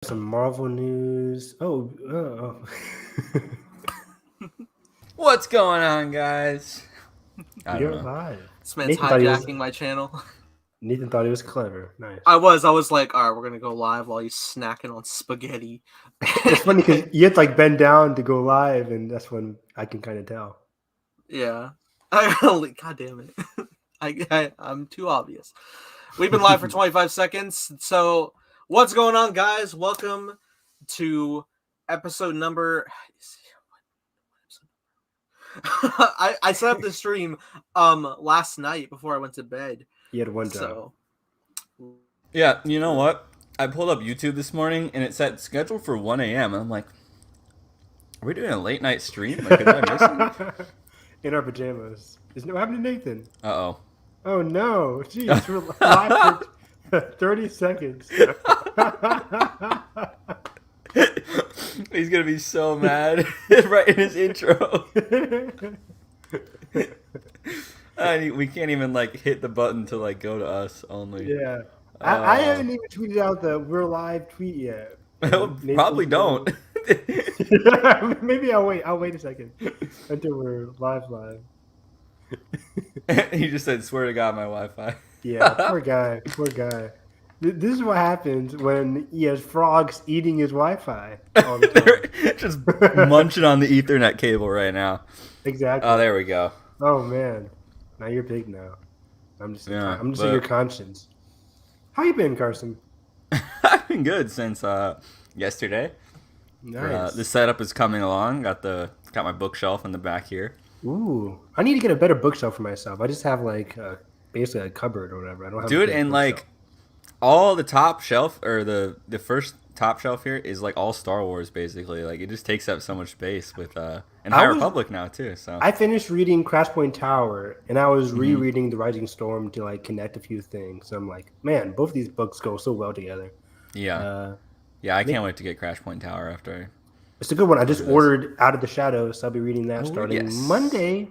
Some Marvel news. What's going on, guys? I don't You're know. live. This man's Nathan thought he was hijacking my channel. Nathan thought he was clever. Nice. I was like, all right, we're gonna go live while he's snacking on spaghetti. It's funny because you have to like bend down to go live, and that's when I can kind of tell. Yeah, God damn it, I'm too obvious. We've been live for 25 seconds. So what's going on, guys? Welcome to episode number. I set up the stream last night before I went to bed. You had one job. So Yeah, you know what? I pulled up YouTube this morning and it said scheduled for 1 a.m. And I'm like, are we doing a late night stream? Like, am I missing? In our pajamas. What happened to Nathan? Uh-oh. Oh no! Jeez, we're live for 30 seconds. He's gonna be so mad right in his intro. We can't even like hit the button to like go to us only. Yeah. I haven't even tweeted out the "we're live" tweet yet. Probably don't. Maybe I'll wait. I'll wait a second until we're live. He just said, "Swear to God, my Wi-Fi." Yeah, poor guy. Poor guy. This is what happens when he has frogs eating his Wi-Fi all the time. They're just munching on the Ethernet cable right now. Exactly. Oh, there we go. Oh man, now you're big now. I'm just in your conscience. How you been, Carson? I've been good since yesterday. Nice. The setup is coming along. Got my bookshelf in the back here. Ooh, I need to get a better bookshelf for myself. I just have like basically a cupboard or whatever. I don't have. Dude, and like all the top shelf or the first top shelf here is like all Star Wars basically. Like it just takes up so much space with and High Republic now too. So I finished reading Crash Point Tower and I was rereading The Rising Storm to like connect a few things. So I'm like, man, both of these books go so well together. Yeah. I can't wait to get Crash Point Tower after. It's a good one. I just ordered Out of the Shadows, so I'll be reading that starting Monday.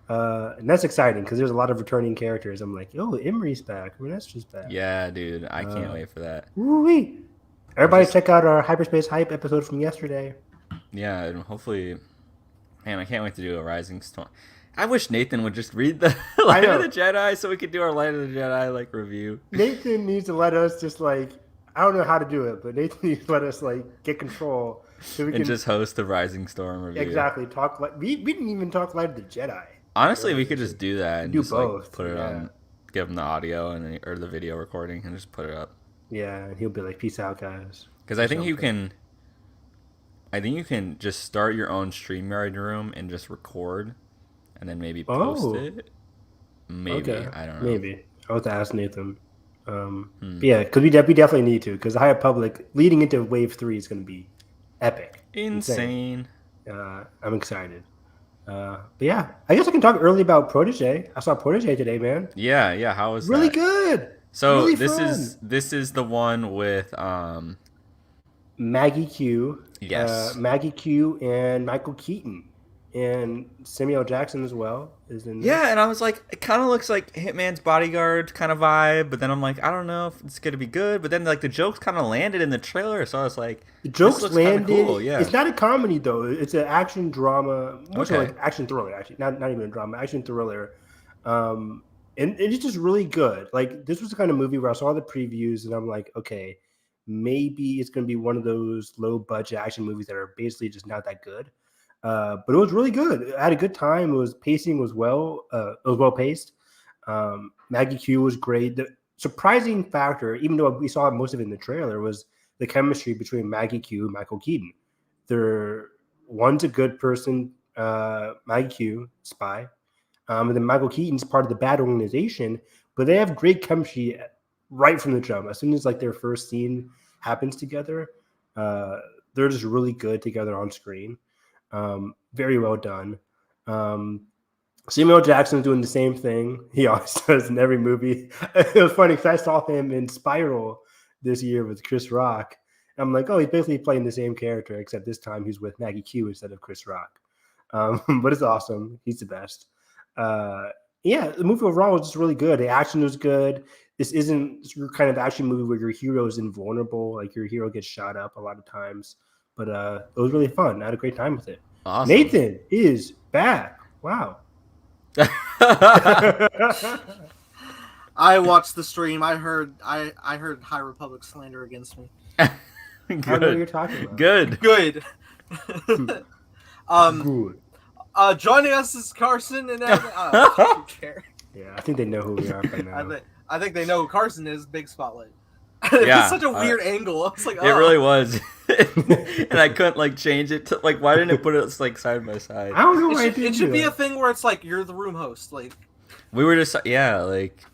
And that's exciting because there's a lot of returning characters. I'm like, oh, Emery's back. Renestra's back. Yeah, dude. I can't wait for that. Woo-wee. Everybody check out our Hyperspace Hype episode from yesterday. Yeah, and hopefully... Man, I can't wait to do a Rising Storm. I wish Nathan would just read the Light of the Jedi so we could do our Light of the Jedi like review. Nathan needs to let us just like... I don't know how to do it, but Nathan needs to let us like get control. So we can just host the Rising Storm review. Exactly. Talk like we didn't even talk Light of the Jedi. Honestly, we could just do that and do just both. Like, put it on, give him the audio or the video recording and just put it up. Yeah, and he'll be like, "Peace out, guys." Because I think you can just start your own StreamYard room and just record, and then maybe post it. Maybe I don't know. Maybe I'll have to ask Nathan. Yeah, because we definitely need to. Because the High Republic leading into Wave 3 is going to be epic, insane. I'm excited. But yeah, I guess I can talk early about Protege. I saw Protege today, man. Yeah. How was really that? Good. So really this is the one with Maggie Q. Yes. Maggie Q and Michael Keaton. And Samuel Jackson as well is in there. Yeah, and I was like, it kind of looks like Hitman's Bodyguard kind of vibe, but then I'm like, I don't know if it's gonna be good. But then like the jokes kind of landed in the trailer, so I was like, the jokes landed. Cool. Yeah, it's not a comedy though; it's an action drama, like action thriller. Actually, not even a drama, action thriller. And it's just really good. Like this was the kind of movie where I saw the previews and I'm like, okay, maybe it's gonna be one of those low budget action movies that are basically just not that good. But it was really good. I had a good time. Pacing was well. It was well paced. Maggie Q was great. The surprising factor, even though we saw most of it in the trailer, was the chemistry between Maggie Q and Michael Keaton. One's a good person, Maggie Q, spy, and then Michael Keaton's part of the bad organization. But they have great chemistry right from the jump. As soon as like their first scene happens together, they're just really good together on screen. Very well done. Samuel Jackson's doing the same thing he always does in every movie. It was funny because I saw him in Spiral this year with Chris Rock. And I'm like, oh, he's basically playing the same character, except this time he's with Maggie Q instead of Chris Rock. But it's awesome. He's the best. Yeah, the movie overall was just really good. The action was good. this isn't kind of action movie where your hero is invulnerable. Like your hero gets shot up a lot of times, but it was really fun. I had a great time with it. Awesome. Nathan is back. Wow. I watched the stream. I heard High Republic slander against me. I know what you're talking about. Good. Good. Joining us is Carson and Evan. I don't care. Yeah, I think they know who we are by now. I think they know who Carson is. Big spotlight. Yeah, It's such a weird angle. I was like, It really was. And I couldn't like change it to like, why didn't it put it like side by side? I don't know why it should be a thing where it's like you're the room host. Like we were just like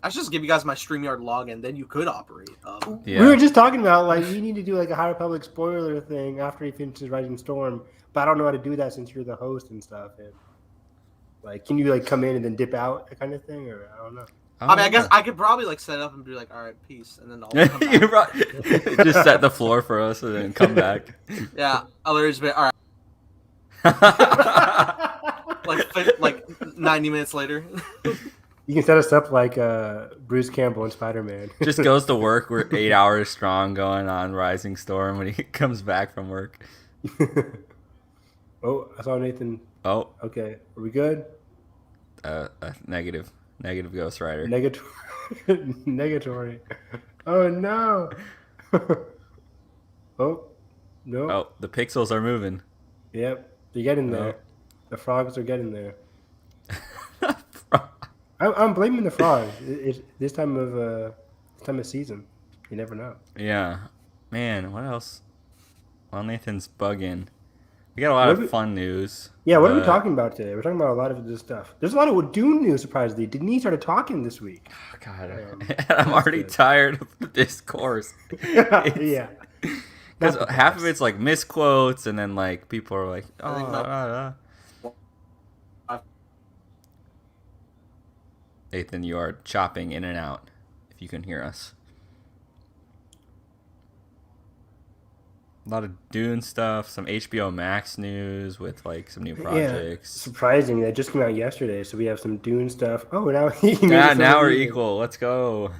I should just give you guys my StreamYard login, then you could operate. We were just talking about like we need to do like a High Republic spoiler thing after he finishes Rising Storm, but I don't know how to do that since you're the host and stuff. And like, can you like come in and then dip out, that kind of thing, or I don't know. I mean, I guess I could probably like set up and be like, all right, peace, and then I'll come back. Just set the floor for us and then come back. Yeah, I'll literally just be all right. like 90 minutes later. You can set us up like Bruce Campbell and Spider-Man. Just goes to work. We're 8 hours strong going on Rising Storm when he comes back from work. Oh, I saw Nathan. Oh. Okay. Are we good? Negative Ghost Rider. Negatory. Oh, no. Oh, no. Oh, the pixels are moving. Yep. They're getting there. Oh. The frogs are getting there. I'm blaming the frogs. It's this time of season. You never know. Yeah, man. What else? Well, Nathan's bugging. We got a lot of fun news. Yeah, what are we talking about today? We're talking about a lot of this stuff. There's a lot of Dune news. Surprisingly, Denise started talking this week. Oh, God, I'm already tired of the discourse. Yeah, because half of it's like misquotes, and then like people are like, "Oh." Nathan, you are chopping in and out. If you can hear us, a lot of Dune stuff, some HBO Max news with like some new projects. Yeah. Surprising, that just came out yesterday, so we have some Dune stuff. Oh, now now we're equal. Let's go.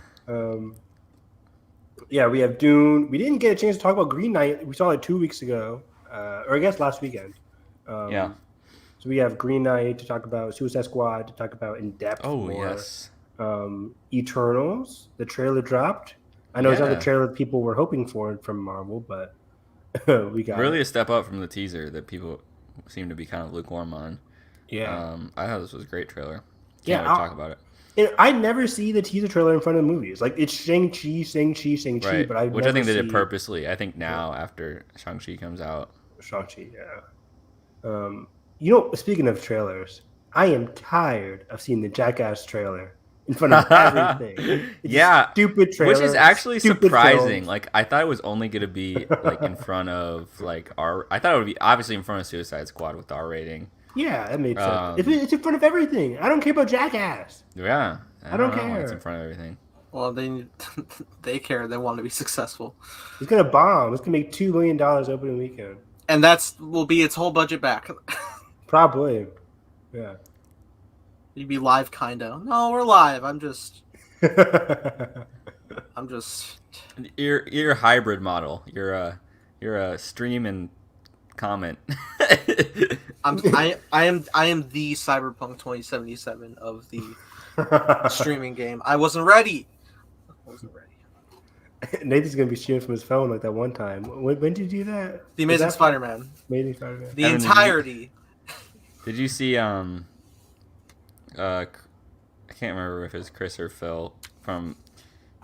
Yeah, we have Dune. We didn't get a chance to talk about Green Knight. We saw it 2 weeks ago, or I guess last weekend. Yeah. So we have Green Knight to talk about, Suicide Squad to talk about in depth. Oh, more. Yes. Eternals, the trailer dropped. I know it's not the trailer people were hoping for from Marvel, but we got really a step up from the teaser that people seem to be kind of lukewarm on. Yeah. I thought this was a great trailer. Can't wait to talk about it. I never see the teaser trailer in front of the movies. Like, it's Shang-Chi, Right. but Which I think they did purposely. I think now after Shang-Chi comes out. Shang-Chi, yeah. Speaking of trailers, I am tired of seeing the Jackass trailer in front of everything. It's stupid trailer. Which is actually surprising. Film. Like, I thought it was only going to be like in front of like I thought it would be obviously in front of Suicide Squad with the R rating. Yeah, that made sense. It's in front of everything. I don't care about Jackass. Yeah. I don't care. It's in front of everything. Well, they care. They want to be successful. It's going to bomb. It's going to make $2 million opening weekend. And will be its whole budget back. Probably. Yeah. You'd be live, kinda. No, we're live. I'm just. You're a hybrid model. You're a stream and comment. I am the Cyberpunk 2077 of the streaming game. I wasn't ready. Nathan's gonna be streaming from his phone like that one time. When did you do that? The Amazing Spider-Man. Amazing Spider-Man. The entirety. Did you see I can't remember if it was Chris or Phil from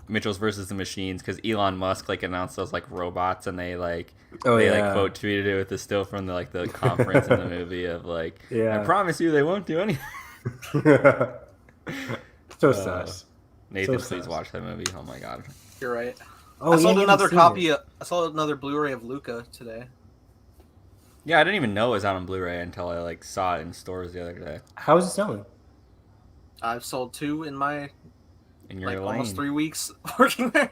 Mitchell's versus the Machines, because Elon Musk like announced those like robots, and they like quote tweeted it with the still from the conference in the movie of like, I promise you they won't do anything. So sus. Nathan, please watch that movie. Oh my god. You're right. I sold another copy. I saw another Blu-ray of Luca today. Yeah, I didn't even know it was out on Blu-ray until I saw it in stores the other day. How is it selling? I've sold 2 in your lane. Almost 3 weeks working there.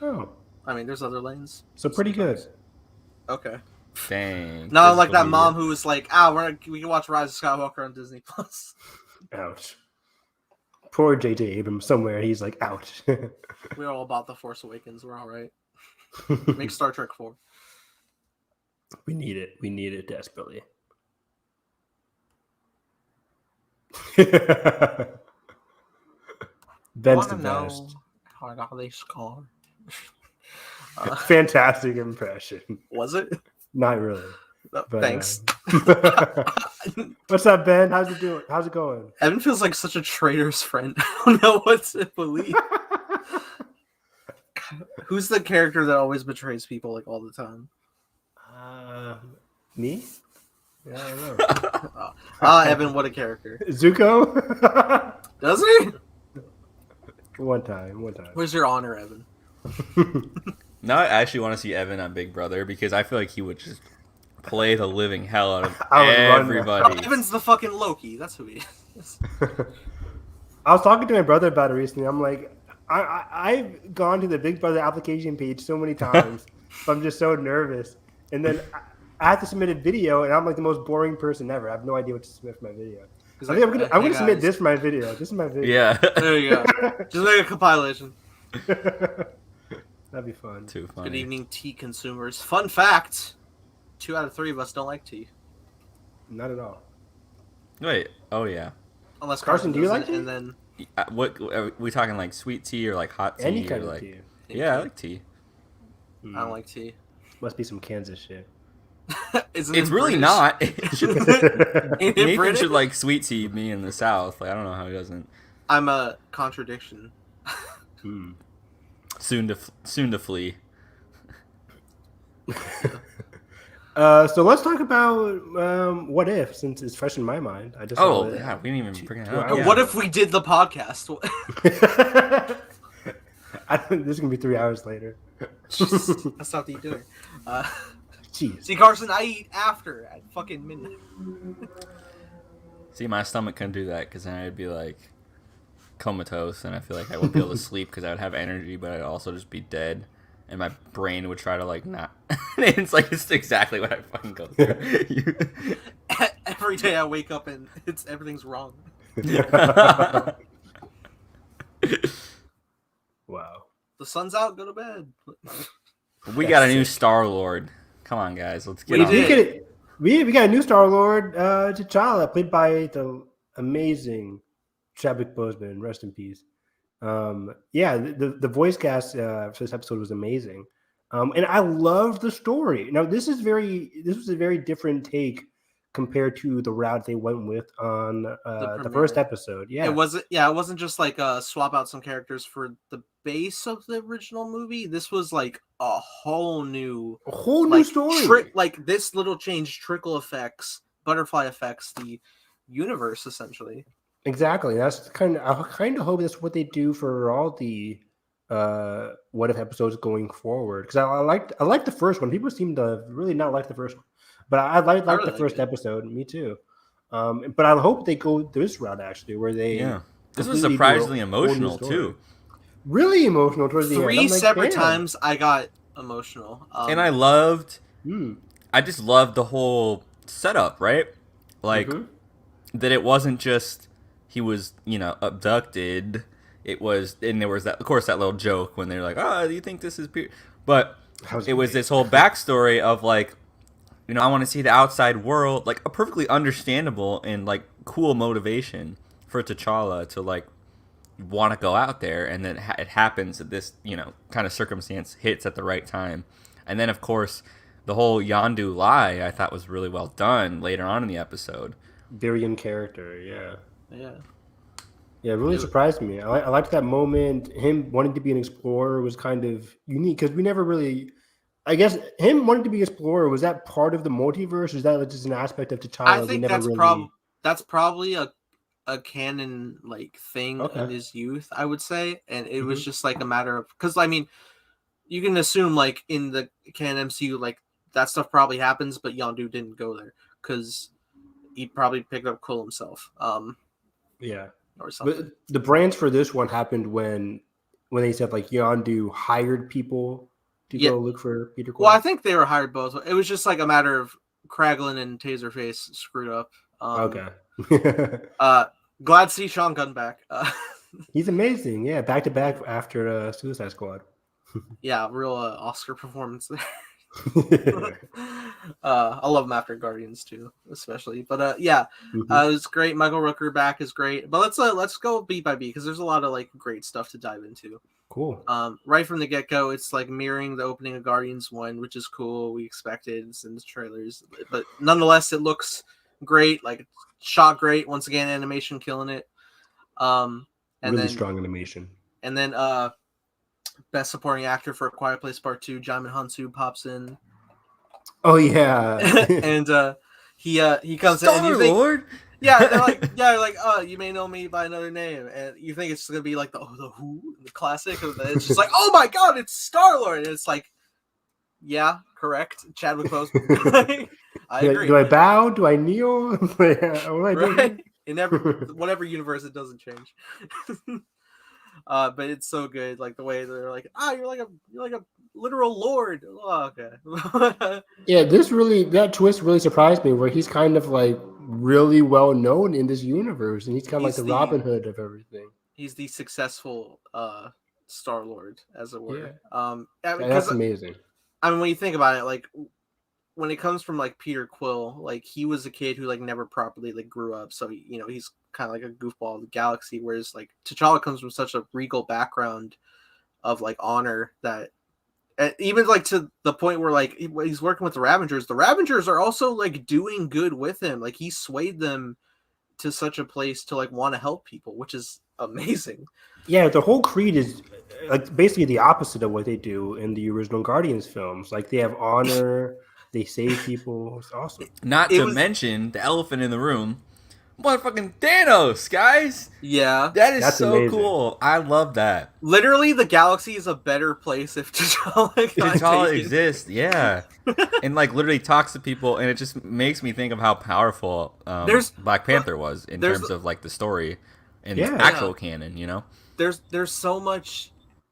Oh. I mean, there's other lanes. So pretty good. Okay. Dang. Not like that mom who was like, we can watch Rise of Skywalker on Disney Plus. Ouch. Poor J.J. Abrams somewhere. He's like out. We're all about the Force Awakens. We're all right. Make Star Trek 4. We need it. We need it desperately. Ben's the best. How got they scar? Fantastic impression. Was it? Not really. No, but, thanks. What's up, Ben? How's it doing? How's it going? Evan feels like such a traitor's friend. I don't know what to believe. Who's the character that always betrays people like all the time? Me? Yeah, I don't know. Evan, what a character. Zuko? Does he? One time. Where's your honor, Evan? Now I actually want to see Evan on Big Brother because I feel like he would just play the living hell out of everybody. Evan's the fucking Loki. That's who he is. I was talking to my brother about it recently. I'm like, I've gone to the Big Brother application page so many times. I'm just so nervous. And then I have to submit a video, and I'm like the most boring person ever. I have no idea what to submit for my video. I think I'm gonna submit this for my video. This is my video. Yeah. There you go. Just like a compilation. That'd be fun. Too funny. Good evening, tea consumers. Fun fact: 2 out of 3 of us don't like tea. Not at all. Wait. Oh yeah. Unless Carson, do you like tea? And then what are we talking, like sweet tea or like hot tea? Any kind or of like tea. Yeah, I like tea. I don't like tea. Must be some Kansas shit. It's really not. Nathan should like sweet tea. Me in the South. Like I don't know how he doesn't. I'm a contradiction. Soon to flee. So let's talk about what if, since it's fresh in my mind. I just yeah, we didn't even bring it up. What if we did the podcast? This is gonna be 3 hours later. That's not what you're doing. Jeez. See, Carson, I eat after at fucking midnight. See, my stomach couldn't do that because then I'd be like comatose, and I feel like I wouldn't be able to sleep because I would have energy, but I'd also just be dead, and my brain would try to like not. It's like it's exactly what I fucking go through. Every day I wake up and everything's wrong. Wow. The sun's out. Go to bed. We got a new Star-Lord. Come on, guys, let's get on. We got a new Star-Lord, T'Challa, played by the amazing Chadwick Boseman. Rest in peace. The voice cast for this episode was amazing, and I loved the story. Now this was a very different take compared to the route they went with on the first episode. Yeah, it wasn't just like swap out some characters for the base of the original movie. This was like a whole new story. Like this little change, trickle effects, butterfly effects, the universe essentially. Exactly. I kind of hope that's what they do for all the what if episodes going forward. Because I liked the first one. People seem to really not like the first one, but I liked the first episode. Me too. But I hope they go this route actually, where they This was surprisingly emotional too. Really emotional towards the end. 3 separate times I got emotional, and I just loved the whole setup, right? Like that it wasn't just he was, abducted. It was, and there was that little joke when they're like, "Oh, do you think this is?" But it was this whole backstory of like, I want to see the outside world, like a perfectly understandable and like cool motivation for T'Challa to like want to go out there, and then it happens that this kind of circumstance hits at the right time, and then of course the whole Yondu lie I thought was really well done later on in the episode. Very in character, yeah, it really surprised me. I liked that moment. Him wanting to be an explorer was kind of unique because we never really. I guess him wanting to be an explorer, was that part of the multiverse? Or is that just an aspect of T'Challa? I think that's probably a canon like thing in his youth, I would say, and it was just like a matter of, because I mean, you can assume like in the canon MCU like that stuff probably happens, but Yondu didn't go there because he probably picked up Quill himself. Or something. But the brands for this one happened when they said like Yondu hired people to go look for Peter Quill. Well, I think they were hired both. It was just like a matter of Kraglin and Taserface screwed up. Okay. Glad to see Sean Gunn back. He's amazing. Yeah, back to back after Suicide Squad. Yeah, real Oscar performance there. I love him after Guardians too, especially. But yeah, it's great. Michael Rooker back is great. But let's go beat by beat because there's a lot of like great stuff to dive into. Cool. Right from the get go, it's like mirroring the opening of Guardians 1, which is cool. We expected it's in the trailers, but nonetheless, it looks great. Like shot great. Once again, animation killing it. And really then strong animation. And then best supporting actor for A Quiet Place Part 2, Djimon Hounsou pops in. Oh yeah. And he comes in and you think, Lord. Yeah, they're like, oh, you may know me by another name, and you think it's gonna be like the Who, the classic, and it's just like, oh my god, it's Star-Lord, and it's like, yeah, correct, Chadwick Boseman. I agree. Do I bow? Do I kneel? What do I do? Right? In whatever universe, it doesn't change. But it's so good, like the way they're like, you're like a literal lord. Oh, okay. Yeah, that twist really surprised me, where he's kind of like really well known in this universe, and he's kind of like the Robin Hood of everything. He's the successful Star-Lord, as it were. Yeah. That's amazing. I mean, when you think about it, like when it comes from like Peter Quill, like he was a kid who like never properly like grew up, so he's kind of like a goofball of the galaxy, whereas like T'Challa comes from such a regal background of like honor that even like to the point where like he's working with the Ravengers are also like doing good with him. Like he swayed them to such a place to like want to help people, which is amazing. Yeah, the whole creed is like basically the opposite of what they do in the original Guardians films. Like they have honor, they save people. It's awesome. Not to mention the elephant in the room. Motherfucking Thanos, guys. Yeah. That's so amazing. Cool. I love that. Literally, the galaxy is a better place if T'Challa exists. Yeah. And like literally talks to people, and it just makes me think of how powerful Black Panther was in terms of like the story and actual canon, There's so much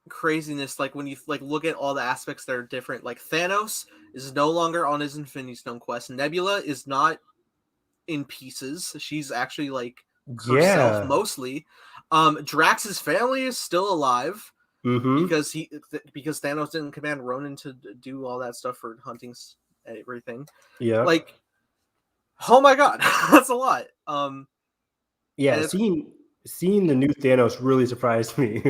craziness, like when you like look at all the aspects that are different. Like Thanos is no longer on his Infinity Stone quest. Nebula is not in pieces. She's actually like herself mostly. Drax's family is still alive because Thanos didn't command Ronan to do all that stuff for hunting and everything. Yeah, like, oh my god, that's a lot. Yeah, seeing the new Thanos really surprised me.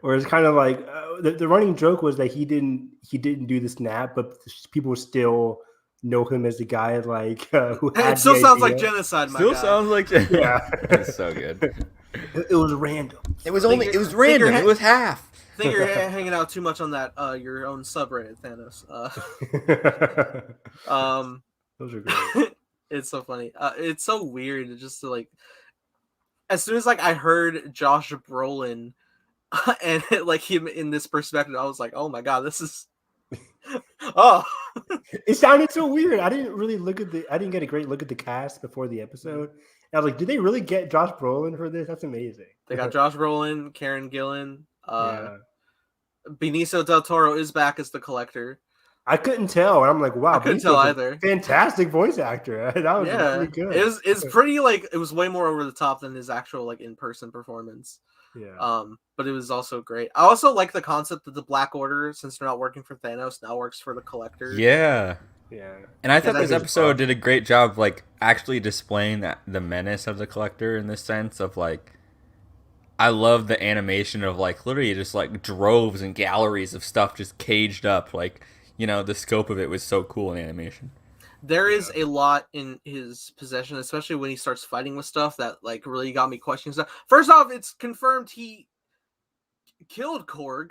Or it's kind of like the running joke was that he didn't do the snap, but people still know him as the guy like who had it still sounds like genocide. Sounds like it's so good. It was random. It was random. It was half. I think you're hanging out too much on that your own subreddit, Thanos. Those are great. It's so funny. It's so weird just to like. As soon as like I heard Josh Brolin and like him in this perspective, I was like, oh my god, this is. Oh, it sounded so weird. I didn't get a great look at the cast before the episode. And I was like, did they really get Josh Brolin for this? That's amazing. They got Josh Brolin, Karen Gillan, Benicio del Toro is back as the Collector. I couldn't tell. And I'm like, wow, I couldn't tell either. Fantastic voice actor. That was really good. It's pretty like it was way more over the top than his actual like in-person performance. Yeah. But it was also great. I also like the concept that the Black Order, since they're not working for Thanos, now works for the Collector. Yeah. Yeah. And I thought this episode did a great job like actually displaying the menace of the Collector in the sense of like I love the animation of like literally just like droves and galleries of stuff just caged up. Like, the scope of it was so cool in animation. There is a lot in his possession, especially when he starts fighting with stuff that like really got me questioning stuff. First off, it's confirmed he killed Korg.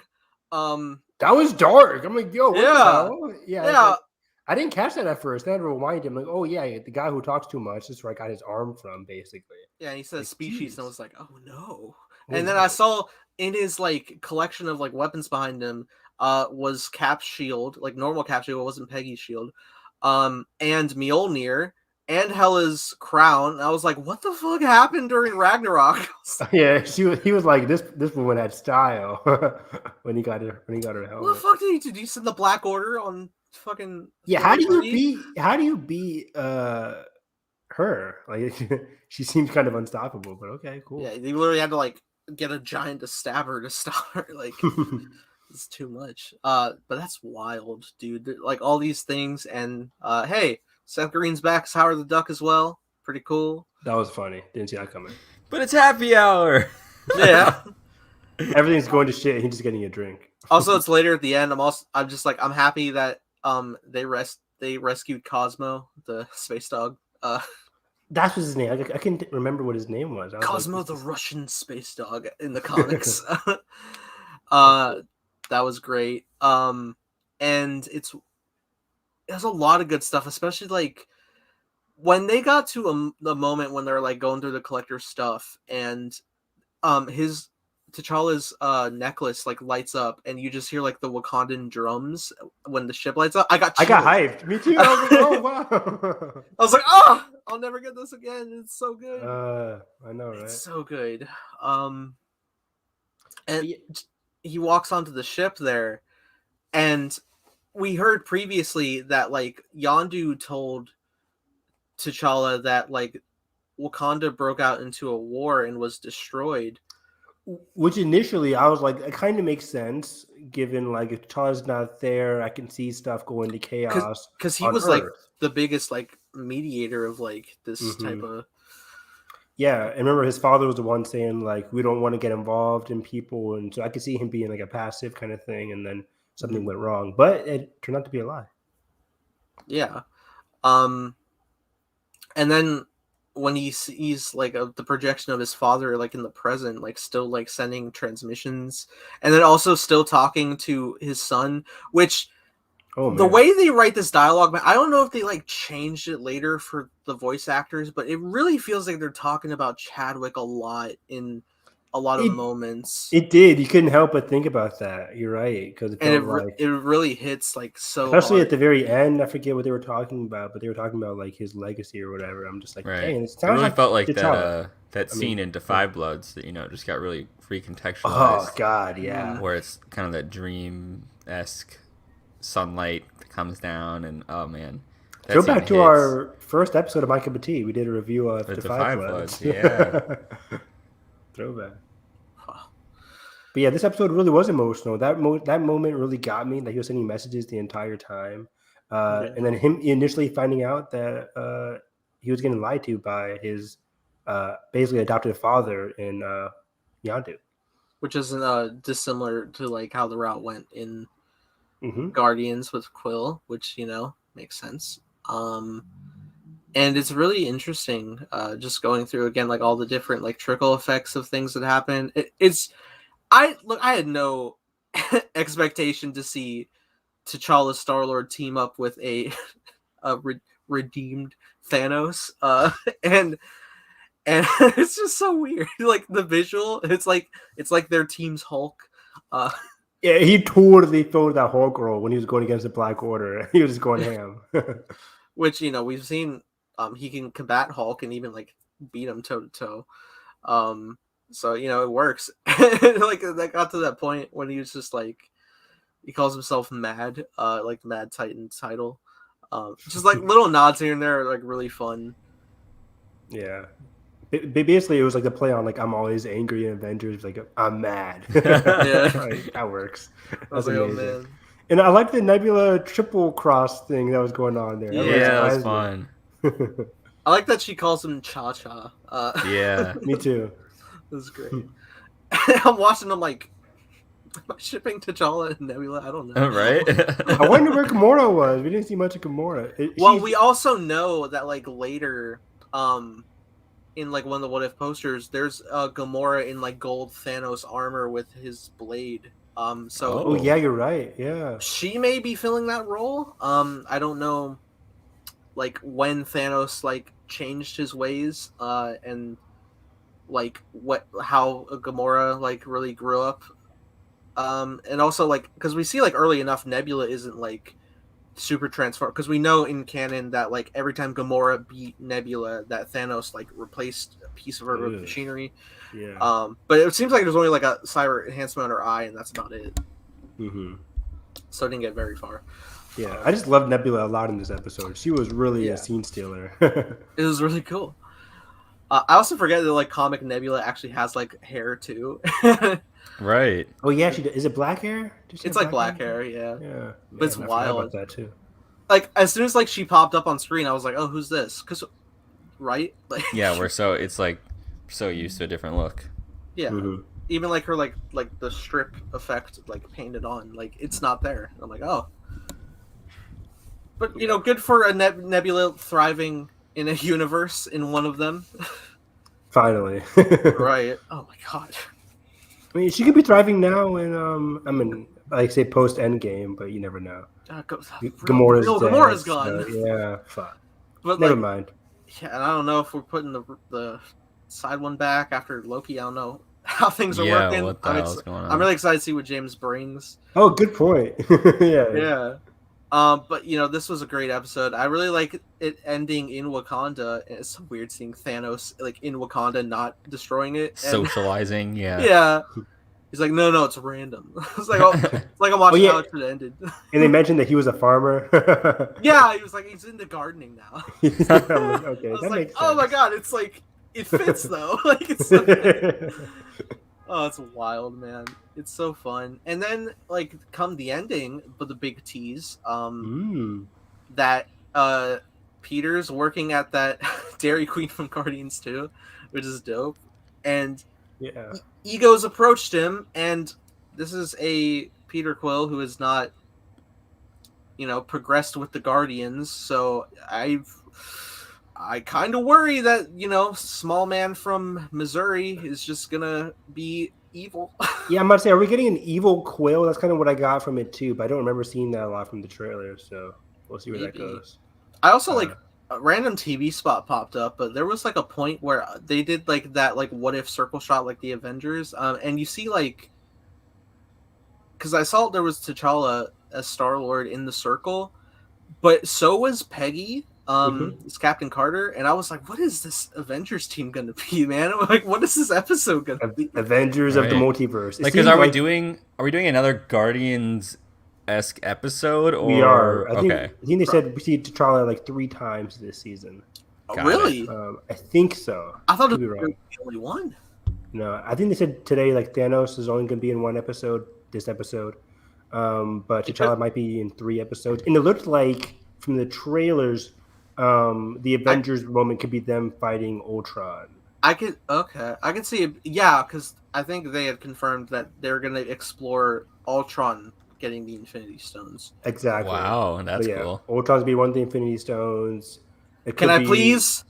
That was dark. I'm like, yo, what the hell? Yeah. Like, I didn't catch that at first. Then I had to rewind him, like, oh yeah, the guy who talks too much. This is where I got his arm from, basically. Yeah, he said species, and I was like, oh no. And then I saw in his like collection of like weapons behind him, was Cap's shield, like normal Cap's shield, it wasn't Peggy's shield. And Mjolnir and Hela's crown. And I was like, what the fuck happened during Ragnarok? Yeah, he was like, this woman had style when he got her helmet. What the fuck did he do? Did you send the Black Order on fucking? Yeah, how do you beat her? Like she seems kind of unstoppable, but okay, cool. Yeah, they literally had to like get a giant to stab her to stop her. Like, it's too much. But that's wild, dude. Like all these things, and hey, Seth Green's back as Howard the Duck as well. Pretty cool. That was funny. Didn't see that coming. But it's happy hour. Yeah. Everything's going to shit. And he's just getting a drink. Also, it's later at the end. I'm happy that they rescued Cosmo, the space dog. That's his name. I can't remember what his name was. Cosmo, the Russian space dog in the comics. That was great. And it has a lot of good stuff, especially like when they got to the moment when they're like going through the collector's stuff, and T'Challa's necklace like lights up, and you just hear like the Wakandan drums when the ship lights up. I got hyped. Me too. I was like, oh wow. I was like, oh, I'll never get this again. It's so good. I know, right? It's so good. And he walks onto the ship there, and we heard previously that like Yondu told T'Challa that like Wakanda broke out into a war and was destroyed. Which initially I was like, it kind of makes sense given like if T'Challa's not there, I can see stuff going to chaos. Because he was Earth. Like the biggest like mediator of like this type of. Yeah, and remember his father was the one saying like we don't want to get involved in people, and so I could see him being like a passive kind of thing, and then something went wrong, but it turned out to be a lie. Yeah, and then when he sees like the projection of his father like in the present, like still like sending transmissions, and then also still talking to his son, which the way they write this dialogue, man, I don't know if they like changed it later for the voice actors, but it really feels like they're talking about Chadwick a lot in a lot of moments. It did. You couldn't help but think about that. You're right, because it really hits like so. Especially hard. At the very end, I forget what they were talking about, but they were talking about like his legacy or whatever. I'm just like, dang, it sounds really felt like that scene in Defy Bloods that just got really recontextualized. Oh God, yeah. Where it's kind of that dream-esque sunlight that comes down, and oh man. Go back to our first episode of My Cup of Tea. We did a review of Defy Bloods. Yeah. Throwback. But yeah, this episode really was emotional. That moment really got me. That he was sending messages the entire time, and then him initially finding out that he was getting lied to by his basically adopted father in Yondu, which isn't dissimilar to like how the route went in Guardians with Quill, which makes sense. And it's really interesting, just going through again, like all the different like trickle effects of things that happen. I had no expectation to see T'Challa Star-Lord team up with a redeemed Thanos, and it's just so weird. Like the visual, it's like their team's Hulk. Yeah, he totally filled that Hulk role when he was going against the Black Order. He was just going ham. Which we've seen. He can combat Hulk and even like beat him toe to toe. So it works. Like that got to that point when he was just like, he calls himself Mad, like Mad Titan title. Just like little nods here and there are like really fun. Yeah. Basically, it was like the play on like I'm always angry in Avengers. Like I'm mad. Yeah, right, that works. That's amazing. Oh, man. And I like the Nebula triple cross thing that was going on there. That was fun. I like that she calls him Cha Cha. Yeah, me too. This is great. I'm watching them like, am I shipping T'Challa and Nebula? I don't know. Right? I wonder where Gamora was. We didn't see much of Gamora. We also know that like later, in like one of the What If posters, there's Gamora in like gold Thanos armor with his blade. Oh yeah, you're right. Yeah, she may be filling that role. I don't know, like when Thanos like changed his ways, and like how Gamora like really grew up, and also like because we see like early enough Nebula isn't like super transformed, because we know in canon that like every time Gamora beat Nebula, that Thanos like replaced a piece of her with machinery. Yeah. But it seems like there's only like a cyber enhancement on her eye, and that's about it. So it didn't get very far. Yeah, I just loved Nebula a lot in this episode. She was really a scene stealer. It was really cool. I also forget that like Comic Nebula actually has like hair too. Right. Oh yeah, she is it black hair? It's like black hair, yeah. Yeah, But it's I forgot wild about that too. Like as soon as like she popped up on screen, I was like, oh, who's this? Because right, like yeah, it's like so used to a different look. Yeah, even like her like the strip effect like painted on, like it's not there. I'm like, oh. But you know, good for a Nebula thriving in a universe in one of them. Finally. Right. Oh my god. I mean, she could be thriving now in I mean, like say post Endgame, but you never know. Gamora's gone. So, yeah, fuck. But never mind. Yeah, and I don't know if we're putting the side one back after Loki. I don't know how things are working. What the hell is going on? I'm really excited to see what James brings. Oh, good point. Yeah. But you know, this was a great episode. I really like it ending in Wakanda. It's weird seeing Thanos like in Wakanda not destroying it. Socializing, yeah. Yeah. He's like, no, it's random. It's like, I'm watching how it ended. And they mentioned that he was a farmer. Yeah, he was like, he's into gardening now. Okay, that makes sense. Oh my god, it's like it fits though. Like it's. Oh, it's wild, man. It's so fun. And then, like, come the ending, but the big tease, that Peter's working at that Dairy Queen from Guardians 2, which is dope. And Ego's approached him, and this is a Peter Quill who is not, you know, progressed with the Guardians, so I kind of worry that, you know, small man from Missouri is just gonna be evil. Yeah, I'm about to say, are we getting an evil Quill? That's kind of what I got from it too, but I don't remember seeing that a lot from the trailer, so we'll see where that goes. I also like a random TV spot popped up, but there was like a point where they did like that like what if circle shot like the Avengers, and you see like, because I saw there was T'Challa as Star-Lord in the circle, but so was Peggy. It's Captain Carter, and I was like, what is this Avengers team gonna be, man? Like, what is this episode gonna be? Avengers of the multiverse. Like, because are we doing another Guardians-esque episode? Or we are. I think they said we see T'Challa like 3 times this season. Really? I think so. I thought it was the only one. No, I think they said today like Thanos is only gonna be in one episode this episode, but T'Challa might be in 3 episodes, and it looked like from the trailers. The Avengers moment could be them fighting Ultron. I can see it. Yeah, because I think they had confirmed that they're going to explore Ultron getting the Infinity Stones. Exactly. Wow, that's cool. Ultron's be one of the Infinity Stones. Can I please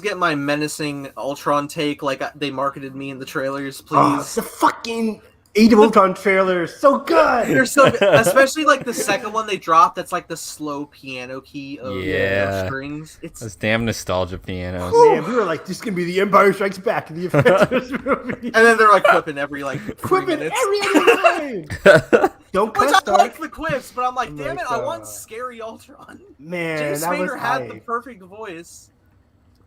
get my menacing Ultron take like they marketed me in the trailers, please? Oh, the fucking Age of Ultron trailer is so good. They're so good. Especially like the second one they dropped. That's like the slow piano key of strings. It's those damn nostalgia pianos. Man, we were like, this is gonna be the Empire Strikes Back in the Avengers movie. And then they're like quipping every like 3 minutes. every line. Don't cut. I like the quips, but I'm like, damn it, I want scary Ultron. Man, James that Spader was had the perfect voice.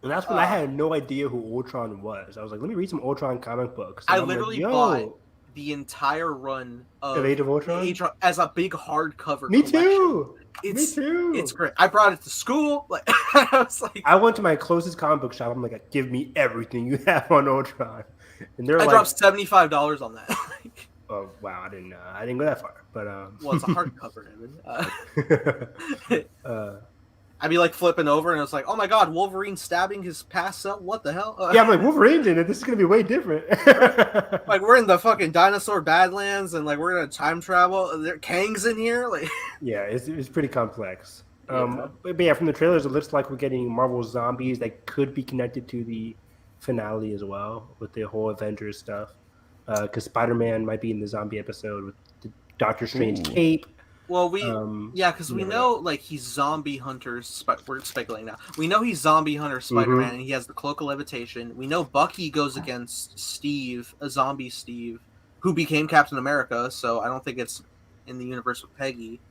And that's when I had no idea who Ultron was. I was like, let me read some Ultron comic books. And I literally bought the entire run of Age of Ultron as a big hardcover. Me too. Me too. It's great. I brought it to school. Like I was like, I went to my closest comic book shop. I'm like, give me everything you have on Ultron. And they're I dropped $75 on that. Oh wow, I didn't go that far. But well, it's a hardcover. I'd be like flipping over, and it's like, oh my god, Wolverine stabbing his past self. What the hell? Yeah, I'm like, Wolverine's in it. This is gonna be way different. Like we're in the fucking dinosaur Badlands, and like we're gonna time travel. Kang's in here, like. Yeah, it's pretty complex. But yeah, from the trailers, it looks like we're getting Marvel zombies that could be connected to the finale as well with the whole Avengers stuff. Because Spider-Man might be in the zombie episode with the Doctor Strange cape. Well, because we know like he's zombie hunter. We're speculating now. We know he's zombie hunter Spider-Man, and he has the cloak of levitation. We know Bucky goes against Steve, a zombie Steve, who became Captain America. So I don't think it's in the universe with Peggy.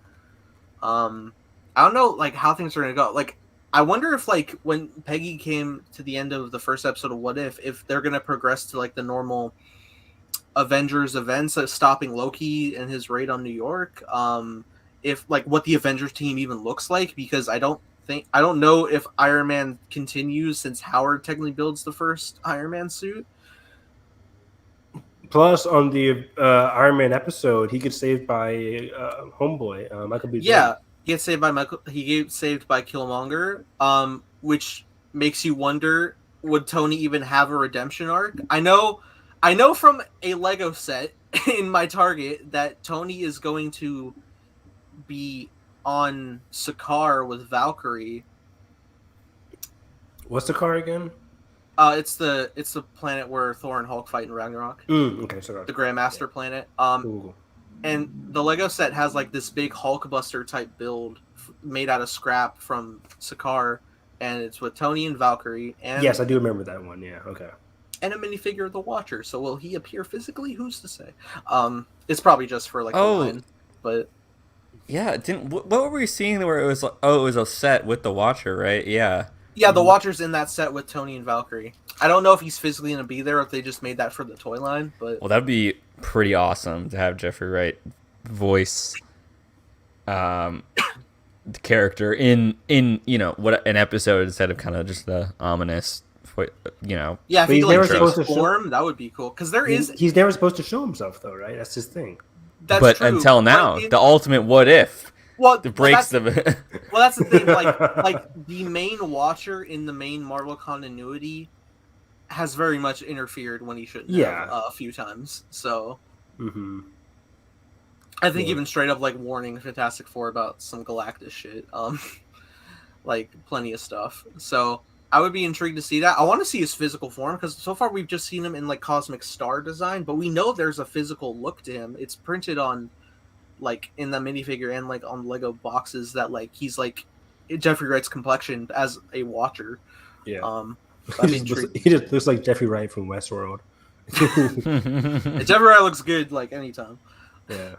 I don't know like how things are gonna go. Like I wonder if like when Peggy came to the end of the first episode of What If they're gonna progress to like the normal Avengers events of stopping Loki and his raid on New York. If like what the Avengers team even looks like, because I don't think I don't know if Iron Man continues since Howard technically builds the first Iron Man suit. Plus, on the Iron Man episode, he gets saved by homeboy Michael B. Yeah, Jordan. he gets saved by Michael. He gets saved by Killmonger, which makes you wonder: would Tony even have a redemption arc? I know from a Lego set in my Target that Tony is going to be on Sakaar with Valkyrie. What's the car again? It's the planet where Thor and Hulk fight in Ragnarok. Okay, sorry. The Grandmaster planet. Ooh. And the Lego set has like this big Hulkbuster type build made out of scrap from Sakaar, and it's with Tony and Valkyrie. And yes, I do remember that one. Yeah, okay. And a minifigure of the Watcher. So will he appear physically? Who's to say? It's probably just for like a line, but yeah, what were we seeing where it was like, it was a set with the Watcher, right? Yeah. Yeah, the Watcher's in that set with Tony and Valkyrie. I don't know if he's physically going to be there or if they just made that for the toy line, but... Well, that'd be pretty awesome to have Jeffrey Wright voice the character in what an episode instead of kind of just the ominous, Yeah, if he's never supposed to form, that would be cool. Because he's never supposed to show himself, though, right? That's his thing. That's true. Until now, the ultimate what if... Well, that's the thing. Like the main Watcher in the main Marvel continuity has very much interfered when he shouldn't have a few times. So, I think even straight up like warning Fantastic Four about some Galactus shit. Like plenty of stuff. So I would be intrigued to see that. I want to see his physical form because so far we've just seen him in like cosmic star design, but we know there's a physical look to him. It's printed on. Like in the minifigure and like on Lego boxes that like he's like Jeffrey Wright's complexion as a Watcher. Yeah. He just looks like Jeffrey Wright from Westworld. Jeffrey Wright looks good like anytime. Yeah.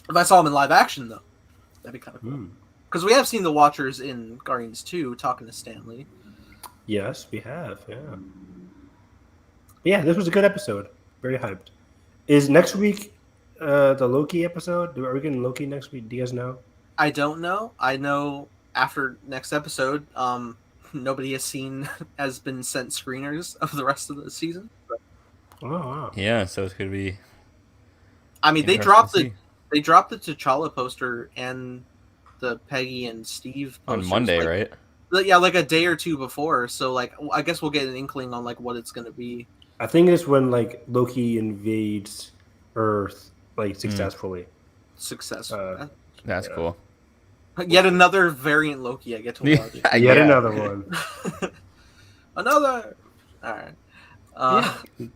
If I saw him in live action though, that'd be kind of cool. Because we have seen the Watchers in Guardians 2 talking to Stanley. Yes, we have. Yeah. Yeah, this was a good episode. Very hyped. Is next week the Loki episode? Are we getting Loki next week? Do you guys know? I don't know. I know after next episode, nobody has been sent screeners of the rest of the season. Oh wow. Yeah, so it's gonna be. I mean, they dropped the T'Challa poster and the Peggy and Steve posters, on Monday, right? Yeah, like a day or two before. So like, I guess we'll get an inkling on like what it's gonna be. I think it's when like Loki invades Earth. Like successfully. That's cool. Yet another variant Loki I get to watch. Yet another one. Another. All right.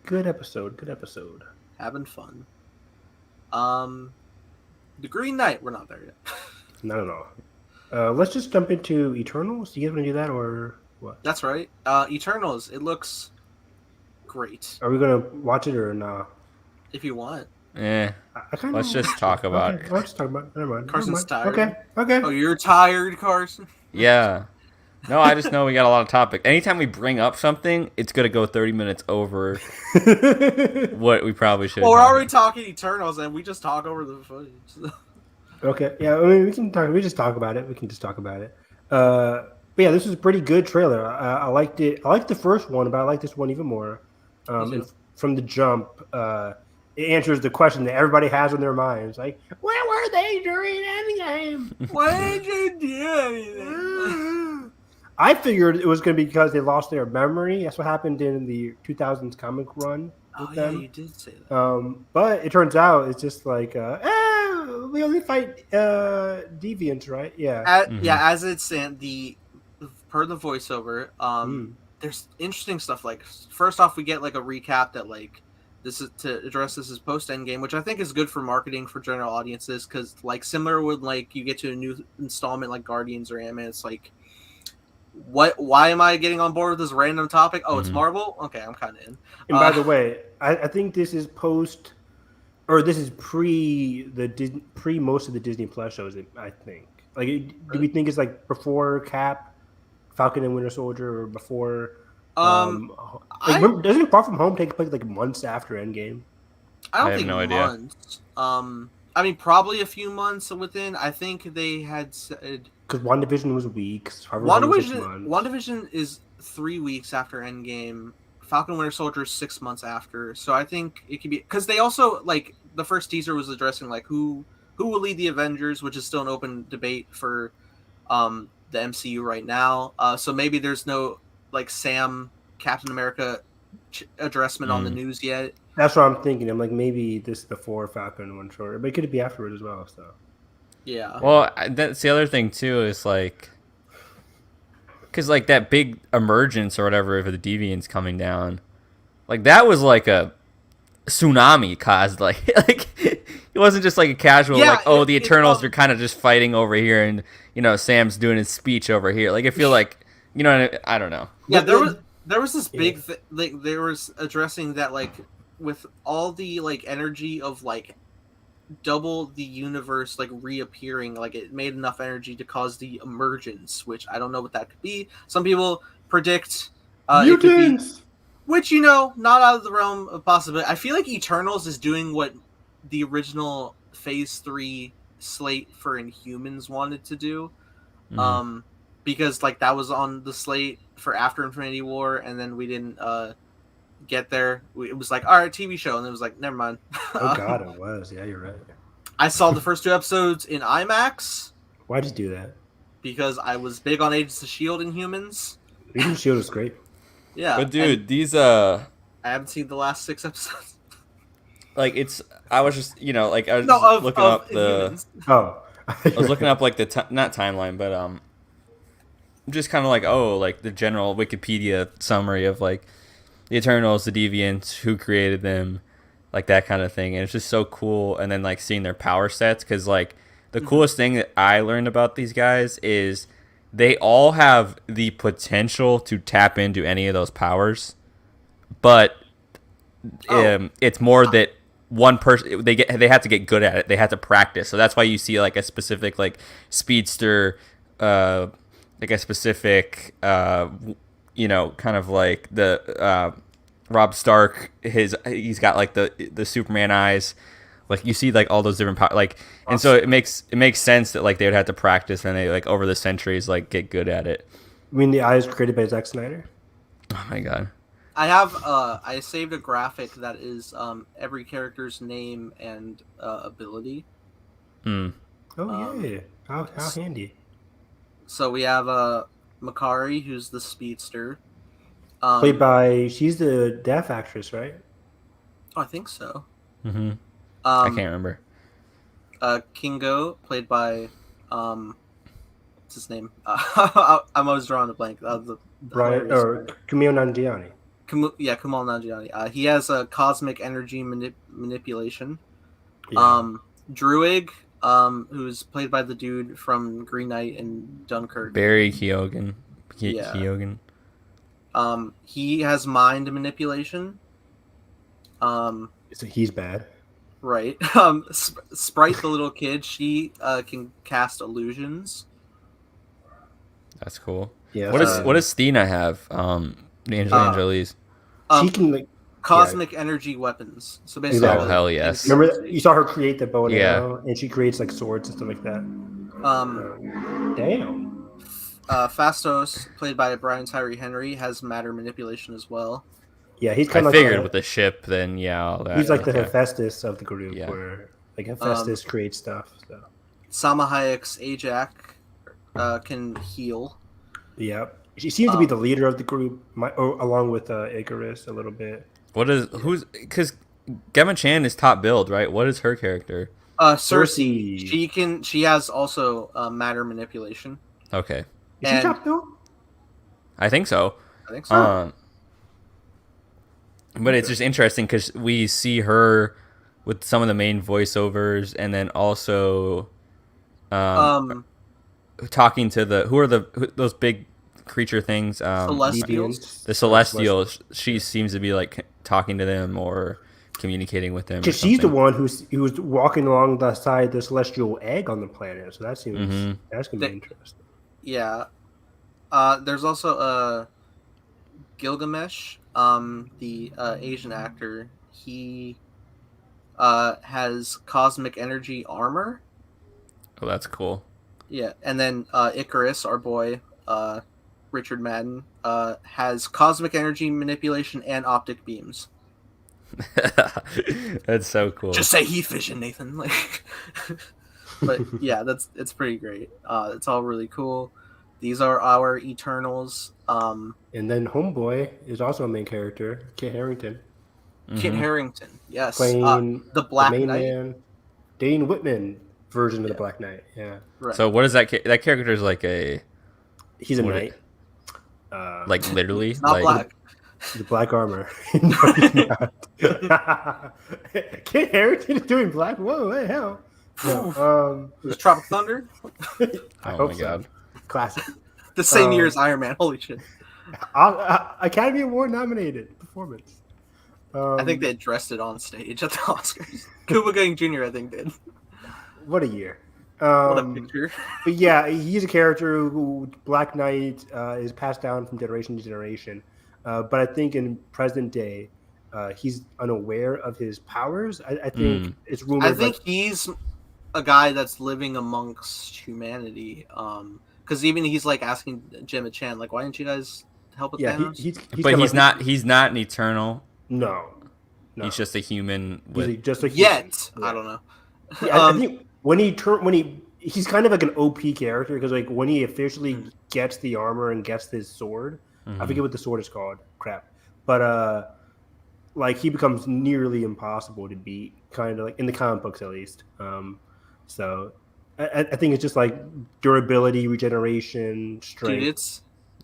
Good episode. Having fun. The Green Knight. We're not there yet. Not at all. Let's just jump into Eternals. Do you guys want to do that or what? That's right. Eternals. It looks great. Are we gonna watch it or no? If you want. Let's just talk about it. Let's talk about it. Never mind. Carson's tired. Okay. Oh, you're tired, Carson? Yeah. No, I just know we got a lot of topic. Anytime we bring up something, it's going to go 30 minutes over what we probably should. Well, we're already talking Eternals, and we just talk over the footage. Okay. Yeah, I mean, we can talk. We just talk about it. But yeah, this is a pretty good trailer. I liked it. I liked the first one, but I like this one even more. And from the jump, it answers the question that everybody has in their minds. Like, where were they during Endgame? Why did you do anything? I figured it was going to be because they lost their memory. That's what happened in the 2000s comic run with them. Yeah, you did say that. But it turns out it's just like, we only fight deviants, right? Yeah. Yeah, as it's per the voiceover, there's interesting stuff. Like, first off, we get like a recap that like, this is to address this as post Endgame, which I think is good for marketing for general audiences because, like, similar with like you get to a new installment like Guardians or Ant-Man, it's like, why am I getting on board with this random topic? Oh, it's Marvel. Okay, I'm kind of in. And by the way, I think this is post, or this is pre most of the Disney Plus shows. I think. Like, do we think it's like before Cap, Falcon and Winter Soldier, or before? Doesn't Far From Home take place like months after Endgame? I don't think no months. I mean, probably a few months within. I think they had said because WandaVision was weeks. WandaVision is 3 weeks after Endgame. Falcon Winter Soldier is 6 months after. So I think it could be because they also like the first teaser was addressing like who will lead the Avengers, which is still an open debate for the MCU right now. So maybe there's no like Sam Captain America addressment on the news yet. That's what I'm thinking. I'm like, maybe this is before Falcon Winter Soldier, but it could be afterwards as well. So yeah. Well, that's the other thing too is like, because like that big emergence or whatever of the deviants coming down, like that was like a tsunami caused like it wasn't just like a casual the Eternals are kind of just fighting over here and Sam's doing his speech over here. Like I feel like I don't know. Yeah, there was this big like there was addressing that like with all the like energy of like double the universe like reappearing, like it made enough energy to cause the emergence, which I don't know what that could be. Some people predict it could be, which not out of the realm of possibility. I feel like Eternals is doing what the original Phase 3 slate for Inhumans wanted to do, because like that was on the slate for after Infinity War, and then we didn't get there. It was like, all right, TV show, and it was like, never mind. Oh god, it was. Yeah, you're right. I saw the first 2 episodes in IMAX. Why'd you do that? Because I was big on Agents of S.H.I.E.L.D. Inhumans. Agents of S.H.I.E.L.D. was great. Yeah, but dude, these I haven't seen the last 6 episodes. Like I was just like I was looking up Inhumans. I was looking up like the not timeline, but just kind of like the general Wikipedia summary of like the Eternals, the Deviants, who created them, like that kind of thing. And it's just so cool. And then like seeing their power sets, because like the coolest thing that I learned about these guys is they all have the potential to tap into any of those powers, but it's more that one person they have to get good at it. They have to practice. So that's why you see like a specific like speedster, like a specific kind of like the Rob Stark. He's got like the Superman eyes. Like you see like all those different like, and so it makes sense that like they would have to practice and they like over the centuries like get good at it. You mean the eyes created by Zack Snyder? Oh my god. I have I saved a graphic that is every character's name and ability. Oh yeah, how handy. So we have Makari, who's the speedster. Played by, she's the deaf actress, right? Oh, I think so. Mm-hmm. I can't remember. Kingo, played by what's his name? I'm always drawing a blank. Brian or Kumail Nanjiani. Kumail Nanjiani. He has a cosmic energy manipulation. Yeah. Druig, who's played by the dude from Green Knight and Dunkirk. Barry Keoghan. Keoghan. He has mind manipulation. So he's bad. Right. Sprite, the little kid, she can cast illusions. That's cool. Yeah. What does Stina have? Angelina Jolie's. She can like cosmic energy weapons. So basically, oh hell yes. Remember you saw her create the bow and arrow, and she creates like swords and stuff like that. Damn. Phastos, played by Brian Tyree Henry, has matter manipulation as well. Yeah, he's kind of. I figured with the ship, then all that. He's like the Hephaestus of the group, where like Hephaestus creates stuff. So. Salma Hayek's Ajak can heal. Yep. She seems to be the leader of the group, along with Icarus a little bit. Because Gemma Chan is top build, right? What is her character? Cersei. She has also matter manipulation. Okay. Is she top build? I think so. But it's just interesting because we see her with some of the main voiceovers, and then also talking to those big creature things, Celestials. The Celestials. She seems to be like talking to them or communicating with them. Because she's the one who was walking along the side of the celestial egg on the planet. So that seems that's gonna be interesting. Yeah. There's also Gilgamesh, the Asian actor. He has cosmic energy armor. Oh, that's cool. Yeah, and then Icarus, our boy, Richard Madden, has cosmic energy manipulation and optic beams. That's so cool. Just say heat vision, Nathan. But yeah, it's pretty great. It's all really cool. These are our Eternals. And then Homeboy is also a main character, Kit Harington. Kit Harington, yes, playing the Black main Knight. man, Dane Whitman version of the Black Knight. Yeah. Right. So what is that? That character is like a. He's a knight. Like literally, it's not like, black. The black armor. No, Kit Harington is doing black. Whoa, what the hell? No, was Tropic Thunder? Oh my god, classic. The same year as Iron Man. Holy shit! Academy Award nominated performance. I think they addressed it on stage at the Oscars. Cuba Gooding Jr. I think did. What a year! What a picture! But yeah, he's a character who Black Knight is passed down from generation to generation. But I think in present day, he's unaware of his powers. I think it's rumored. I think he's a guy that's living amongst humanity. Because even he's like asking Gemma Chan, like, why didn't you guys help with Thanos? He's not an Eternal. No. He's just a human. Just a human. Yet, yeah. I don't know. Yeah, I think he's kind of like an OP character because like when he officially gets the armor and gets his sword, I forget what the sword is called. Crap, but like he becomes nearly impossible to beat, kind of like in the comic books at least. So I think it's just like durability, regeneration, strength. Dude,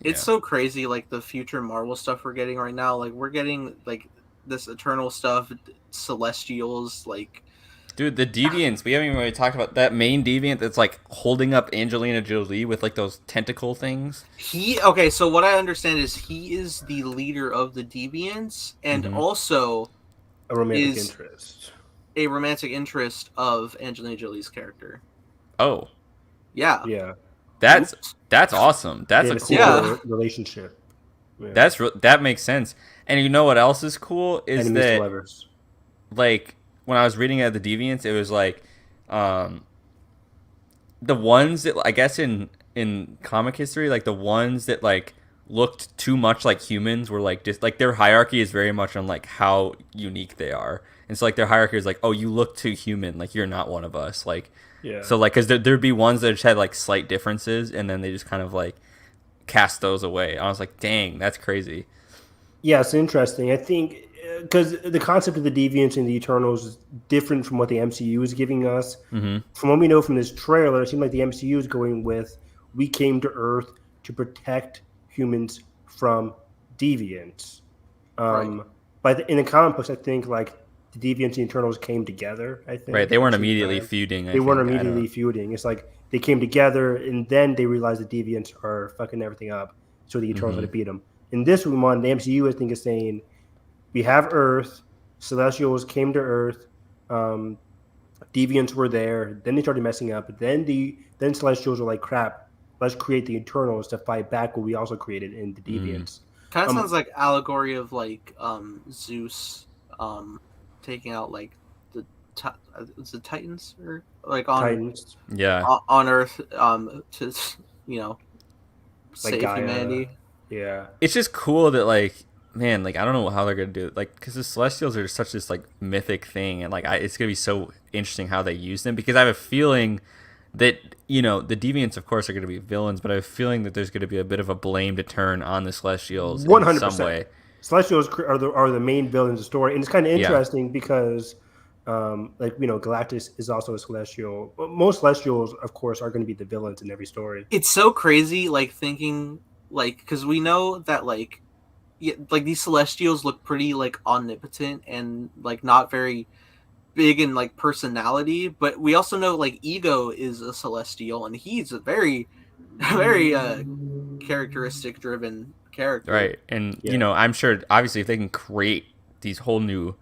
it's so crazy. Like the future Marvel stuff we're getting right now. Like we're getting like this Eternal stuff, Celestials, like. Dude, the deviants, we haven't even really talked about that main deviant that's like holding up Angelina Jolie with like those tentacle things. So what I understand is he is the leader of the deviants and also a romantic interest of Angelina Jolie's character. Oh. Yeah. Yeah. That's awesome. That's a cool relationship. Yeah. That makes sense. And you know what else is cool is enemies that like when I was reading at the Deviants, it was like the ones that I guess in comic history, like the ones that like looked too much like humans were like just like their hierarchy is very much on like how unique they are, and so like their hierarchy is like, oh, you look too human, like you're not one of us, like so like because there'd be ones that just had like slight differences, and then they just kind of like cast those away. I was like, dang, that's crazy. Yeah, it's interesting. I think. Because the concept of the Deviants and the Eternals is different from what the MCU is giving us. Mm-hmm. From what we know from this trailer, it seemed like the MCU is going with, we came to Earth to protect humans from deviants. Right. But in the comic books, I think like the Deviants and Eternals came together, I think. Right, they weren't immediately feuding. They weren't immediately feuding. It's like they came together and then they realized the Deviants are fucking everything up. So the Eternals had to beat them. In this one, the MCU, I think, is saying, we have Earth, Celestials came to Earth, Deviants were there, then they started messing up, then Celestials were like, crap, let's create the Eternals to fight back what we also created in the Deviants. Kind of sounds like allegory of like Zeus taking out like the Titans or like on Titans. On Earth to save like humanity. Yeah. It's just cool that like, man, like I don't know how they're gonna do it, like because the Celestials are such this like mythic thing, and like it's gonna be so interesting how they use them, because I have a feeling that the Deviants of course are gonna be villains, but I have a feeling that there's gonna be a bit of a blame to turn on the Celestials 100%. In some way. Celestials are the main villains of the story, and it's kind of interesting because Galactus is also a Celestial. Most Celestials, of course, are going to be the villains in every story. It's so crazy, like thinking, like because we know that like these Celestials look pretty like omnipotent and like not very big in like personality, but we also know like Ego is a Celestial and he's a very characteristic driven character, right? And I'm sure obviously if they can create these whole new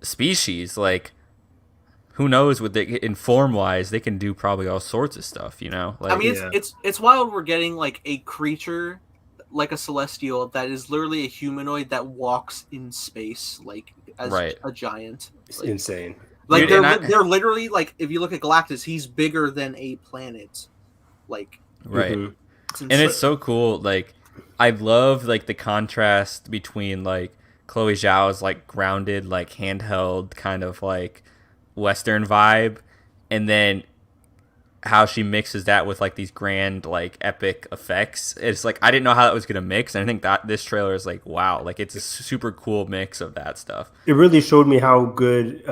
species, like who knows what they in form wise they can do probably all sorts of stuff, like I mean it's wild we're getting like a creature like a Celestial that is literally a humanoid that walks in space, like as a giant. It's insane. Like they're literally like, if you look at Galactus, he's bigger than a planet. Like right, and it's so cool. Like I love like the contrast between like Chloe Zhao's like grounded, like handheld kind of like Western vibe, and then how she mixes that with like these grand like epic effects. It's like I didn't know how that was gonna mix, and I think that this trailer is like wow, like it's a super cool mix of that stuff. It really showed me how good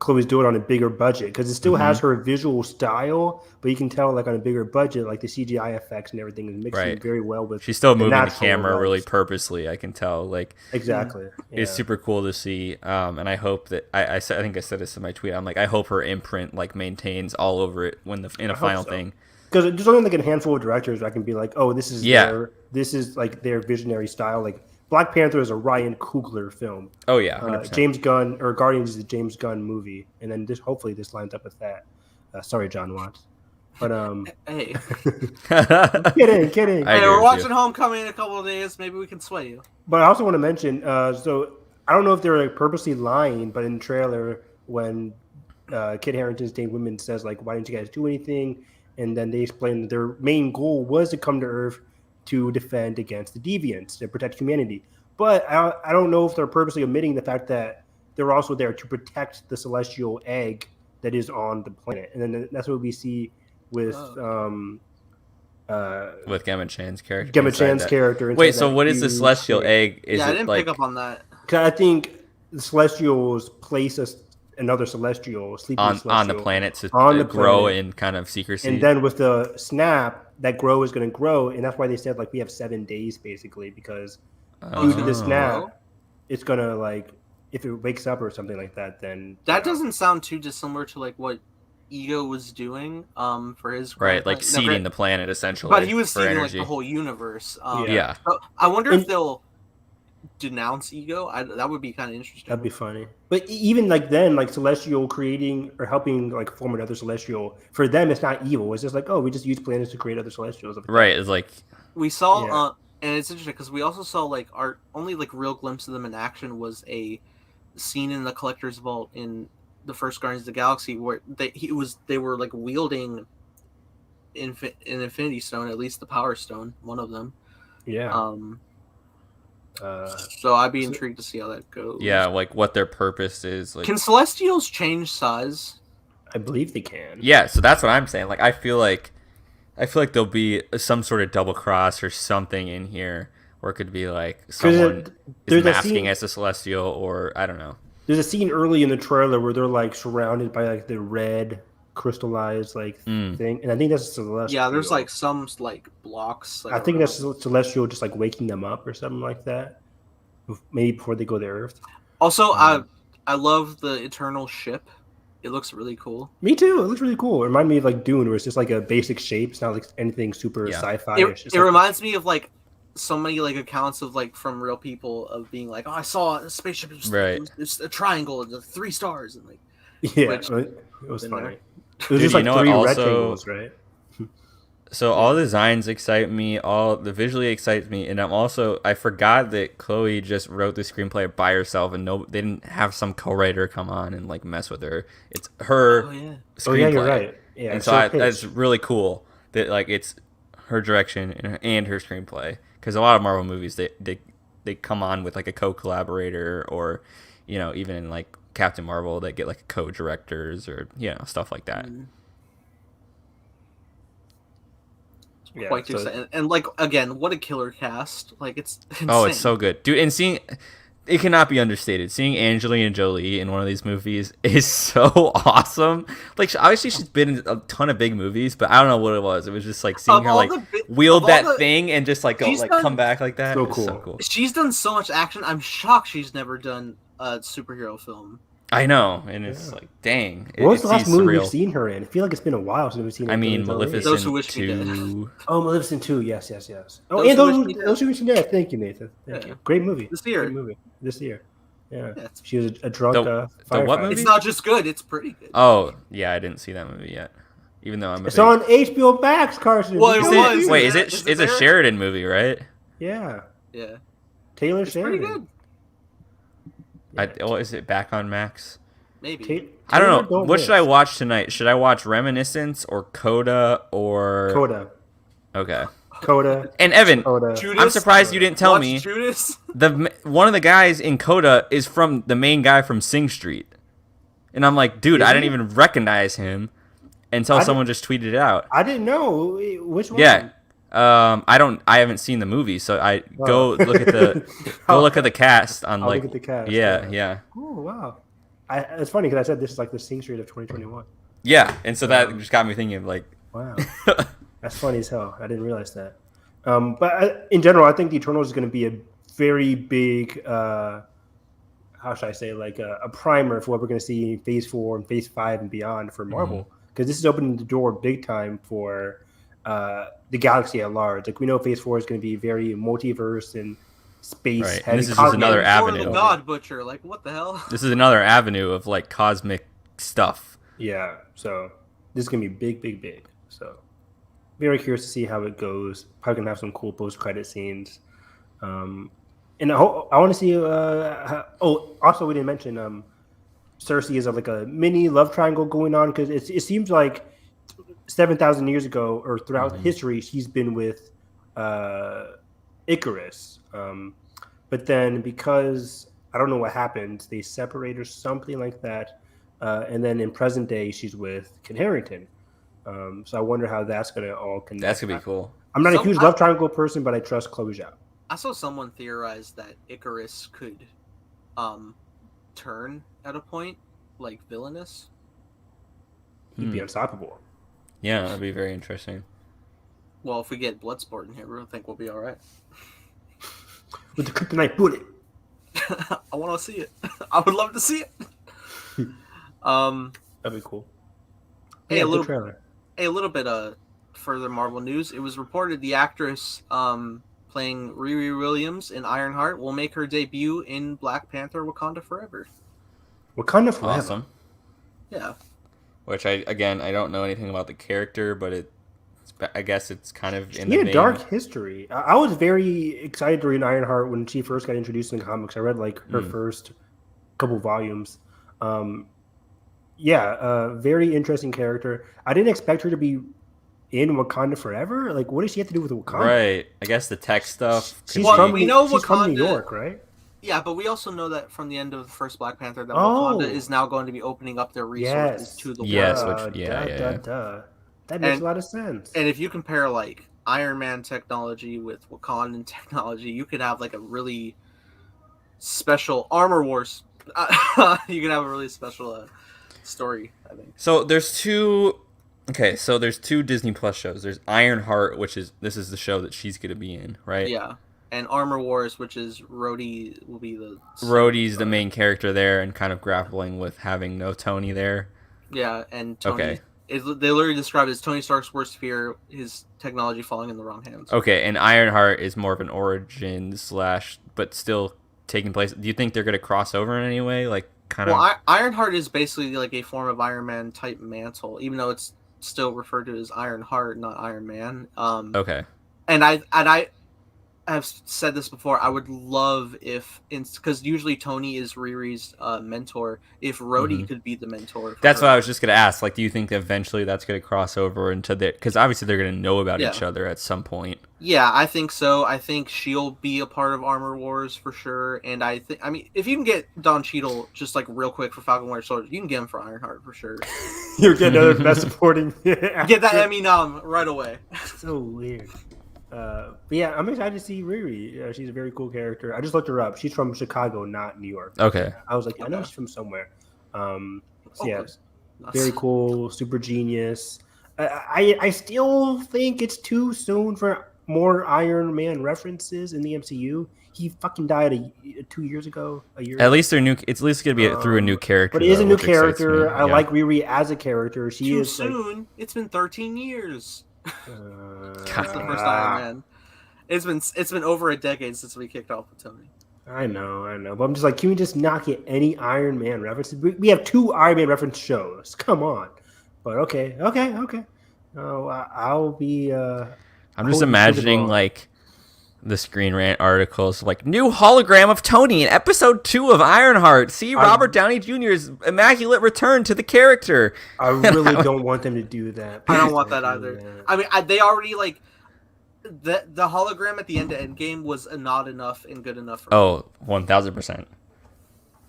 Chloe's doing on a bigger budget, because it still has her visual style, but you can tell like on a bigger budget, like the CGI effects and everything is mixing very well with. She's still moving the camera really purposely. I can tell, like exactly. It's super cool to see, and I hope that I think I said this in my tweet. I'm like, I hope her imprint like maintains all over it when in a final thing. Because there's only like a handful of directors I can be like, oh, this is like their visionary style. Like Black Panther is a Ryan Coogler film. Oh yeah, James Gunn, or Guardians is a James Gunn movie, and then hopefully this lines up with that. Sorry, John Watts, but hey, kidding. Hey, we're watching Homecoming in a couple of days. Maybe we can sway you. But I also want to mention, so I don't know if they're like purposely lying, but in the trailer when Kit Harington's Dane Whitman says like, "Why didn't you guys do anything?" and then they explain that their main goal was to come to Earth to defend against the deviants, to protect humanity. But I don't know if they're purposely omitting the fact that they're also there to protect the celestial egg that is on the planet. And then that's what we see with Gemma Chan's character. Gemma Chan's character. Wait, so what is the celestial egg? Is I didn't pick up on that. I think the Celestials place another celestial on the planet to grow in kind of secrecy. And then with the snap, that grow is going to grow, and that's why they said like we have 7 days basically, because due to the snap, it's going to like, if it wakes up or something like that, then that doesn't sound too dissimilar to like what Ego was doing for his like seeding the planet essentially. But he was seeding like the whole universe. So I wonder if they'll denounce Ego. That would be kind of interesting. That'd be funny. But even like then, like Celestial creating or helping like form another Celestial, for them it's not evil. It's just like, oh, we just use planets to create other Celestials. Right. It's like we saw, and it's interesting because we also saw like our only like real glimpse of them in action was a scene in the Collector's Vault in the first Guardians of the Galaxy where they were like wielding an Infinity Stone, at least the Power Stone, one of them. Yeah. So I'd be intrigued to see how that goes. Yeah, like what their purpose is. Like, can Celestials change size? I believe they can. Yeah, so that's what I'm saying. Like I feel like there'll be some sort of double cross or something in here, or it could be like someone is masking as a Celestial, or I don't know. There's a scene early in the trailer where they're like surrounded by like the red crystallized like thing, and I think that's Celestial. Yeah, there's like some like blocks. I think that's Celestial just like waking them up or something like that, maybe before they go to Earth. Also, I love the Eternal ship. It looks really cool. Me too. It looks really cool. It reminded me of like Dune, where it's just like a basic shape. It's not like anything super sci-fi. It reminds me of like so many like accounts of like from real people of being like, oh, I saw a spaceship. It's a triangle and 3 stars and like. Yeah, it was funny. It was just like 3 rectangles, right? So all the designs excite me, all the visually excites me, and I forgot that Chloe just wrote the screenplay by herself, and they didn't have some co-writer come on and like mess with her. It's her screenplay. Oh yeah, you're right. Yeah, and so that's really cool that like it's her direction and her screenplay, because a lot of Marvel movies they come on with like a co-collaborator, or even in like Captain Marvel they get like co-directors or stuff like that. Yeah, quite exciting. And like again, what a killer cast! Like it's insane. Oh, it's so good, dude. And seeing it cannot be understated. Seeing Angelina Jolie in one of these movies is so awesome. Like obviously she's been in a ton of big movies, but I don't know what it was. It was just like seeing her like wield that thing and just like go like come back like that. So cool. So cool. She's done so much action. I'm shocked she's never done a superhero film. I know, and it's like, dang. What was the last movie we've seen her in? I feel like it's been a while since we've seen her. I mean, Maleficent 2. Oh, Maleficent 2, yes. Oh, and Those Who Wish Me Dead. Thank you, Nathan. Thank you. Great movie. This year. Great movie. This year. Yeah. She was a drunk the what movie? It's not just good, it's pretty good. Oh, yeah, I didn't see that movie yet. Even though it's on HBO Max, Carson. Well, it was. Wait, it's a Sheridan movie, right? Yeah. Yeah. Taylor Sheridan. Pretty good. Is it back on Max? Maybe. I don't know. What should I watch tonight? Should I watch Reminiscence or Coda or Coda? Okay. Coda. And Evan, Judas? I'm surprised you didn't tell me. Judas? One of the guys in Coda is from the main guy from Sing Street, and I'm like, dude, I didn't even recognize him until someone just tweeted it out. I didn't know which one. Yeah. I haven't seen the movie, so go look at the cast on look at the cast. Yeah. Oh wow. It's funny because I said this is like the Sing Street of 2021. Yeah, and so that just got me thinking like, wow, that's funny as hell. I didn't realize that. But in general, I think the Eternals is going to be a very big, how should I say, like a primer for what we're going to see in Phase 4 and Phase 5 and beyond for Marvel. Because this is opening the door big time for the galaxy at large. Like we know Phase 4 is going to be very multiverse and space. Right. And this is just another avenue. The God Butcher, like what the hell? This is another avenue of like cosmic stuff. Yeah. So this is going to be big. So very curious to see how it goes. Probably gonna have some cool post-credit scenes, and I want to see. Also we didn't mention Cersei is like a mini love triangle going on because it seems like 7,000 years ago or throughout history she's been with Icarus, but then because I don't know what happened, they separate or something like that, and then in present day she's with Kit Harington. So I wonder how that's going to all connect. That's going to be cool. I'm not a huge love triangle person, but I trust Chloe Zhao. I saw someone theorize that Icarus could turn at a point, like villainous. He'd be unstoppable. Yeah, that'd be very interesting. Well, if we get Bloodsport in here, I think we'll be all right. With the kryptonite bullet. I want to see it. I would love to see it. That'd be cool. Hey, a little bit of further Marvel news. It was reported the actress playing Riri Williams in Ironheart will make her debut in Black Panther: Wakanda Forever. Wakanda Forever. Awesome. Yeah. Which I don't know anything about the character, but I guess it's kind of in the vein. Dark history. I was very excited to read Ironheart when she first got introduced in the comics. I read like her first couple volumes. Very interesting character. I didn't expect her to be in Wakanda Forever. Like, what does she have to do with Wakanda? Right. I guess the tech stuff. She's from New York, right? Yeah, but we also know that from the end of the first Black Panther that Wakanda is now going to be opening up their resources to the world. Yes, that makes a lot of sense. And if you compare like Iron Man technology with Wakandan technology, you could have like a really special Armor Wars. You could have a really special story, I think. So there's two Disney Plus shows. There's Ironheart, this is the show that she's going to be in, right? Yeah. And Armor Wars, which is Rhodey will be the... Rhodey's the main character there and kind of grappling with having no Tony there. Yeah, and Tony... Okay. They literally describe it as Tony Stark's worst fear, his technology falling in the wrong hands. Okay, and Ironheart is more of an origin / but still taking place. Do you think they're going to cross over in any way? Like, kind of... Well, Ironheart is basically like a form of Iron Man type mantle, even though it's still referred to as Ironheart, not Iron Man. Okay. And I have said this before. I would love because usually Tony is Riri's mentor. If Rhodey could be the mentor, that's what I was just gonna ask. Like, do you think eventually that's gonna cross over into because obviously they're gonna know about each other at some point. Yeah, I think so. I think she'll be a part of Armor Wars for sure. And I mean, if you can get Don Cheadle just like real quick for Falcon Winter Soldier, you can get him for Ironheart for sure. You're getting another best supporting. Get that Emmy nom right away. So weird. But yeah, I'm excited to see Riri. She's a very cool character. I just looked her up. She's from Chicago, not New York. Okay. I was like, I know she's from somewhere. Very cool, super genius. I still think it's too soon for more Iron Man references in the MCU. He fucking died 2 years ago, a year. At least they're new. It's at least gonna be through a new character. But it is a new character. I like Riri as a character. She is soon. Like, it's been 13 years. That's the first Iron Man. It's been over a decade since we kicked off with Tony. I know. But I'm just like, can we just not get any Iron Man references? We have 2 Iron Man reference shows. Come on. But okay. Oh, I'll be. I'm just imagining like the Screen Rant articles like new hologram of Tony in episode 2 of Ironheart. See Robert Downey Jr.'s immaculate return to the character. I really don't want them to do that. I don't want that either. I mean, they already like the hologram at the end of Endgame was not enough and good enough for me. 1000%.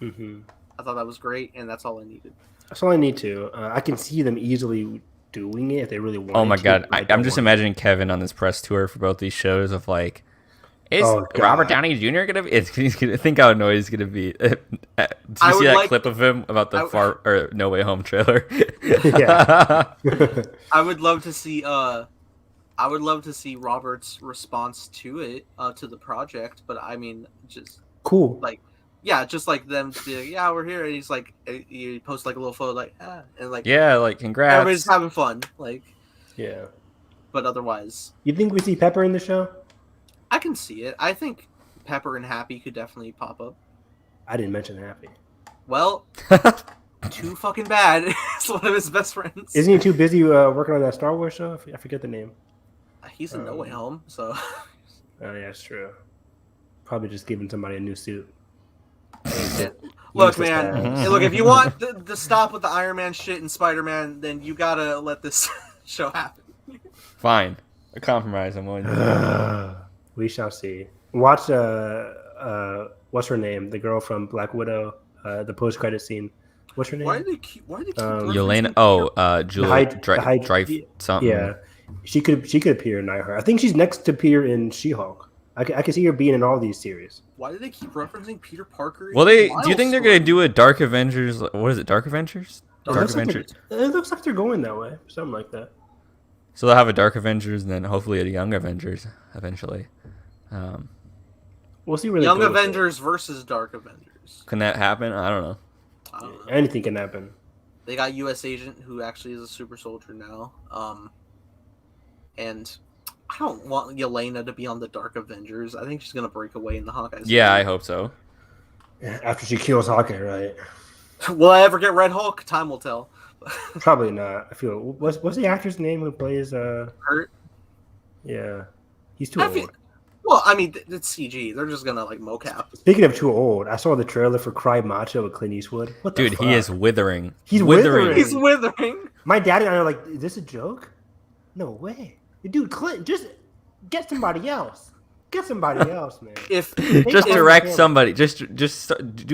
Mm-hmm. I thought that was great, and that's all I needed. That's all I need to. I can see them easily doing it if they really want. Oh my god, I'm just imagining Kevin on this press tour for both these shows of like, is Robert Downey Jr. gonna be? He's gonna think how annoyed he's gonna be. Did you see that clip of him about the No Way Home trailer? Yeah. I would love to see. I would love to see Robert's response to it, to the project. But I mean, just cool. Like, yeah, just like them to be like, yeah, we're here, and he's like, he posts like a little photo, like, and like, yeah, like congrats. Everybody's having fun, like, yeah. But otherwise, you think we see Pepper in the show? I can see it. I think Pepper and Happy could definitely pop up. I didn't mention Happy. Well, too fucking bad. It's one of his best friends. Isn't he too busy working on that Star Wars show? I forget the name. He's in No Way Home, so. Oh yeah, that's true. Probably just giving somebody a new suit. Look, man. Look, if you want the stop with the Iron Man shit and Spider-Man, then you gotta let this show happen. Fine, a compromise. I'm willing to. We shall see. Watch what's her name? The girl from Black Widow. The post-credit scene. What's her name? Why do they keep Yelena? Julie Drive something. Yeah, she could appear in Nightheart. I think she's next to appear in She-Hulk. I can see her being in all these series. Why do they keep referencing Peter Parker? Well, do you think they're gonna do a Dark Avengers? What is it? Dark Avengers? Dark Avengers. It looks like they're going that way. Something like that. So they'll have a Dark Avengers and then hopefully a Young Avengers eventually. We'll see where Young Avengers versus Dark Avengers. Can that happen? I don't know. Anything can happen. They got U.S. Agent, who actually is a super soldier now. And I don't want Yelena to be on the Dark Avengers. I think she's gonna break away in the Hawkeye series. Yeah, I hope so. After she kills Hawkeye, right? Will I ever get Red Hulk? Time will tell. Probably not. I feel. What's the actor's name who plays? Hurt. Yeah, he's too old. Well, I mean, it's CG. They're just gonna like mocap. Speaking of too old, I saw the trailer for Cry Macho with Clint Eastwood. What the fuck? He is withering. He's withering. He's withering. My dad and I are like, is this a joke? No way. Dude, Clint, just get somebody else. Get somebody else, man. Just direct somebody. Just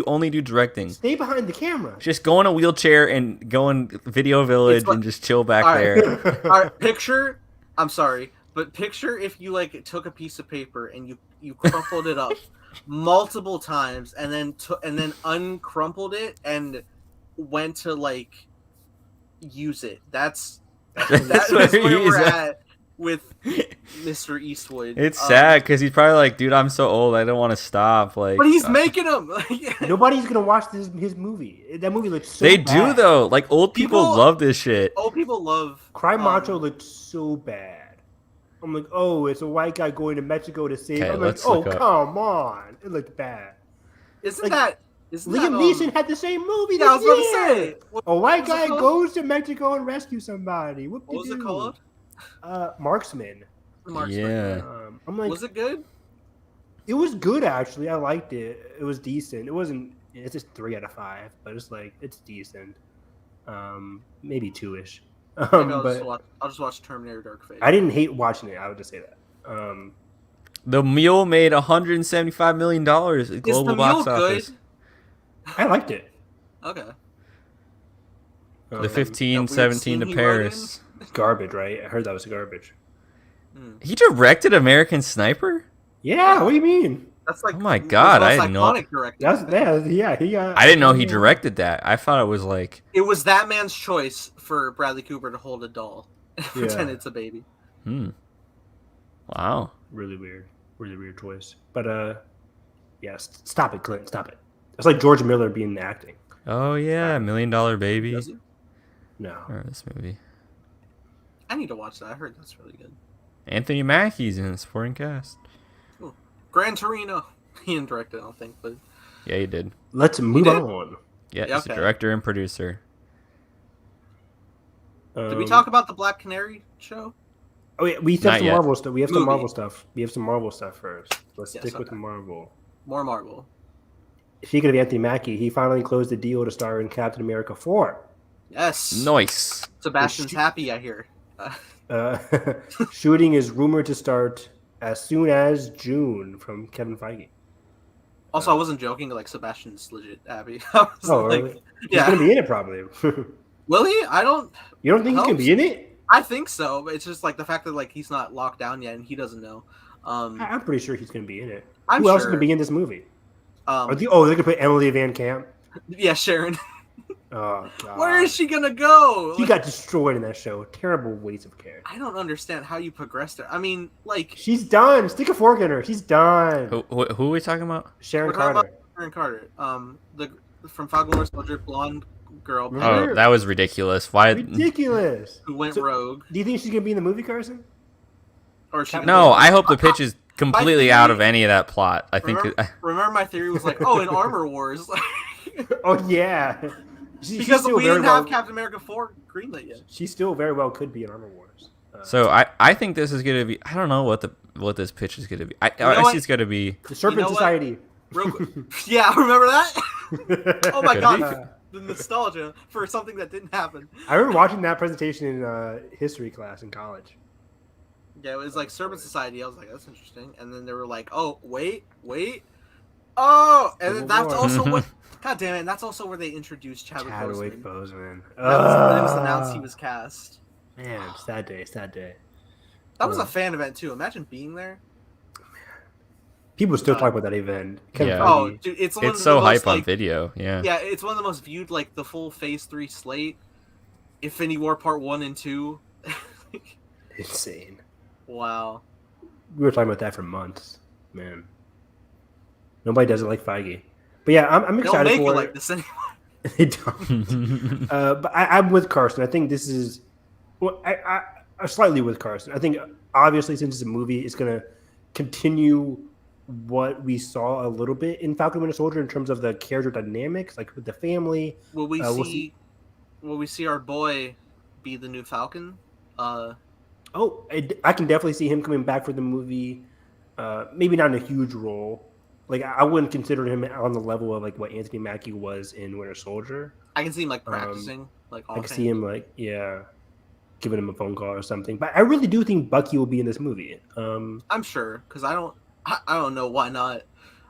only do directing. Stay behind the camera. Just go in a wheelchair and go in Video Village and just chill back there. All right, picture. I'm sorry, but picture if you like took a piece of paper and you crumpled it up multiple times and then uncrumpled it and went to like use it. That's where we're at with Mr. Eastwood. It's sad because he's probably like, dude, I'm so old, I don't want to stop. Like, but he's making them. Nobody's gonna watch his movie. That movie looks so They bad. do though. Like old people love this shit. Old people love Cry Macho looked so bad. I'm like, oh, it's a white guy going to Mexico to save. I'm like, oh, come on, it looked bad. Isn't Liam Neeson had the same movie. Yeah, I was gonna say. A white guy goes to Mexico and rescues somebody. What was it called? Marksman. Yeah. I'm like, was it good? It was good actually. I liked it. It was decent. It wasn't. It's just 3 out of 5, but it's like it's decent. Maybe 2-ish. I'll just watch Terminator Dark Fate. I didn't hate watching it. I would just say that. The Mule made $175 million at global box office. Good? I liked it. Okay. The 15-17 to Paris. Garbage, right? I heard that was garbage. He directed American Sniper? Yeah, what do you mean? That's like, oh my god, I didn't know. I didn't know he directed that. I thought it was like it was that man's choice for Bradley Cooper to hold a doll and pretend it's a baby. Wow. Really weird choice. But stop it, Clint. Stop it. It's like George Miller being acting. Oh yeah, $1 Million Baby. Does he? No. Or this movie. I need to watch that. I heard that's really good. Anthony Mackie's in the supporting cast. Ooh. Gran Torino. He didn't direct it, I don't think, but yeah, he did. Let's move on. Yeah, he's a director and producer. Did we talk about the Black Canary show? Oh yeah, we have some yet. Marvel stuff. We have some Marvel stuff. We have some Marvel stuff first. Let's stick with the Marvel. More Marvel. Speaking of Anthony Mackie, he finally closed the deal to star in Captain America 4. Yes. Nice. Sebastian's happy, I hear. Shooting is rumored to start as soon as June from Kevin Feige. Also, I wasn't joking. Like, Sebastian's legit happy. I was really? He's going to be in it, probably. Will he? I don't... You don't think he's going to be in it? I think so, but it's just, like, the fact that, like, he's not locked down yet and he doesn't know. I'm pretty sure he's going to be in it. Who else is going to be in this movie? They're going to put Emily Van Camp? Yeah, Sharon. Oh, God. Where is she going to go? She got destroyed in that show. Terrible waste of care. I don't understand how you progressed her. I mean, like... She's done. Stick a fork in her. She's done. Who are we talking about? Sharon Carter. Sharon Carter. From Falcon Winter Soldier, blonde girl. Oh, that was ridiculous. Why? Ridiculous. Who went rogue. Do you think she's going to be in the movie, Carson? Or she No, I hope the pitch is completely out of any of that plot. I think... Remember my theory was like, in Armor Wars. Oh, yeah. Because we didn't have Captain America 4 greenlit yet. She still very well could be in Armor Wars. So I think this is gonna be. I don't know what this pitch is gonna be. I see it's gonna be the Serpent Society. Yeah, remember that? Oh my god, the nostalgia for something that didn't happen. I remember watching that presentation in history class in college. Yeah, it was like Serpent Society. I was like, that's interesting. And then they were like, oh wait. Oh, and then that's also what. God damn it! That's also where they introduced Chadwick Boseman. That was announced he was cast. Man, sad day. That was a fan event too. Imagine being there. People still talk about that event. Yeah. Oh, dude, it's so hype on video. Yeah. Yeah, it's one of the most viewed. Like the full Phase 3 slate, Infinity War Part 1 and 2. Insane. Wow. We were talking about that for months, man. Nobody does it like Feige. But yeah, I'm excited for it. They don't make it like this anymore. They don't. But I'm with Carson. I think this is... Well, I'm slightly with Carson. I think, obviously, since it's a movie, it's going to continue what we saw a little bit in Falcon Winter Soldier in terms of the character dynamics, like with the family. Will we see our boy be the new Falcon? I can definitely see him coming back for the movie. Maybe not in a huge role. Like, I wouldn't consider him on the level of like what Anthony Mackie was in Winter Soldier. I can see him like practicing, I can see him giving him a phone call or something. But I really do think Bucky will be in this movie. I'm sure, because I don't know why not.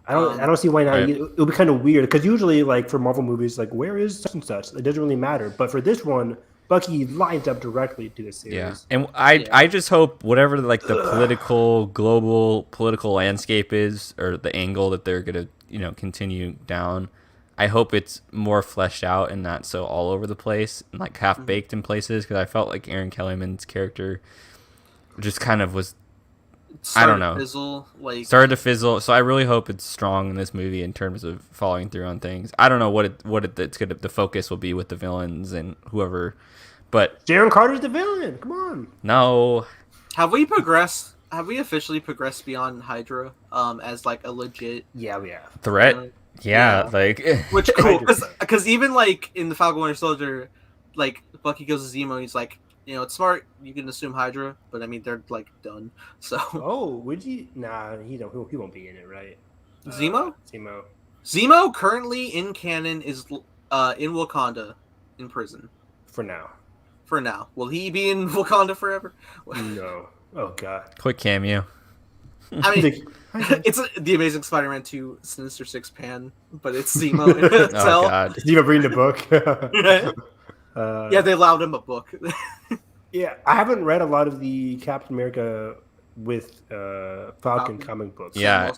I don't see why not. Right. It'll be kind of weird because usually, like for Marvel movies, like where is such and such? It doesn't really matter. But for this one, Bucky lines up directly to the series. Yeah, and I just hope whatever like the global political landscape is, or the angle that they're gonna continue down, I hope it's more fleshed out and not so all over the place and like half baked in places. Because I felt like Aaron Kellyman's character just kind of was. Started to fizzle. So I really hope it's strong in this movie in terms of following through on things. I don't know the focus will be with the villains and whoever. But Sharon Carter's the villain. Come on. No. Have we officially progressed beyond Hydra as like a legit we have threat? Like which cool because even like in the Falcon Winter Soldier, like Bucky goes to Zemo, he's like, it's smart. You can assume Hydra, but I mean they're like done. So would you? Nah, he won't be in it, right? Zemo? Zemo currently in canon is in Wakanda in prison. For now. Will he be in Wakanda forever? No. Oh, God. Quick cameo. I mean, it's the Amazing Spider-Man 2 Sinister Six pan, but it's Zemo in itself. Oh, God. Zemo reading the book. Yeah, they allowed him a book. Yeah, I haven't read a lot of the Captain America with Falcon comic books. Yeah.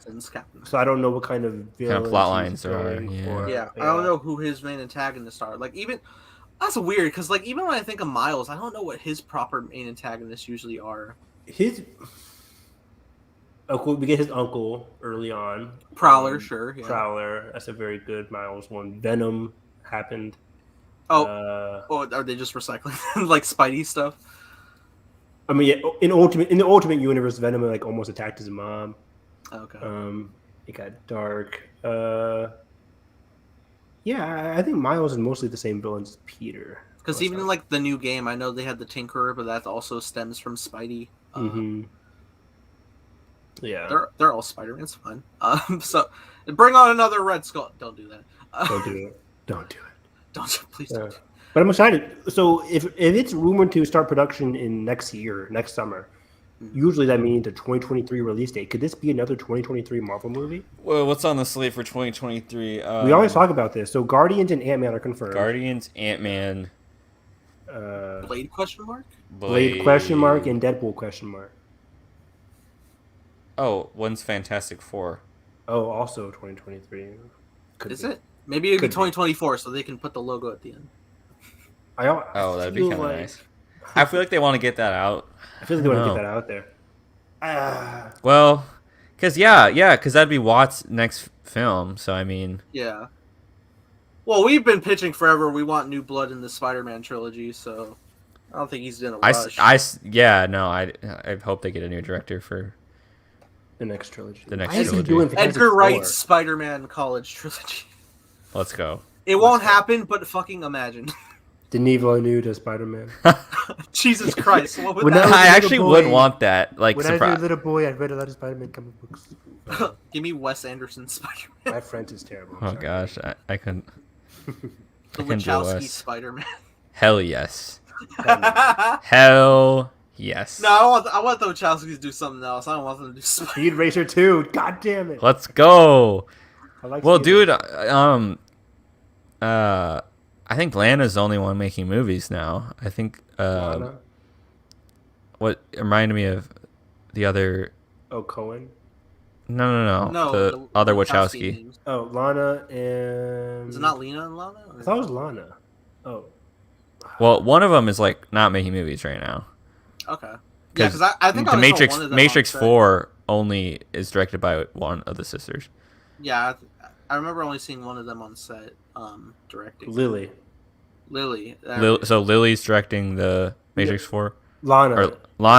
So I don't know what kind of plot lines are. Yeah, I don't know who his main antagonists are. Like, even... That's weird, because like even when I think of Miles, I don't know what his proper main antagonists usually are. We get his uncle early on. Prowler, sure. Yeah. Prowler, that's a very good Miles one. Venom happened. Are they just recycling like Spidey stuff? I mean, yeah, in the Ultimate Universe, Venom like almost attacked his mom. Okay. It got dark. Yeah, I think Miles is mostly the same villains as Peter. Because even in like the new game, I know they had the Tinkerer, but that also stems from Spidey. Yeah, they're all Spider-Man's fine. So bring on another Red Skull. Don't do that. don't do it. Don't do it. Please don't. Do it. But I'm excited. So if it's rumored to start production in next summer, usually that means a 2023 release date. Could this be another 2023 Marvel movie? Well, what's on the slate for 2023? We always talk about this. So Guardians and Ant-Man are confirmed. Guardians, Ant-Man, Blade question mark? Blade question mark and Deadpool question mark. Oh, when's Fantastic Four? Oh, also 2023. Is it? Maybe it'd be 2024, so they can put the logo at the end. That'd be kind of nice. I feel like they want to get that out. I feel like they want to get that out there. Well, because that'd be Watt's next film. So I mean, yeah. Well, we've been pitching forever. We want new blood in the Spider-Man trilogy, so I don't think he's in a rush. I hope they get a new director for the next trilogy. Edgar Wright's Spider-Man college trilogy. Let's go. It won't happen, but fucking imagine. Denis Villeneuve to Spider-Man. Jesus Christ! What would that? I actually would want that. Like, when I was a little boy, I read a lot of Spider-Man comic books. Give me Wes Anderson's Spider-Man. My French is terrible. Oh gosh, I couldn't. The Wachowski Spider-Man. Hell yes. Hell yes. No, I want the Wachowskis to do something else. I don't want them to do Speed Racer 2. God damn it. Let's go. Well, dude, I think Lana's the only one making movies now. I think what reminded me of the other. Oh, Cohen. No. The other Wachowski. Oh, Lana and. Is it not Lena and Lana? I thought it was Lana. Oh. Well, one of them is like not making movies right now. Okay. Yeah, because I think the Matrix 4 only is directed by one of the sisters. Yeah, I remember only seeing one of them on set directing. Lily. So Lily's directing the Matrix 4? Lana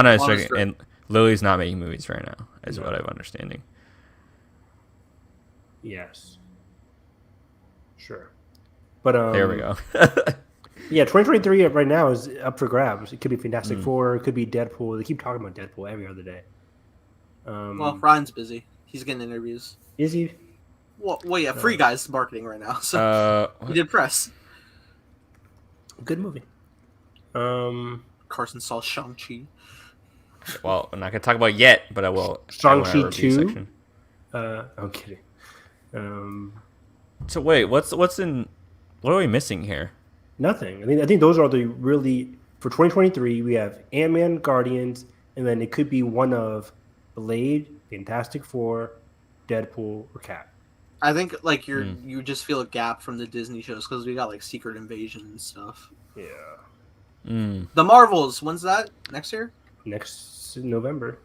is directing, and Lily's not making movies right now, is what I'm understanding. Yes. Sure. But there we go. Yeah, 2023 right now is up for grabs. It could be Fantastic Four, it could be Deadpool. They keep talking about Deadpool every other day. Well, Ryan's busy. He's getting interviews. Is he? Well, yeah, Free Guy's marketing right now, so he did press. Good movie. Carson saw Shang-Chi. Well, I'm not gonna talk about it yet, but I will. Shang-Chi 2. I'm kidding. So wait, what are we missing here? Nothing. I think those are the really for 2023. We have Ant-Man, Guardians, and then it could be one of Blade, Fantastic Four, Deadpool, or Cap. I think like you just feel a gap from the Disney shows because we got like Secret Invasion and stuff. Yeah. The Marvels. When's that? Next year? Next November.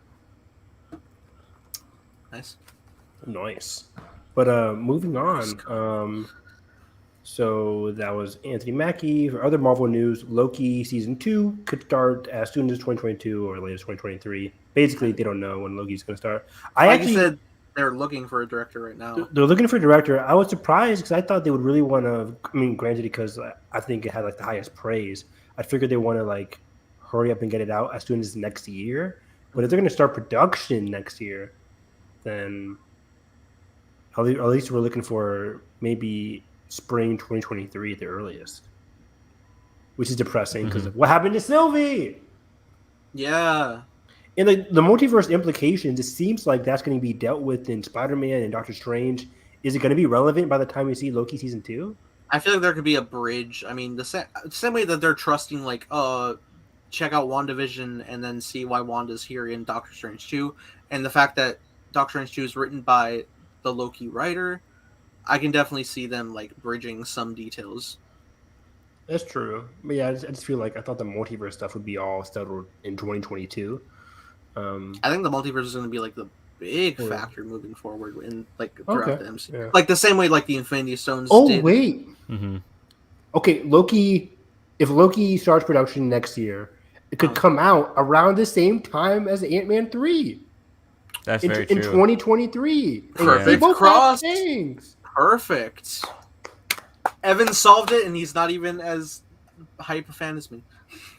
Nice. But moving on. So that was Anthony Mackie. For other Marvel news, Loki season 2 could start as soon as 2022 or latest 2023. Basically, they don't know when Loki's going to start. You said they're looking for a director right now. They're looking for a director. I was surprised because I thought they would really want to. I mean, granted, because I think it had like the highest praise. I figured they want to like hurry up and get it out as soon as next year. But if they're going to start production next year, then at least we're looking for maybe spring 2023 at the earliest, which is depressing because of what happened to Sylvie. Yeah. And the multiverse implications, it seems like that's going to be dealt with in Spider-Man and Doctor Strange. Is it going to be relevant by the time we see Loki season 2? I feel like there could be a bridge. I mean, the same way that they're trusting, like, check out WandaVision and then see why Wanda's here in Doctor Strange 2. And the fact that Doctor Strange 2 is written by the Loki writer, I can definitely see them, like, bridging some details. That's true. But yeah, I just feel like I thought the multiverse stuff would be all settled in 2022. I think the multiverse is going to be, like, the big factor moving forward in, like, throughout the MCU. Yeah. Like, the same way, like, the Infinity Stones did. Wait. Okay, Loki... If Loki starts production next year, it could come out around the same time as Ant-Man 3. That's very true. In 2023. Perfect cross. Perfect. Evan solved it, and he's not even as hype a fan as me.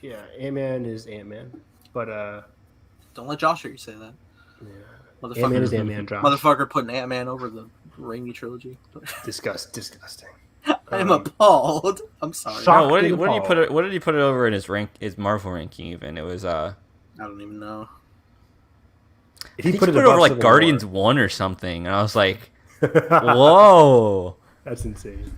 Yeah, Ant-Man is Ant-Man. But Don't let Josh hear you say that. Yeah. Motherfucker is Ant-Man, Josh. Motherfucker putting Ant-Man over the Raimi trilogy. Disgusting. I'm appalled. I'm sorry. No, what did he put it? What did he put it over in his Marvel ranking? Even it was I don't even know. He put it over like Guardians 1 or something, and I was like, whoa, that's insane.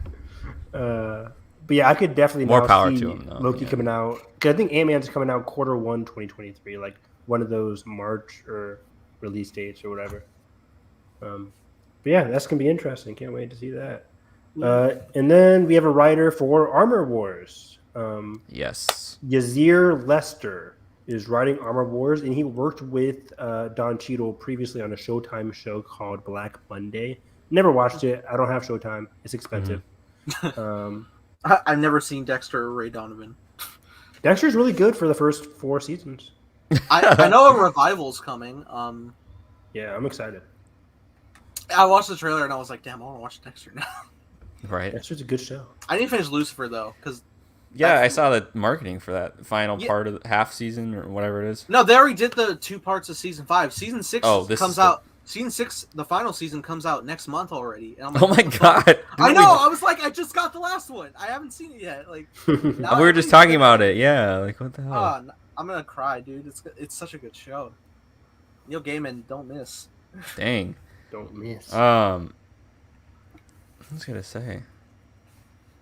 But yeah, I could definitely more power see to him though. Loki coming out, because I think Ant-Man's coming out Q1 2023, like one of those March or release dates or whatever. But yeah, that's gonna be interesting. Can't wait to see that. And then we have a writer for Armor Wars. Yes, Yazir Lester is writing Armor Wars, and he worked with Don Cheadle previously on a Showtime show called Black Monday. Never watched it. I don't have Showtime. It's expensive. I've never seen Dexter or Ray Donovan. Dexter's really good for the first 4 seasons. I know a revival's coming. Yeah, I'm excited. I watched the trailer and I was like, damn, I want to watch Dexter now. Right. Dexter's a good show. I didn't finish Lucifer though, because I saw the marketing for that final part of the half season or whatever it is. No, they already did the 2 parts of season 5. Season 6 comes out. Season 6, the final season comes out next month already. And I'm like, oh my god! I know. I was like, I just got the last one. I haven't seen it yet. Like, we were just talking about it. Yeah, like what the hell? I'm gonna cry, dude. It's such a good show. Neil Gaiman, don't miss. Dang. Don't miss. What was I gonna say?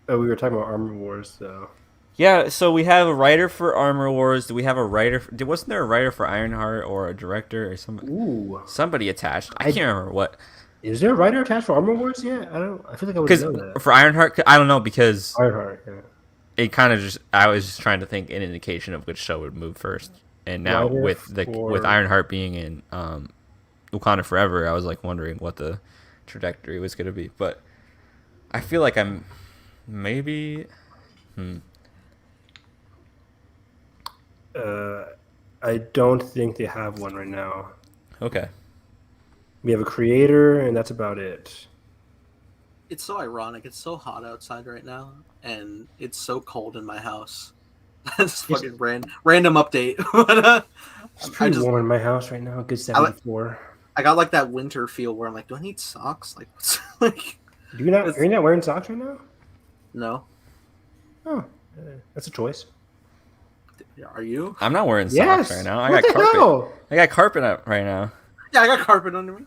Oh, we were talking about Armor Wars, so. Yeah, so we have a writer for Armor Wars. Do we have a writer? Wasn't there a writer for Ironheart or a director or somebody? Ooh. Somebody attached. I can't remember what. Is there a writer attached for Armor Wars yet? I feel like I would know that. For Ironheart, I don't know because Ironheart. Yeah. It kind of just. I was just trying to think an indication of which show would move first, and now with Ironheart being in Wakanda Forever, I was like wondering what the trajectory was going to be, but I feel like I'm maybe. I don't think they have one right now. Okay. We have a creator, and that's about it. It's so ironic. It's so hot outside right now, and it's so cold in my house. That's fucking random update. It's pretty warm in my house right now. A good 74. I got like that winter feel where I'm like, do I need socks? Like, what's like? You're not wearing socks right now? No. Oh, that's a choice. Are you? I'm not wearing socks right now. I got carpet up right now. Yeah, I got carpet under me.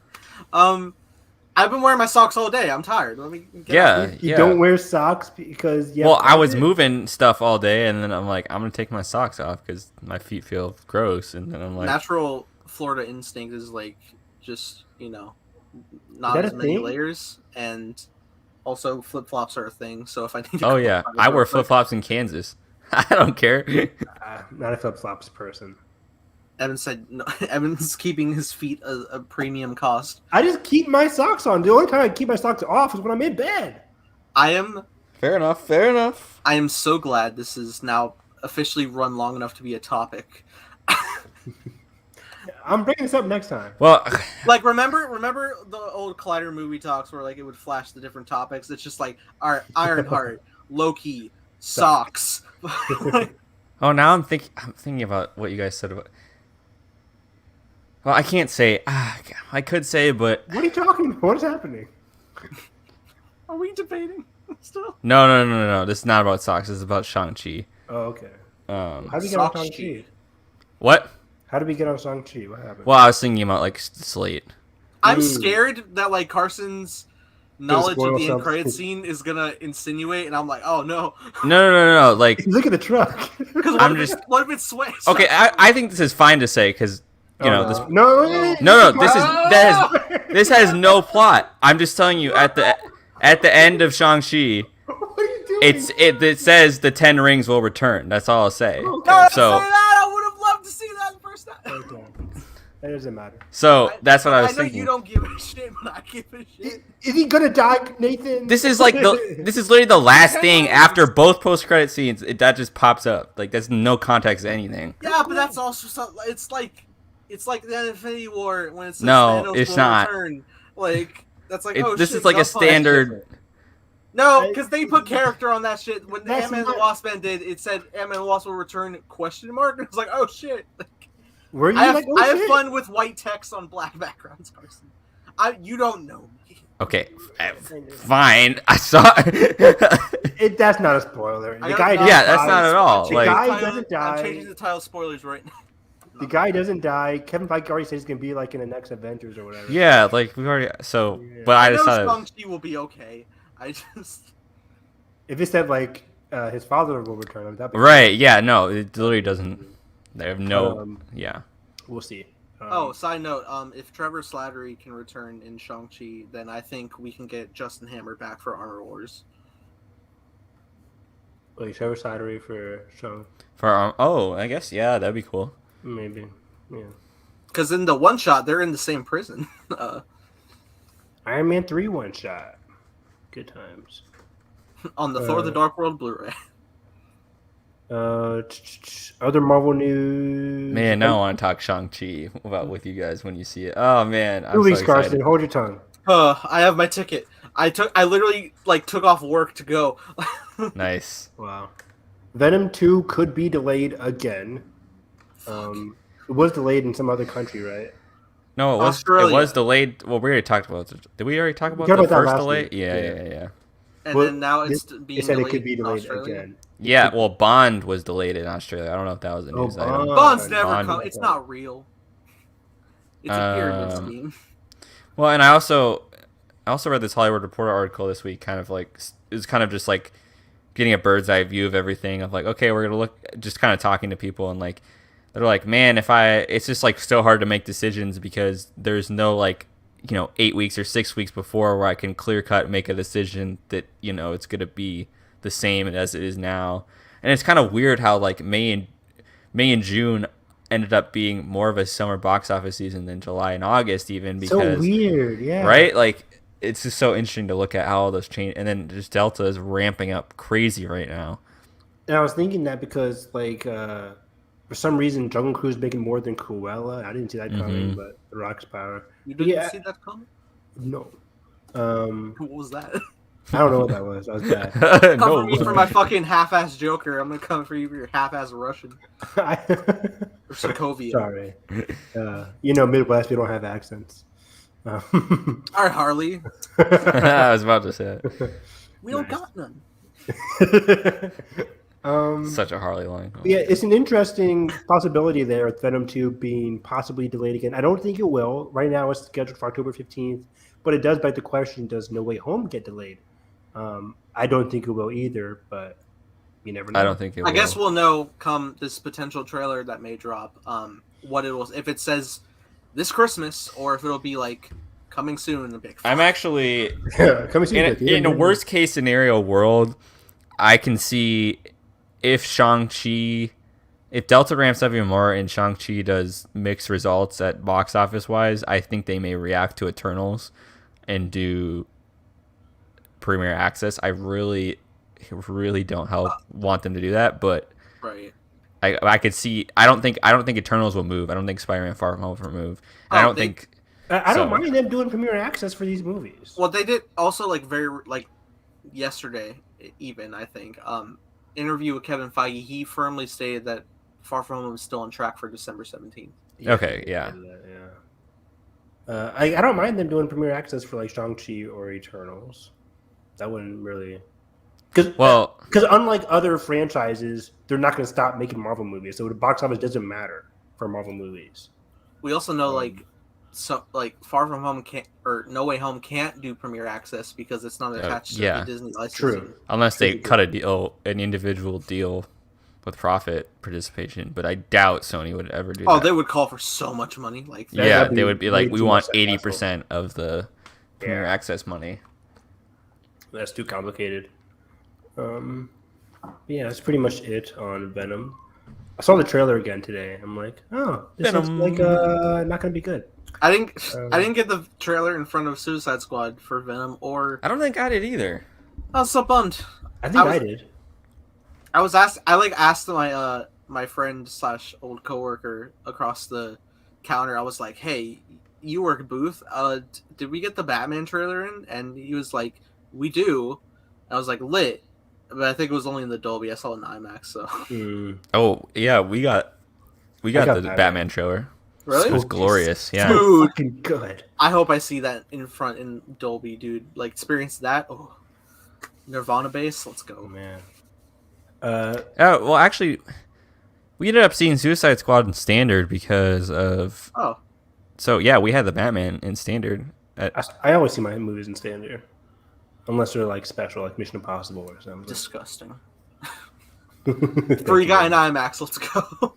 I've been wearing my socks all day. I'm tired. Let me get You don't wear socks because I was moving stuff all day, and then I'm like, I'm gonna take my socks off because my feet feel gross, and then I'm like, natural Florida instinct is like just not as many layers, and also flip flops are a thing. So if I need to I wear flip flops in Kansas. I don't care. Not a flip flops person. Evan said no, Evan's keeping his feet a premium cost. I just keep my socks on. The only time I keep my socks off is when I'm in bed. Fair enough. I am so glad this is now officially run long enough to be a topic. I'm bringing this up next time. Well, like remember the old Collider movie talks where like it would flash the different topics. It's just like Ironheart, Loki, socks. Oh, now I'm thinking about what you guys said about. Well, I can't say. I could say, but what are you talking about? What is happening? Are we debating still? No. This is not about socks. This is about Shang-Chi. Oh, okay. How did we get on Shang-Chi? What? How did we get on Shang-Chi? What happened? Well, I was thinking about like Slate. I'm scared that like Carson's knowledge of the end credit scene is gonna insinuate, and I'm like, oh no. No. Like, look at the truck. Because what if it's sweat? Okay, I think this is fine to say because this. No. This has no plot. I'm just telling you at the end of Shang-Chi. What are you doing? It says the 10 rings will return. That's all I'll say. Okay. So I would have loved to see that the first time. Okay. That doesn't matter. So that's what I was thinking. You don't give a shit, but I give a shit. Is he gonna die, Nathan? This is literally the last thing after both post-credit scenes. That just pops up. Like there's no context to anything. Yeah, but that's also something. It's like the Infinity War when it's it's not. Return. Like that's like this is like a standard. No, because they put character on that shit. When Ant-Man and the Wasp ended, it said Ant-Man and the Wasp will return ? And I was like, oh shit. Were you I have, like, oh, I have shit? fun with white text on black backgrounds, Carson. You don't know me. Okay, fine. I saw. That's not a spoiler. The guy that's not at all. The Like, guy doesn't die. I'm changing the title spoilers right now. The guy doesn't die. Kevin Feige already says he's gonna be like in the next Avengers or whatever. yeah, like we've already. So, Yeah. but I know decided Shang-Chi will be okay. If it said like his father will return, that'd be right. Cool. Yeah, no, it literally doesn't. They have no. Yeah. We'll see. Side note, if Trevor Slattery can return in Shang-Chi, then I think we can get Justin Hammer back for Armor Wars. Like Trevor Slattery for Shang. I guess that'd be cool. Maybe, yeah. Because in the one shot, they're in the same prison. Iron Man 3 one shot. Good times. On the Thor: The Dark World Blu-ray. Other Marvel news. Man, now I want to talk Shang-Chi with you guys when you see it. Oh man, I'm 2 weeks, so Carson. Hold your tongue. I have my ticket. I literally took off work to go. Nice. Wow. Venom 2 could be delayed again. It was delayed in some other country, right? No, it was delayed. Well, we already talked about it. Did we already talk about the first delay? Yeah. And then now it's being said delayed. It could be delayed again. Yeah, well, Bond was delayed in Australia. I don't know if that was the news item. Bond's never come. It's not real. It's a pyramid scheme. Well, and I also read this Hollywood Reporter article this week. Kind of like it was kind of just like getting a bird's eye view of everything. Of like, okay, we're gonna look, just kind of talking to people, and like they're like, man, it's just like so hard to make decisions because there's no 8 weeks or 6 weeks before where I can clear cut make a decision that it's gonna be the same as it is now. And it's kind of weird how like May and June ended up being more of a summer box office season than July and August, even, because so weird, yeah, right? Like it's just so interesting to look at how all those change, and then just Delta is ramping up crazy right now. And I was thinking that because for some reason Jungle Cruise is making more than Cruella. I didn't see that coming, but The Rock's Power. You didn't see that coming? No. What was that? I don't know what that was. That was bad. Come for me for my fucking half-ass Joker. I'm gonna come for you for your half-ass Russian. Or Sokovia. Sorry. Midwest, we don't have accents. All right, Harley. I was about to say it. We don't got none. Such a Harley line. Yeah, it's an interesting possibility there with Venom 2 being possibly delayed again. I don't think it will. Right now it's scheduled for October 15th, but it does beg the question, does No Way Home get delayed? I don't think it will either, but you never know. I don't think it will. I guess we'll know come this potential trailer that may drop what it will, if it says this Christmas or if it'll be like coming soon in a big I'm actually coming soon in a worst case scenario world, I can see if Delta ramps up even more and Shang-Chi does mixed results at box office wise, I think they may react to Eternals and do premiere access. I really don't want them to do that, but right. I could see. I don't think Eternals will move. I don't think Spider-Man Far From Home will move. I don't think. I don't mind them doing premiere access for these movies. Well, they did also yesterday even, I think. Interview with Kevin Feige, he firmly stated that Far From Home is still on track for December 17th. Okay, yeah. I don't mind them doing premiere access for like Shang-Chi or Eternals. That wouldn't really, because unlike other franchises, they're not going to stop making Marvel movies. So the box office doesn't matter for Marvel movies. We also know Far From Home can't, or No Way Home can't do premiere access because it's not attached to the Disney licensing. True. Unless they cut an individual deal with profit participation, but I doubt Sony would ever do that. Oh, they would call for so much money. They would be like, we want 80% of the premiere access money. That's too complicated. That's pretty much it on Venom. I saw the trailer again today. I'm like, oh, this looks like not gonna be good. I didn't get the trailer in front of Suicide Squad for Venom, or I don't think I did either. I was so bummed. I think I did. I was asked. I asked my friend / old coworker across the counter. I was like, "Hey, you work booth? Did we get the Batman trailer in?" And he was like, "We do." I was like, "Lit," but I think it was only in the Dolby. I saw it in IMAX. So. Oh yeah, we got We got the Batman trailer. Really? It was glorious. Yeah. Dude, fucking good. I hope I see that in front in Dolby, dude. Like, experience that. Oh, Nirvana bass. Let's go, man. Well, actually, we ended up seeing Suicide Squad in standard because of. Oh. So yeah, we had the Batman in standard. I always see my movies in standard, unless they're like special, like Mission Impossible or something. Disgusting. Free guy in IMAX. Let's go.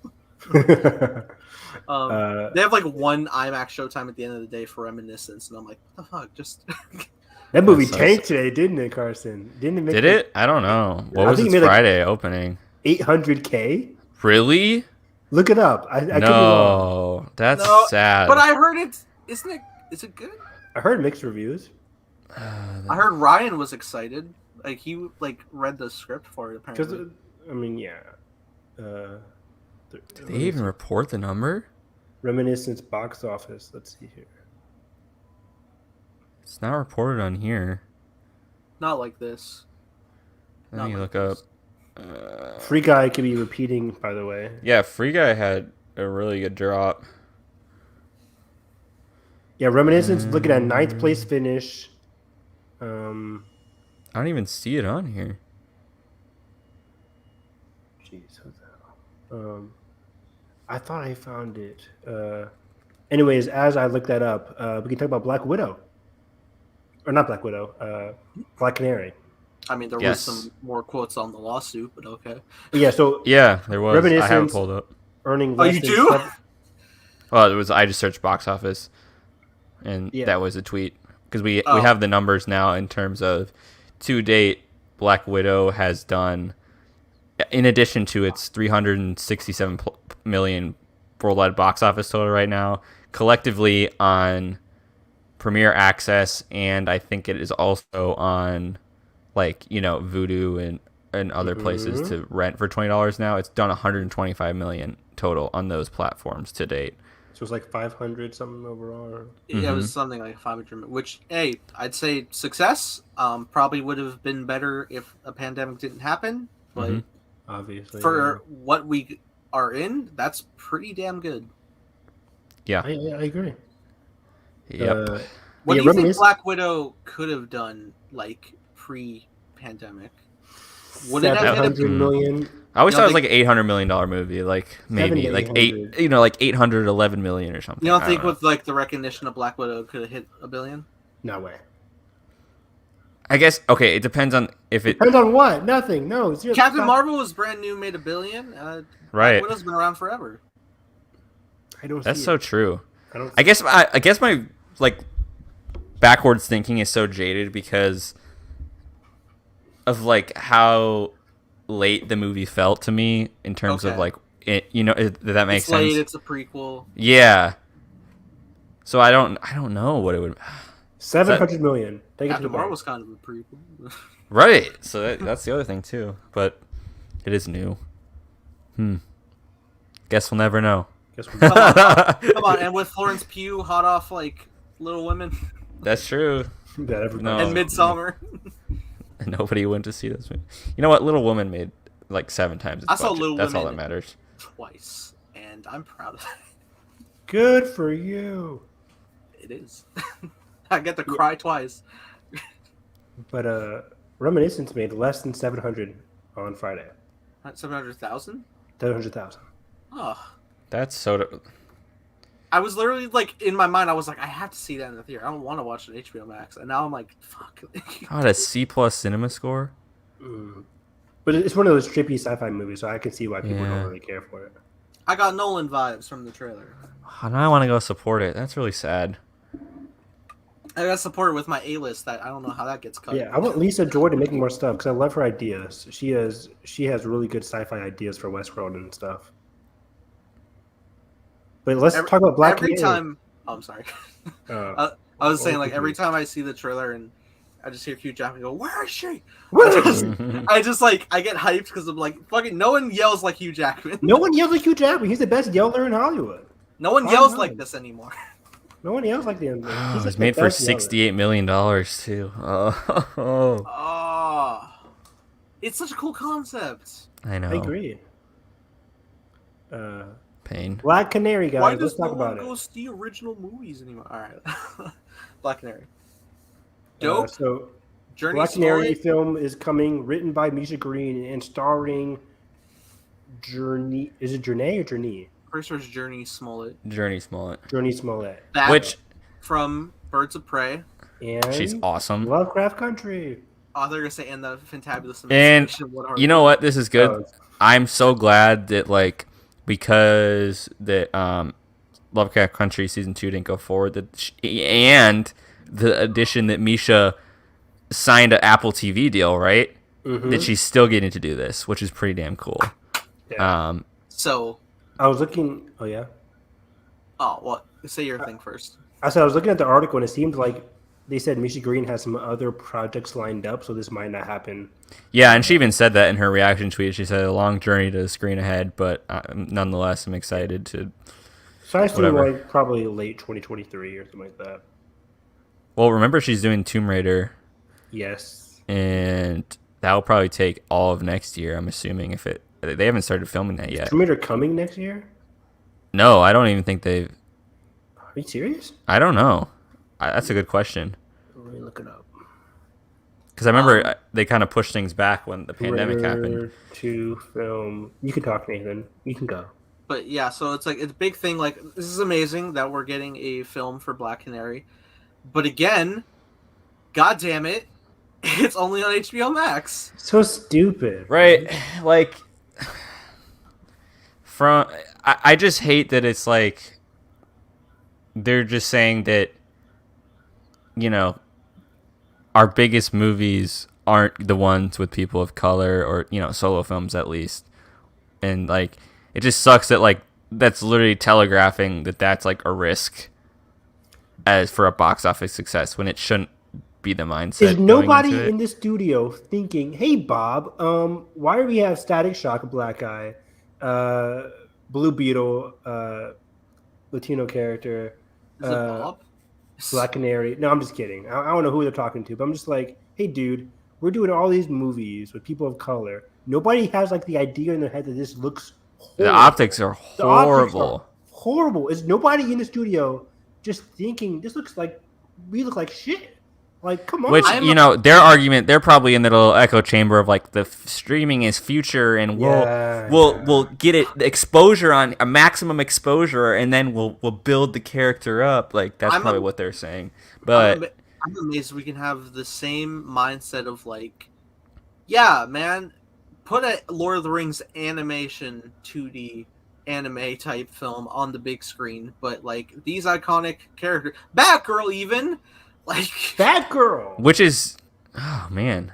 They have like one IMAX showtime at the end of the day for Reminiscence, and I'm like, what the fuck? Just that movie tanked today, didn't it, Carson? Didn't it make? Did it? I don't know. What was its Friday opening? 800K. Really? Look it up. I could be wrong. That's sad. But I heard is it good? I heard mixed reviews. I heard Ryan was excited. Like he read the script for it apparently. Because I mean, yeah. Did they even report the number? Reminiscence box office. Let's see here. It's not reported on here. Not like this. Let me look up. Free Guy could be repeating, by the way. Yeah, Free Guy had a really good drop. Yeah, Reminiscence looking at 9th place finish. I don't even see it on here. Jeez, what the hell? I thought I found it. Anyways, as I look that up, we can talk about Black Widow. Or not Black Widow, Black Canary. I mean, there was some more quotes on the lawsuit, but okay. But yeah, so yeah, there was. I haven't pulled up. Earning. Oh, you do? Well, it was. I just searched box office, and that was a tweet because we have the numbers now in terms of to date. Black Widow has done, in addition to its 367 million worldwide box office total right now, collectively on Premiere Access, and I think it is also on. Vudu and other places to rent for $20 now. It's done 125 million total on those platforms to date. So it's like 500 something overall. Yeah, it was something like 500. Which, hey, I'd say success. Probably would have been better if a pandemic didn't happen. But obviously, for what we are in, that's pretty damn good. Yeah, I agree. Yep. What do you think Black Widow could have done, like? Pre-pandemic, would it have hit $700 million? I always thought it was like an $800 million movie, like maybe like like 811 million or something. You don't think with like the recognition of Black Widow could have hit $1 billion? No way. I guess it depends on if it depends on what. Nothing. No. Captain Marvel was brand new, made $1 billion. Right. Black Widow's been around forever. I don't. That's so true. I guess my like backwards thinking is so jaded because of like how late the movie felt to me in terms of like it, did that make sense? It's a prequel. Yeah. So I don't know what it would. 700 million. Captain Marvel was kind of a prequel. Right. So that's the other thing too, but it is new. Guess we'll never know. Come on, and with Florence Pugh hot off like Little Women. That's true. And Midsommar. Nobody went to see this movie. You know what? Little Woman made like 7 times its budget. Saw Little That's Women all that matters. Twice, and I'm proud of that. Good for you. It is. I get to cry twice. But Reminiscence made less than 700 on Friday. 700,000? 700,000. Oh. That's so... I was literally like, in my mind, I was like, I have to see that in the theater. I don't want to watch it on HBO Max. And now I'm like, fuck. God, a C+ cinema score? But it's one of those trippy sci-fi movies, so I can see why people don't really care for it. I got Nolan vibes from the trailer. Oh, now I want to go support it. That's really sad. I got support with my A-list that I don't know how that gets cut. Yeah, I want Lisa Joy to make more stuff because I love her ideas. She has really good sci-fi ideas for Westworld and stuff. But let's talk about Black Canary. I'm sorry. I was saying, like, every time I see the trailer and I just hear Hugh Jackman go, "Where is she?" I get hyped because I'm like, fucking, no one yells like Hugh Jackman. No one yells like Hugh Jackman. He's the best yeller in Hollywood. No one yells like this anymore. No one yells like the end. Oh, it's made for $68 million too. Oh, it's such a cool concept. I know. I agree. Pain. Black Canary, guys. Why does Let's talk no about one go it. see original movies anymore? All right, Black Canary. Dope. So, Journey Black Canary Smollett. film is coming, written by Misha Green and starring Journey. Is it Journey or Journey? First was Journey Smollett. Journey Smollett. Journey Smollett. Which from Birds of Prey. And she's awesome. Lovecraft Country. Oh, they're gonna say and the Fantabulous And you know what? This is good. Oh. I'm so glad that because that Lovecraft Country season 2 didn't go forward. And the addition that Misha signed an Apple TV deal, right? Mm-hmm. That she's still getting to do this, which is pretty damn cool. Yeah. So I was looking. Oh yeah. Oh, what? Say your thing first. I was looking at the article, and it seemed like they said Misha Green has some other projects lined up, so this might not happen. Yeah, and she even said that in her reaction tweet. She said a long journey to the screen ahead, but nonetheless, I'm excited to. So I assume like probably late 2023 or something like that. Well, remember she's doing Tomb Raider. Yes. And that will probably take all of next year. I'm assuming they haven't started filming that yet. Is Tomb Raider coming next year? No, I don't even think they've. Are you serious? I don't know. That's a good question. Let me look it up. Because I remember they kind of pushed things back when the pandemic happened. To film. You can talk, Nathan. You can go. But yeah, so it's a big thing. Like, this is amazing that we're getting a film for Black Canary. But again, god damn it, it's only on HBO Max. So stupid. Right. Like, I just hate that it's like they're just saying that, our biggest movies aren't the ones with people of color or, solo films at least. And like, it just sucks that like that's literally telegraphing that that's like a risk as for a box office success when it shouldn't be the mindset. Is nobody in the studio thinking, "Hey Bob, why do we have Static Shock, Black Eye, Blue Beetle, Latino character, Is it Bob? Black Canary?" No, I'm just kidding. I don't know who they're talking to, but I'm just like, "Hey, dude, we're doing all these movies with people of color. Nobody has like the idea in their head that this looks horrible. The optics are horrible. Horrible. Is nobody in the studio just thinking this looks like we look like shit?" Like, come on. Which, their argument, they're probably in the little echo chamber of like the streaming is future and we'll get it exposure on a maximum exposure and then we'll build the character up. Like that's probably what they're saying. But I'm amazed we can have the same mindset of like, yeah, man, put a Lord of the Rings animation 2D anime type film on the big screen, but like these iconic characters, Batgirl even. Like Batgirl, which is, oh man,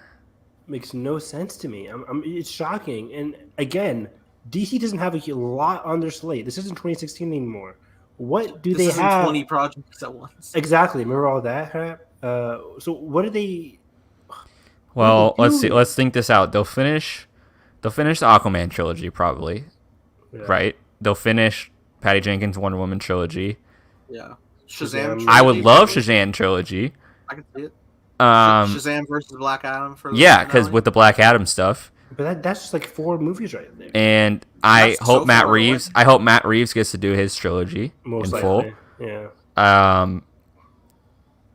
makes no sense to me. It's shocking. And again, DC doesn't have a lot on their slate. This isn't 2016 anymore. What do they have? 20 projects at once. Exactly. Remember all that crap? So what do they? Well, let's see. Let's think this out. They'll finish the Aquaman trilogy probably, right? They'll finish Patty Jenkins' Wonder Woman trilogy. Yeah. Shazam. I would love Shazam trilogy. I can see it. Shazam versus Black Adam for because with the Black Adam stuff. But that's just like 4 movies right there. And I hope Matt Reeves gets to do his trilogy in full. Yeah. And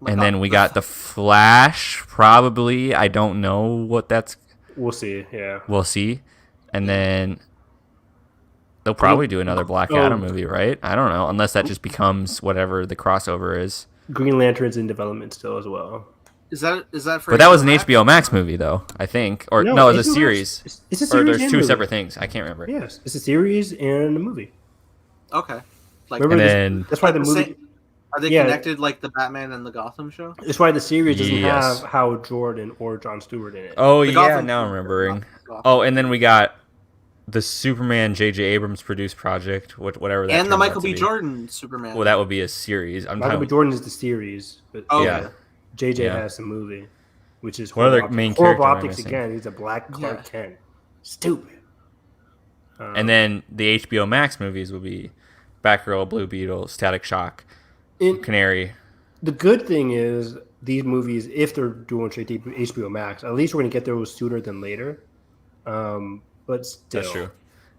then we got the Flash. Probably, I don't know what that's. We'll see. Yeah. We'll see, and then. They'll probably do another Black Adam movie, right? I don't know, unless that just becomes whatever the crossover is. Green Lantern's in development still as well. Is that for? But that was an HBO Max movie, though. I think, or no, it's a series. It's a series. Or there's 2 separate things. I can't remember. Yes, it's a series and a movie. Okay. Like, and then that's why the movie. Are they connected like the Batman and the Gotham show? That's why the series doesn't have Howard Jordan or Jon Stewart in it. Oh yeah, now I'm remembering. Oh, and then we got. The Superman J.J. Abrams produced project, whatever that. And the Michael B. Jordan Superman. Well, that would be a series. Michael B. Jordan is the series, but J.J. has the movie, which is one of the main horrible optics again. He's a black Clark Kent. Stupid. And then the HBO Max movies will be Batgirl, Blue Beetle, Static Shock, Canary. The good thing is these movies, if they're doing straight to HBO Max, at least we're going to get those sooner than later. But still. That's true.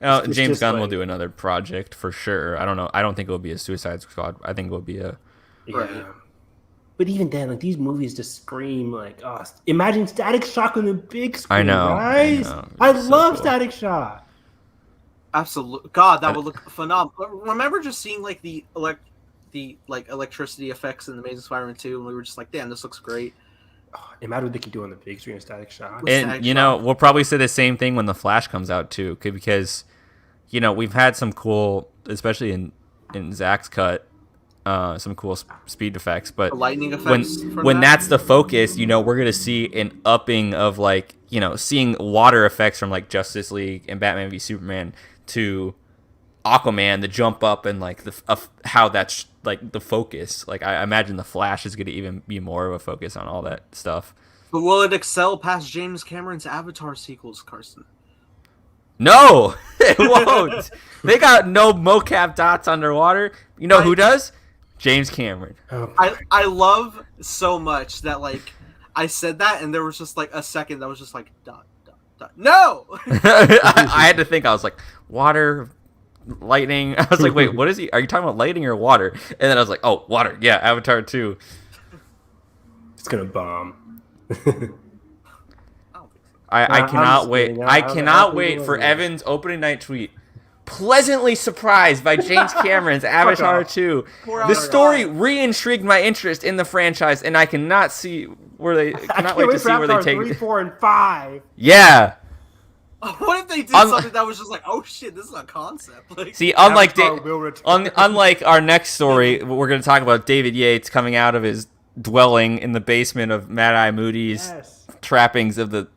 James Gunn will do another project for sure. I don't know. I don't think it will be a Suicide Squad. I think it will be a. Yeah. But even then, like these movies just scream like, oh, imagine Static Shock on the big screen, guys. I love cool. Static Shock. Absolutely, God, that would look phenomenal. Remember just seeing like the electricity effects in Amazing Spider-Man 2, and we were just like, damn, this looks great. Oh, imagine what they could do on the big screen of Static Shock. And we'll probably say the same thing when the Flash comes out too, because we've had some cool, especially in Zach's cut, some cool speed effects, but lightning effects when that's the focus, we're gonna see an upping of like seeing water effects from like Justice League and Batman v Superman to Aquaman, the jump up and like how that's like the focus. Like I imagine the Flash is gonna even be more of a focus on all that stuff. But will it excel past James Cameron's Avatar sequels, Carson? No, it won't. They got no mocap dots underwater. Who does? James Cameron. I love so much that like I said that and there was just like a second that was just like dot. No. I had to think. I was like water, lightning. I was like, wait, what is he? Are you talking about lightning or water? And then I was like, oh, water. Yeah, Avatar 2. It's gonna bomb. I cannot wait. I cannot wait for Evan's opening night tweet. Pleasantly surprised by James Cameron's Avatar 2. The story re-intrigued my interest in the franchise, and I cannot see where they cannot wait to see where they take 3, 4, and 5. Yeah. What if they did something that was just like, oh shit, this is a concept? Like, see, unlike our next story, we're going to talk about David Yates coming out of his dwelling in the basement of Mad Eye Moody's trappings of the.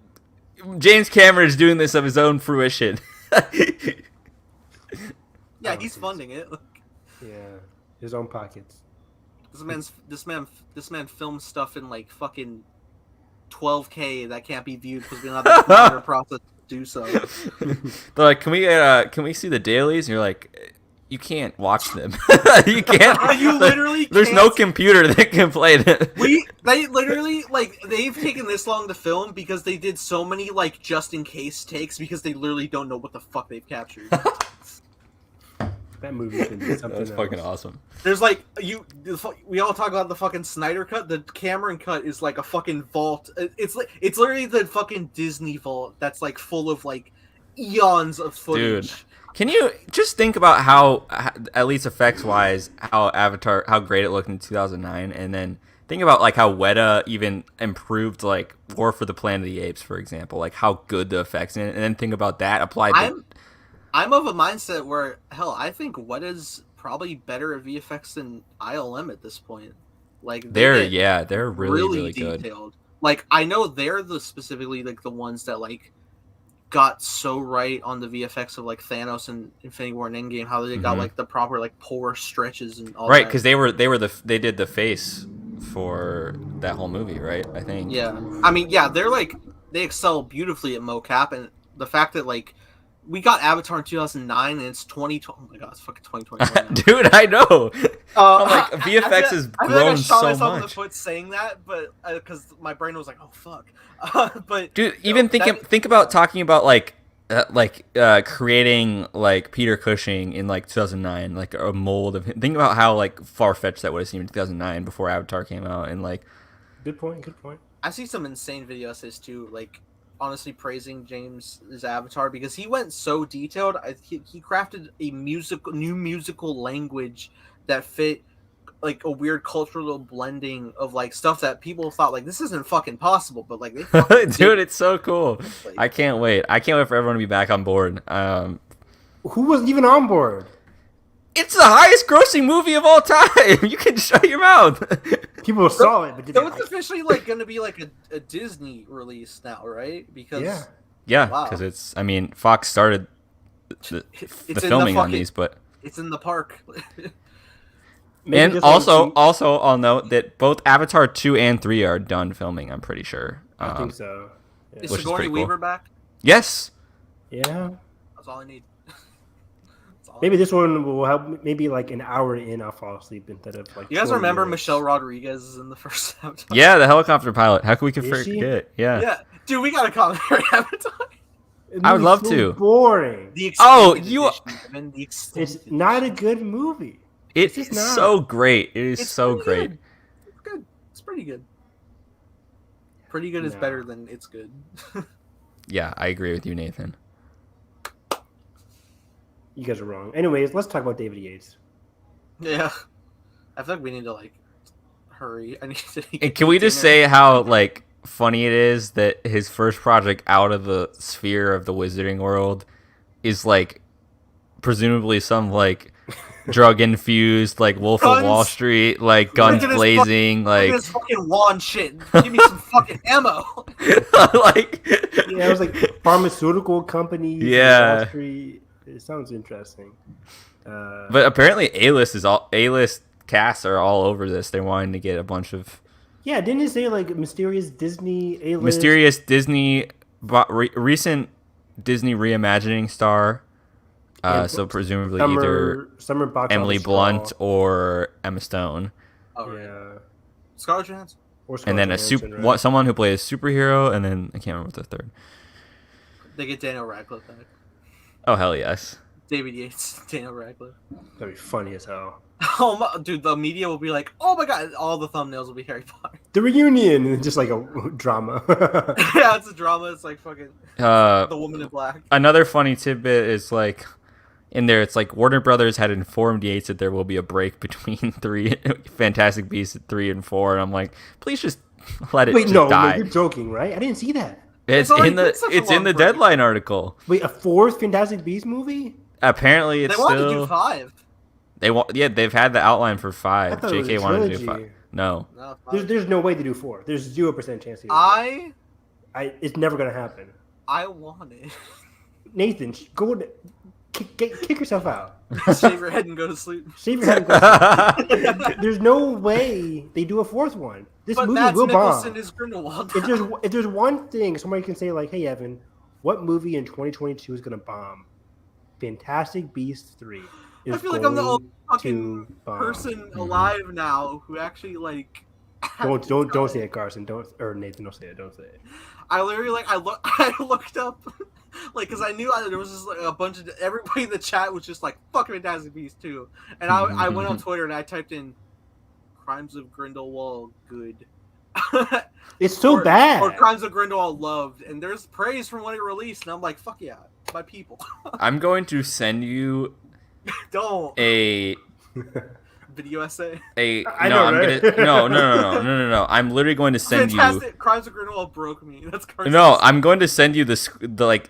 James Cameron is doing this of his own fruition. Yeah, he's funding it. Yeah, his own pockets. This man films stuff in like fucking 12K that can't be viewed because we don't have the computer process to do so. They're like, can we see the dailies? And you're like, you can't watch them. You can't. You literally. There's can't. No computer that can play them. They literally they've taken this long to film because they did so many like just in case takes because they literally don't know what the fuck they've captured. That movie can be something. That's fucking awesome. There's like we all talk about the fucking Snyder cut. The Cameron cut is like a fucking vault. It's literally the fucking Disney vault that's like full of like eons of footage. Dude, can you just think about how, at least effects wise, how great it looked in 2009, and then think about like how Weta even improved like War for the Planet of the Apes, for example, like how good the effects in it, and then think about that applied. I'm of a mindset where, hell, I think Weta's probably better at VFX than ILM at this point. Like they're really detailed. Good. Like I know they're specifically like the ones that like got so right on the VFX of like Thanos and Infinity War and Endgame, how they got like the proper like pore stretches and all. Right, because they did the face for that whole movie, right? I think. Yeah, I mean, yeah, they excel beautifully at mocap, and the fact that like. We got Avatar in 2009, and it's 2020. Oh my god, it's fucking 2021. Dude, I know. I'm like, VFX has grown so much. I shot myself in the foot saying that, but because my brain was like, "Oh fuck." But dude, even think about talking about creating like Peter Cushing in like 2009, like a mold of him. Think about how like far fetched that would have seemed in 2009 before Avatar came out, and like. Good point. I see some insane video essays too, like. Honestly praising James's Avatar because he went so detailed. He crafted a new musical language that fit like a weird cultural blending of like stuff that people thought like this isn't fucking possible, but like they dude, it's so cool. Like, I can't wait for everyone to be back on board. Who wasn't even on board? It's the highest grossing movie of all time. You can shut your mouth. People saw it, but so it's officially like going to be like a Disney release now, right? Because yeah, because it's. I mean, Fox started the filming on these, but it's in the park. And also, I'll note that both Avatar 2 and 3 are done filming. I'm pretty sure. I think so. Yeah. Is Sigourney Weaver back? Yes. Yeah. That's all I need. Maybe this one will help. Maybe like an hour in, I'll fall asleep instead of like. You guys remember Michelle Rodriguez is in the first Avatar? Yeah, the helicopter pilot. How can we forget? Yeah. Yeah, dude, we got a commentary Avatar. I would love to. Boring. The It's not a good movie. It's so great. It is so great. Good. It's good. It's pretty good. Pretty good is better than it's good. Yeah, I agree with you, Nathan. You guys are wrong. Anyways, let's talk about David Yates. Yeah, I feel like we need to hurry. I need to. And can we just say how funny it is that his first project out of the sphere of the wizarding world is presumably some drug infused Wolf of Wall Street guns blazing this fucking lawn shit. Give me some fucking ammo. It was pharmaceutical companies. Yeah. Wall Street. It sounds interesting. But apparently A-list casts are all over this. They're wanting to get a bunch of. Yeah, didn't it say mysterious Disney A-list? Mysterious Disney, recent Disney reimagining star. So presumably either Emily Blunt or Emma Stone. Oh, right. Yeah. Scarlett Johansson. And then someone who plays a superhero, and then I can't remember the third. They get Daniel Radcliffe back. Oh hell yes. David Yates, Daniel Radcliffe. That'd be funny as hell. Oh my, dude, the media will be like, "Oh my god!" All the thumbnails will be Harry Potter. The reunion, just a drama. Yeah, it's a drama. It's fucking The Woman in Black. Another funny tidbit is in there, it's Warner Brothers had informed Yates that there will be a break between Fantastic Beasts 3 and 4, and I'm like, please just let it die. No, you're joking, right? I didn't see that. It's in the Deadline article. Wait, a fourth Fantastic Beasts movie? Apparently, they want to do 5. They've had the outline for 5. JK wanted to do 5. No. There's no way to do 4. There's 0% chance to do 4. It's never gonna happen. I want it. Nathan, go to kick yourself out. Shave your head and go to sleep. Shave your head and go to sleep. There's no way they do a 4th one. This movie will bomb. Is Grindelwald. If there's one thing somebody can say hey Evan, what movie in 2022 is gonna bomb? Fantastic Beasts 3. I feel like I'm the only fucking person alive now who actually Don't say it, Carson. Nathan. Don't say it. Don't say it. I literally I looked up because I knew there was just a bunch of everybody in the chat was just fuck Fantastic Beasts 2, and I went on Twitter and I typed in Crimes of Grindelwald good. It's so bad. Or Crimes of Grindelwald loved, and there's praise from when it released, and I'm like, fuck yeah, my people. I'm going to send you a video essay. No. I'm literally going to send Fantastic. Crimes of Grindelwald broke me. That's Carson's. No, I'm going to send you JK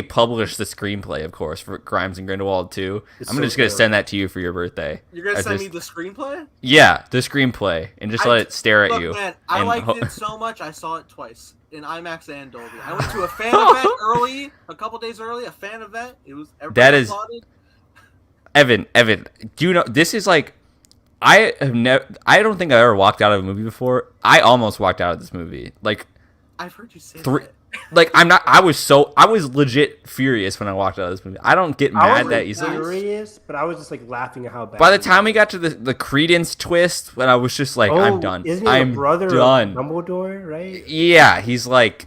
published the screenplay, of course, for Crimes of Grindelwald 2. I'm just going to send that to you for your birthday. You're going to send me the screenplay? Yeah, the screenplay, and just let it stare at you. Man, I liked it so much, I saw it twice in IMAX and Dolby. I went to a fan event early, a couple days early, a fan event. It was everybody applauded. Evan, do you know this is I don't think I ever walked out of a movie before. I almost walked out of this movie. I've heard you say that. I was legit furious when I walked out of this movie. I don't get mad that easily. I was furious, but I was just laughing at how bad. By the time we got to the Credence twist, when I was just I'm done. Isn't he I'm the brother done. of Dumbledore, right? Yeah, he's stupid.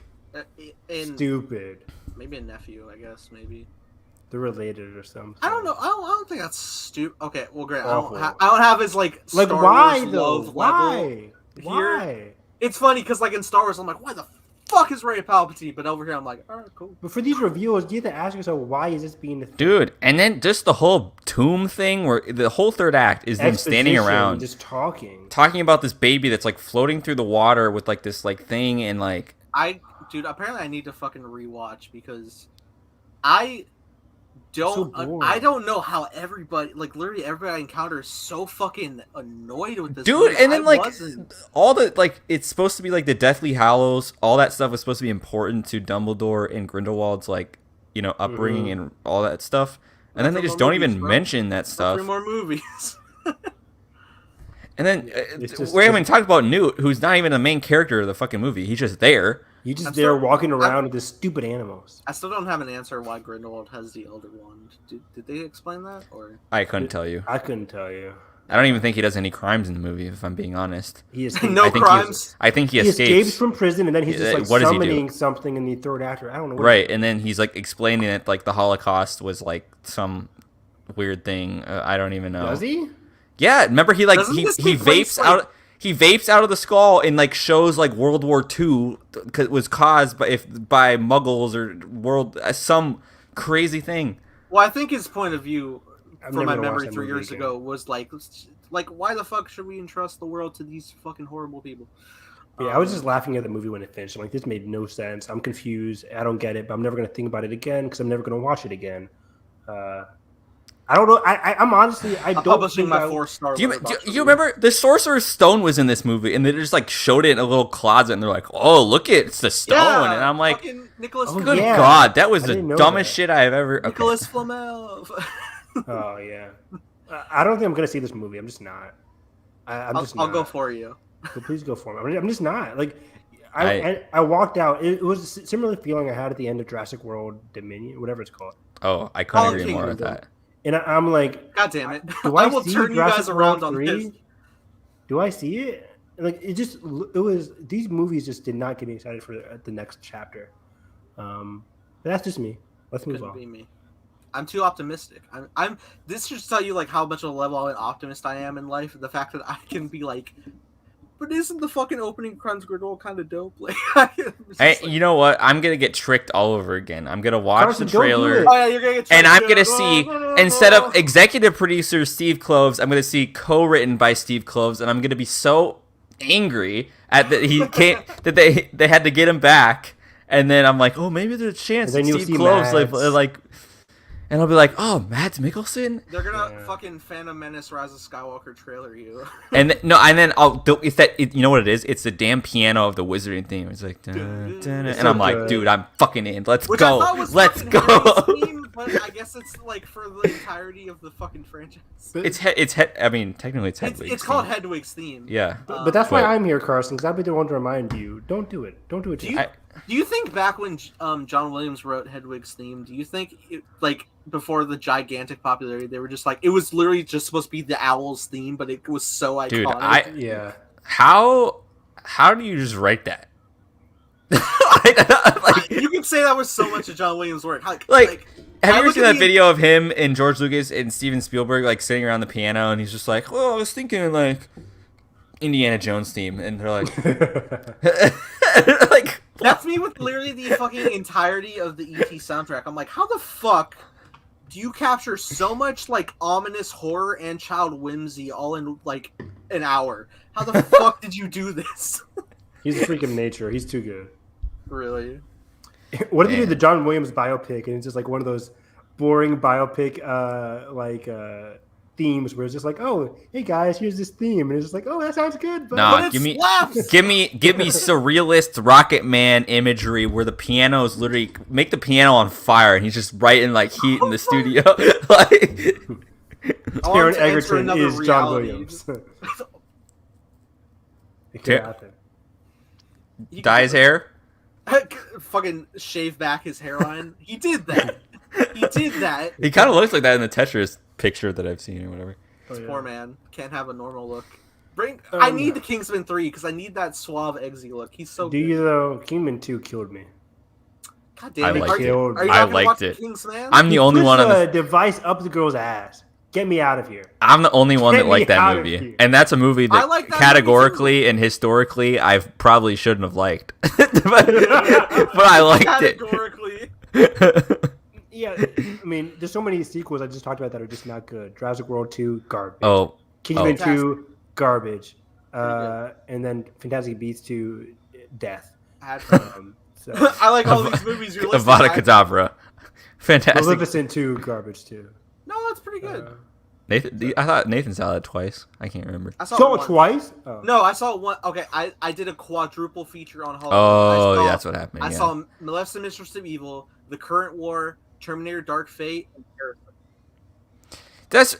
Maybe a nephew, I guess. Maybe they're related or something. I don't know. I don't think that's stupid. Okay, well, great. I don't have his Star why Wars though? Love Why? level. Why? Here, it's funny because in Star Wars, I'm like, why the fuck is Rey Palpatine? But over here, I'm like, all right, cool. But for these reviewers, you have to ask yourself, why is this being the thing? Dude? And then just the whole tomb thing, where the whole third act is them standing around, just talking about this baby that's floating through the water with this thing, and dude, apparently I need to fucking rewatch because I don't know how everybody, literally everybody I encounter is so fucking annoyed with this dude movie. And then all the it's supposed to be the Deathly Hallows, all that stuff was supposed to be important to Dumbledore and Grindelwald's upbringing and all that stuff, and then they just don't even mention that stuff. 3 more movies. And then we haven't talked about Newt, who's not even the main character of the fucking movie. He's just there. You're just there walking around with the stupid animals. I still don't have an answer why Grindelwald has the Elder Wand. Did they explain that? Or I couldn't tell you. I couldn't tell you. I don't even think he does any crimes in the movie, if I'm being honest. He escapes. No crimes. I think he escapes from prison, and then he's just like summoning something in the third actor. I don't know. Right, and then he's like explaining it like the Holocaust was like some weird thing. I don't even know. Does he? Yeah, remember he vapes out. He vapes out of the skull and like shows like World War II was caused by Muggles or some crazy thing. Well, I think his point of view, from my memory 3 years ago, was like, why the fuck should we entrust the world to these fucking horrible people? Yeah, I was just laughing at the movie when it finished. I'm like, this made no sense. I'm confused. I don't get it, but I'm never going to think about it again because I'm never going to watch it again. I don't know. I'm honestly, I don't publishing my 4-star. Do you remember the Sorcerer's Stone was in this movie, and they just like showed it in a little closet, and they're like, "Oh, look it's the stone," yeah, and I'm like, "Good God, that was the dumbest shit I have ever." Nicholas Flamel. Oh yeah, I don't think I'm gonna see this movie. I'm just not. I'll go for you. So please go for me. I'm just not like. I walked out. It was a similar feeling I had at the end of Jurassic World Dominion, whatever it's called. Oh, I couldn't agree more with that. And I'm like, God damn it! I will turn you guys around on this. Do I see it? Like it was. These movies just did not get me excited for the next chapter. But that's just me. Let's move on. Couldn't be me. I'm too optimistic. I'm. This should tell you like how much of a level of an optimist I am in life. The fact that I can be like, but isn't the fucking opening Krunsgriddle kind of dope? Like, you know what? I'm gonna get tricked all over again. I'm gonna watch the trailer, oh, yeah, you're gonna get tricked, and I'm gonna see instead of executive producer Steve Kloves, I'm gonna see co-written by Steve Kloves, and I'm gonna be so angry at that he can't that they had to get him back, and then I'm like, oh, maybe there's a chance that Steve Kloves like. And I'll be like, oh, Mads Mikkelsen? They're gonna fucking Phantom Menace Rise of Skywalker trailer you. And then you know what it is? It's the damn piano of the Wizarding theme. It's like, dun, dun, and I'm like, dude, I'm fucking in. Let's go. Let's go. Theme, but I guess it's like for the entirety of the fucking franchise. I mean, technically it's Hedwig's It's called Hedwig's theme. Yeah. But that's why I'm here, Carson, because I'll be the one to remind you. Don't do it. Don't do it. Do you think back when John Williams wrote Hedwig's theme, do you think before the gigantic popularity, they were just like, it was literally just supposed to be the Owl's theme, but it was so iconic? Dude, how do you just write that? You can say that was so much of John Williams' work. Have you ever seen that video of him and George Lucas and Steven Spielberg like sitting around the piano, and he's just like, well, I was thinking like Indiana Jones theme, and they're like that's me with literally the fucking entirety of the E.T. soundtrack. I'm like, how the fuck do you capture so much like ominous horror and child whimsy all in like an hour? How the fuck did you do this? He's a freak of nature. He's too good. Really? What if they do the John Williams biopic, and it's just like one of those boring biopic themes where it's just like, oh, hey guys, here's this theme, and it's just like, oh, that sounds good. But nah, give me surrealist Rocket Man imagery where the piano's literally make the piano on fire, and he's just writing like heat in the studio. Like Taron Egerton is John Williams. It can happen. Dye his hair. Fucking shave back his hairline. He did that. He kind of looks like that in the Tetris picture that I've seen or whatever. Poor man can't have a normal look. I need the Kingsman 3 because I need that suave Eggsy look. He's so good. You though? Kingman 2 killed me. God damn it! I liked it. I'm the only one on the device up the girl's ass. Get me out of here. I'm the only one that liked that movie, and that's a movie that categorically and historically I probably shouldn't have liked, but I liked it. Categorically. Yeah, I mean, there's so many sequels I just talked about that are just not good. Jurassic World 2, garbage. Kingsman 2, garbage. And then Fantastic Beasts 2, death. I like all these movies you're listing. Avada Kedavra. Fantastic. Maleficent 2, garbage too. No, that's pretty good. I thought Nathan saw that twice. I can't remember. I saw it twice? Oh. No, I saw it one. Okay, I did a quadruple feature on Halloween. Oh, that's what happened. I saw Maleficent, Mistress of Evil, The Current War, Terminator Dark Fate, and Parasite.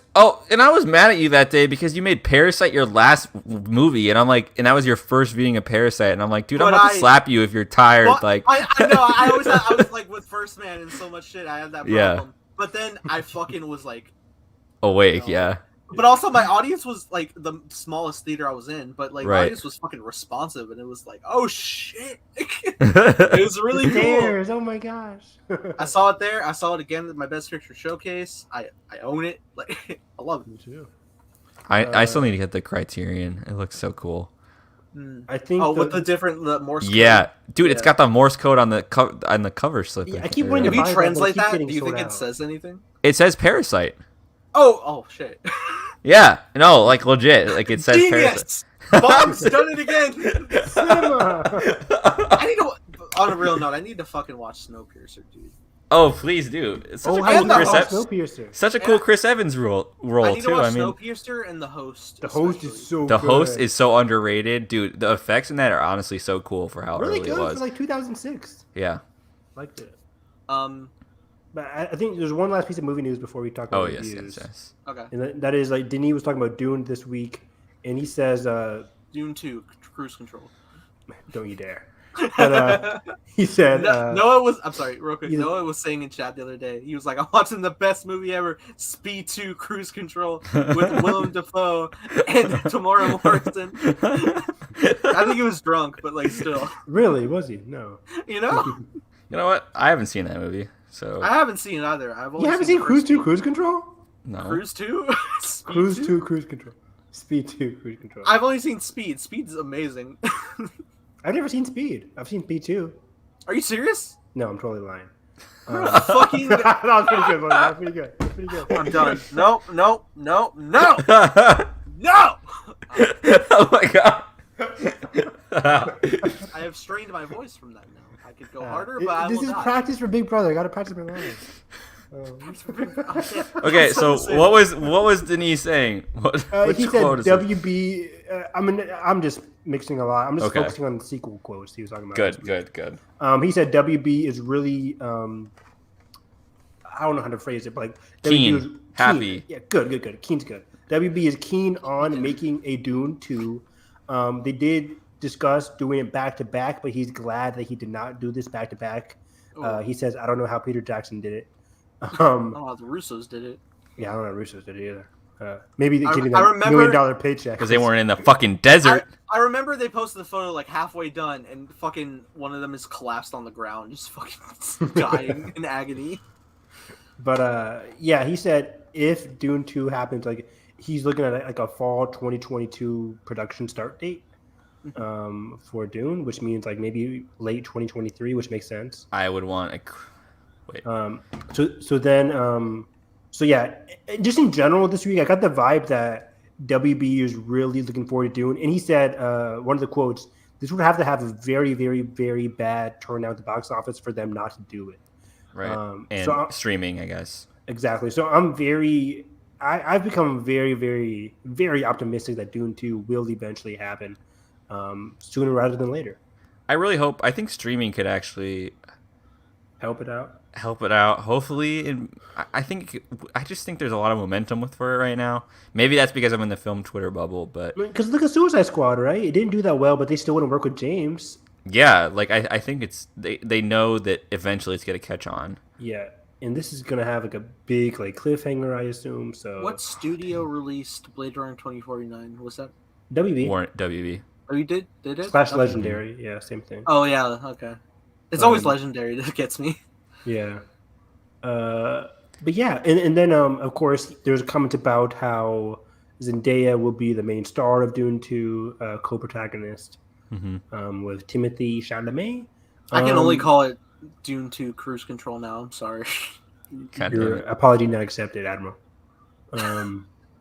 And I was mad at you that day because you made Parasite your last movie, and I'm like, and that was your first viewing of Parasite, and I'm like, dude, I'm about to slap you if you're tired. Well, like, I know, I was like with First Man and so much shit. I had that problem, but then I fucking was like awake, yeah. But also, my audience was like the smallest theater I was in, but like my audience was fucking responsive, and it was like, oh shit, it was really cool. Oh my gosh! I saw it there. I saw it again at my Best Picture showcase. I own it. Like I love it. Me too. I still need to get the Criterion. It looks so cool. I think. With the Morse code. Yeah, dude, it's got the Morse code on the cover slip. Yeah, I keep wanting to If you translate that, do you think it says anything? It says Parasite. Oh shit. Yeah, no, like legit, like it says Genius! Bob's done it again. I need to. On a real note, I need to fucking watch Snowpiercer, dude. Oh, please do. It's such a cool Chris Evans role too. I mean, Snowpiercer and The Host. The Host is so. The Host is so underrated, dude. The effects in that are honestly so cool for how really early good it was. For like 2006. Yeah. Liked it. But I think there's one last piece of movie news before we talk about reviews. Yes. Okay. And that is like Denis was talking about Dune this week, and he says Dune 2 Cruise Control. Don't you dare. But he said Noah was. I'm sorry, real quick. Noah was saying in chat the other day. He was like, "I'm watching the best movie ever, Speed 2 Cruise Control with Willem Dafoe and Tamora Morrison." I think he was drunk, but like still. Really? Was he? No. You know. You know what? I haven't seen that movie, so I haven't seen it either. You haven't seen Cruise 2 Cruise Control? No. Cruise 2. Cruise 2 Cruise Control. Speed 2 Cruise Control. I've only seen Speed. Speed's amazing. I've never seen Speed. I've seen Speed 2. Are you serious? No, I'm totally lying. Fucking. That was pretty good. That was pretty good. I'm done. No. No. Oh my god. I have strained my voice from that now. I could go harder, but I will not. This is practice for Big Brother. I gotta practice my lines. Okay, so what was Denis saying? He said WB. I'm just mixing a lot. I'm just focusing on the sequel quotes he was talking about. Good. He said WB is really. I don't know how to phrase it, but like keen, happy. Yeah, good. Keen's good. WB is keen on making a Dune 2. They did discuss doing it back to back, but he's glad that he did not do this back to back. He says, "I don't know how Peter Jackson did it." I don't know how the Russos did it. Yeah, I don't know how the Russos did it either. Maybe they're getting $1 million paycheck because they weren't in the fucking desert. I remember they posted the photo like halfway done, and fucking one of them is collapsed on the ground, just fucking dying in agony. But yeah, he said if Dune 2 happens, like he's looking at like a fall 2022 production start date for Dune, which means like maybe late 2023, which makes sense. I would want a wait. So yeah, just in general this week, I got the vibe that WB is really looking forward to Dune, and he said one of the quotes: "This would have to have a very, very, very bad turnout at the box office for them not to do it." Right, and streaming, I guess. Exactly. So I've become very, very, very optimistic that Dune 2 will eventually happen sooner rather than later. I really hope. I think streaming could actually help it out. Hopefully, and I just think there's a lot of momentum for it right now. Maybe that's because I'm in the film Twitter bubble, but because look at Suicide Squad, right? It didn't do that well, but they still want to work with James. Yeah, like I think it's they know that eventually it's gonna catch on. Yeah, and this is gonna have like a big like cliffhanger, I assume. So what studio released Blade Runner 2049? Was that WB? WB. Oh, you did it? / Legendary, yeah, same thing. Oh yeah, okay. It's always Legendary that gets me. Yeah. But yeah, and then of course there's a comment about how Zendaya will be the main star of Dune 2, co-protagonist with Timothée Chalamet. I can only call it Dune 2 Cruise Control now. I'm sorry. Your apology not accepted, Admiral.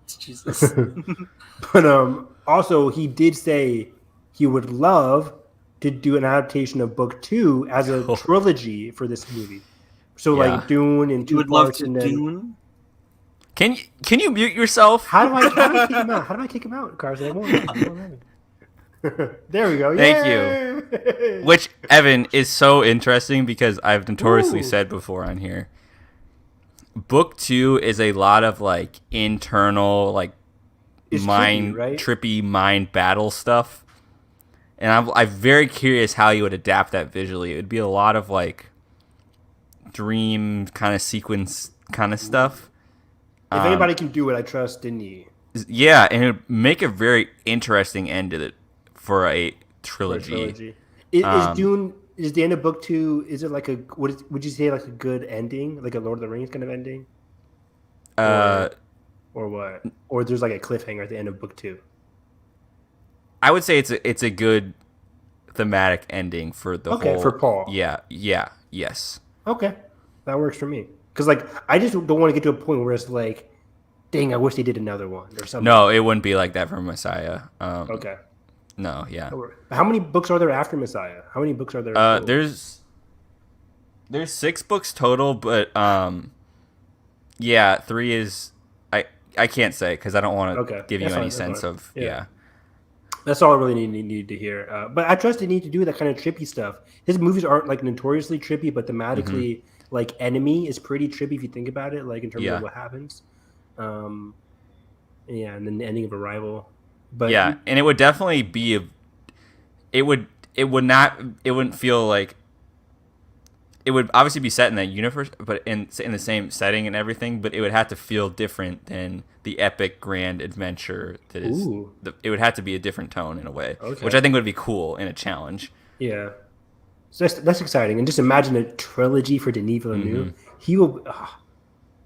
Jesus. But also he did say he would love to do an adaptation of Book 2 as a trilogy for this movie. So like Dune and two parts, and then Dune. Can you mute yourself? How do I kick him out? How do I kick him out, Carson? I won't there we go. Thank you. Which, Evan, is so interesting because I've notoriously said before on here, Book 2 is a lot of like internal like trippy mind battle stuff, and I'm very curious how you would adapt that visually. It would be a lot of like dream kind of sequence kind of stuff. If anybody can do it, I trust Denis. Yeah, and it'd make a very interesting end to it for a trilogy. Is Dune? Is the end of book 2? Is it like a? Would you say like a good ending, like a Lord of the Rings kind of ending? Or what? Or there's like a cliffhanger at the end of book 2. I would say it's a good thematic ending for the whole. For Paul. Yeah. Yes. Okay, that works for me. Because like I just don't want to get to a point where it's like, dang, I wish they did another one or something. No, it wouldn't be like that for Messiah. Okay. No, yeah. How many books are there after Messiah? How many books are there? There's 6 books total, but yeah, 3 is I can't say because I don't want to give you any sense of yeah. That's all I really need to hear. But I trust they need to do that kind of trippy stuff. His movies aren't like notoriously trippy, but thematically, like Enemy is pretty trippy if you think about it, like in terms of what happens. And then the ending of Arrival. But yeah, and it would definitely be it wouldn't feel like it would obviously be set in that universe, but in the same setting and everything, but it would have to feel different than the epic grand adventure that is. It would have to be a different tone in a way, which I think would be cool and a challenge. Yeah, so that's exciting. And just imagine a trilogy for Denis Villeneuve. He will.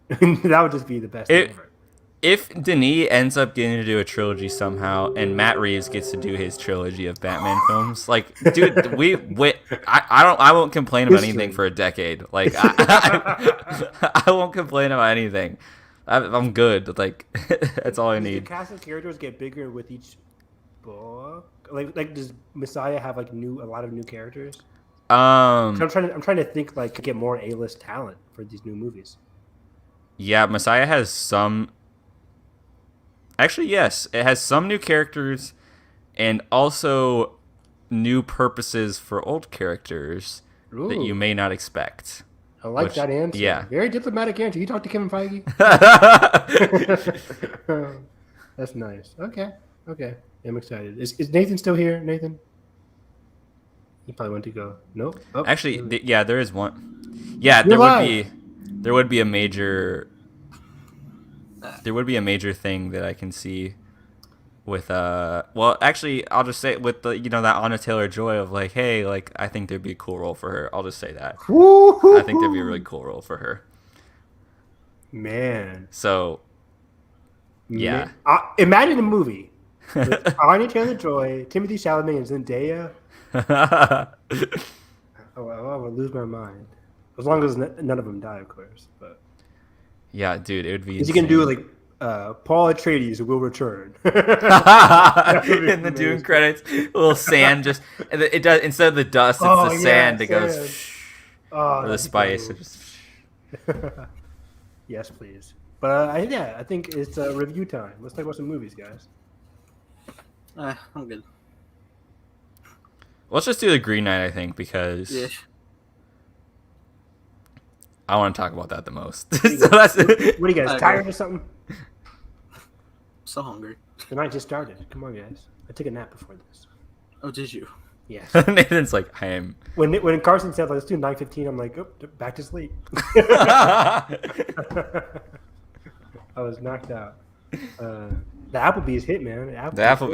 That would just be the best thing ever. If Denis ends up getting to do a trilogy somehow, and Matt Reeves gets to do his trilogy of Batman films, like, dude, I won't complain about anything for a decade. Like, I won't complain about anything. I'm good. Like, that's all I need. Does the cast of characters get bigger with each book? Like, does Messiah have like a lot of new characters? I'm trying to think like get more A-list talent for these new movies. Yeah, Messiah has some. Actually, yes, it has some new characters, and also new purposes for old characters that you may not expect. I like that answer. Yeah, very diplomatic answer. You talked to Kevin Feige. That's nice. Okay. I'm excited. Is Nathan still here? Nathan? He probably went to go. Nope. Oh, actually, yeah, there is one. Yeah, there would be a major. There would be a major thing that I can see with well, actually, I'll just say with the that Anna Taylor-Joy of like, hey, like I think there'd be a cool role for her. I'll just say that. I think there'd be a really cool role for her. Man. So. Yeah. Imagine a movie with Anya Taylor-Joy, Timothée Chalamet, and Zendaya. I would lose my mind. As long as none of them die, of course. But yeah, dude, it would be. You can do like Paul Atreides will return in the Dune credits. A little sand, just it does instead of the dust, it's the sand. It goes. Or the spice. Yes, please. But I think it's review time. Let's talk about some movies, guys. I'm good. Let's just do the Green Knight, I think, because I want to talk about that the most. What are you guys, tired or something? I'm so hungry. The night just started. Come on, guys. I took a nap before this. Oh, did you? Yes. Nathan's like, I am. When Carson said, let's do 9:15, I'm like, oh, back to sleep. I was knocked out. The Applebee's hit, man. After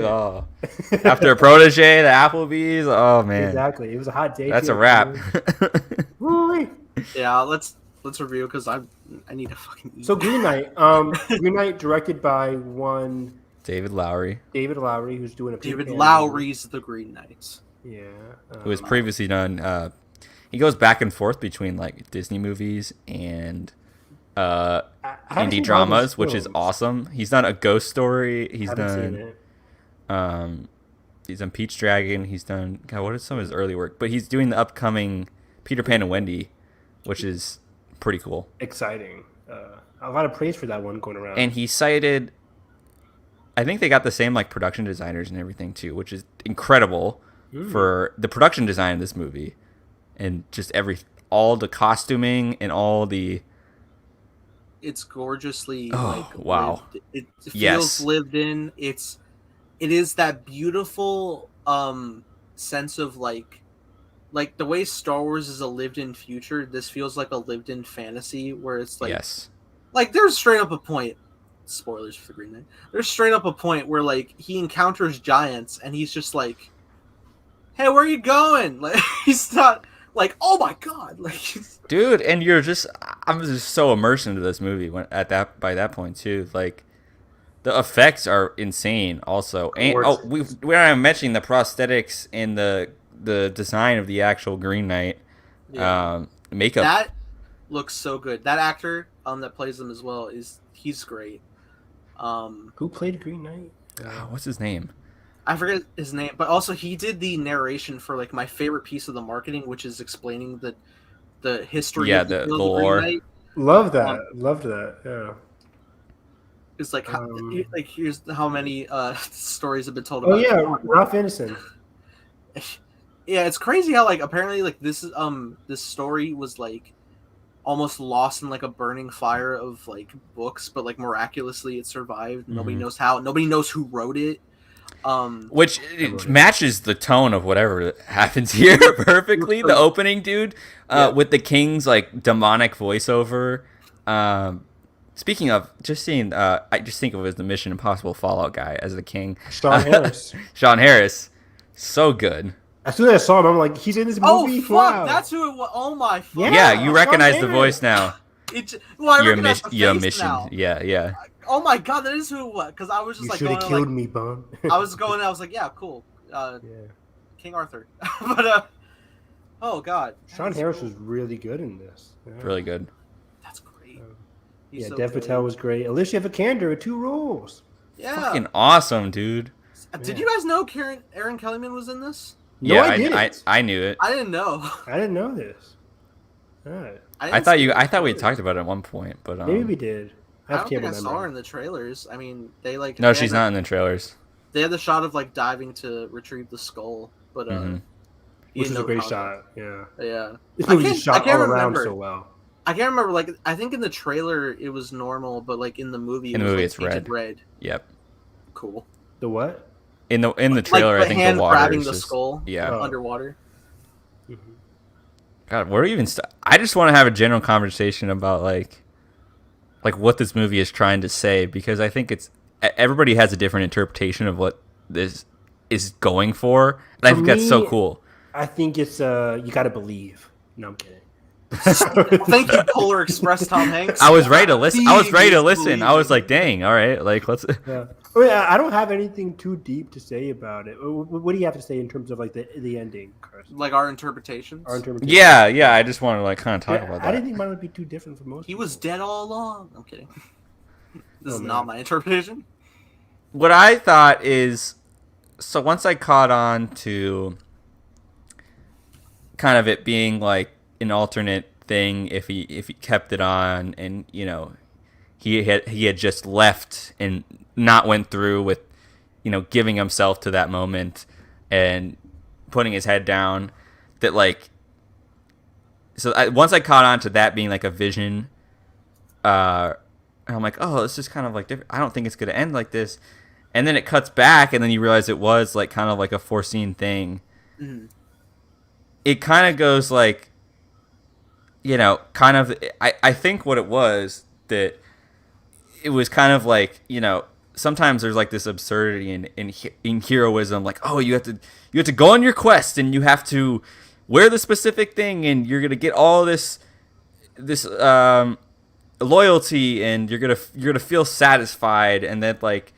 a protege, the Applebee's. Oh man. Exactly. It was a hot day. That's a wrap. Yeah, let's review because I need to fucking eat. So Green Knight, Green Knight directed by one David Lowery, who's doing a David Lowery's The Green Knight. Yeah. Who has previously done. He goes back and forth between like Disney movies and. Indie dramas, which is awesome. He's done A Ghost Story. He's done Peach Dragon. He's done what is some of his early work? But he's doing the upcoming Peter Pan and Wendy, which is pretty cool. Exciting. A lot of praise for that one going around. And he cited, I think they got the same like production designers and everything too, which is incredible for the production design of this movie, and just all the costuming and all the. It's gorgeously wow. It feels lived in. It is that beautiful sense of like the way Star Wars is a lived in future. This feels like a lived in fantasy where it's like like there's straight up a point spoilers for the Green Knight. There's straight up a point where like he encounters giants and he's just like, "Hey, where are you going?" Like he's not like, "Oh my god!" Like, dude, and I'm just so immersed into this movie by that point too. Like, the effects are insane. Also, and we're not mentioning the prosthetics and the design of the actual Green Knight. Yeah. Makeup that looks so good. That actor that plays him as well he's great. Who played Green Knight? What's his name? I forget his name, but also he did the narration for like my favorite piece of the marketing, which is explaining the history of the lore. Green Knight. Loved that. Yeah. It's like here's how many stories have been told about. Oh yeah, Ralph Ineson. Yeah, it's crazy how like apparently like this story was like almost lost in like a burning fire of like books, but like miraculously it survived. Mm-hmm. Nobody knows how. Nobody knows who wrote it. Which matches the tone of whatever happens here perfectly. The opening, dude, with the king's like demonic voiceover. Speaking of, just seeing, I just think of it as the Mission Impossible Fallout guy as the king. Sean Harris. Sean Harris, so good. As soon as I saw him, I'm like, he's in this movie. Oh fuck, wow. that's who it was. Oh my fuck. Yeah, you recognize the voice now. I recognize the face mission. now. Yeah. Oh my god, that is who it was. Because I was just you like, should have killed me, bum. I was like, yeah, cool. King Arthur. But oh god, Sean Harris was really good in this. Yeah. Really good. That's great. So Dev Patel was great. Alicia Vikander with 2 roles. Yeah, fucking awesome, dude. Did you guys know Aaron Kellyman was in this? No, I didn't. I knew it. I didn't know. I didn't know this. All right. I thought we talked about it at one point, but maybe we did. I don't think I saw her in the trailers. I mean, they like. No, she's not in the trailers. They had the shot of like diving to retrieve the skull, but which is a great shot. Yeah. This I movie shot all around so well. I can't remember. Like, I think in the trailer it was normal, but like in the movie, it's red. Yep. Cool. The what? In the trailer, like I think hand the water grabbing is the just, skull. Yeah. Underwater. Mm-hmm. God, where do you even start? I just want to have a general conversation about like what this movie is trying to say, because I think everybody has a different interpretation of what this is going for, and I think that's so cool. I think it's you got to believe. No, I'm kidding. Thank you, Polar Express Tom Hanks. I was ready to listen. I was like, dang, all right, like let's. Yeah. I don't have anything too deep to say about it. What do you have to say in terms of like the ending, Chris? Like our interpretations? Yeah. I just want to like kind of talk about that. I didn't think mine would be too different from most. He was dead all along. I'm kidding. This is not my interpretation. What I thought is, so once I caught on to kind of it being like an alternate thing, if he kept it on, and you know, he had just left and not went through with, you know, giving himself to that moment and putting his head down, that like, so once I caught on to that being like a vision, I'm like, oh, this is kind of like different. I don't think it's gonna end like this. And then it cuts back, and then you realize it was like kind of like a foreseen thing. Mm-hmm. It kind of goes like, you know, kind of. I think what it was, that it was kind of like, you know, sometimes there's like this absurdity in heroism, like, oh, you have to go on your quest, and you have to wear the specific thing, and you're gonna get all this loyalty, and you're gonna feel satisfied, and then like.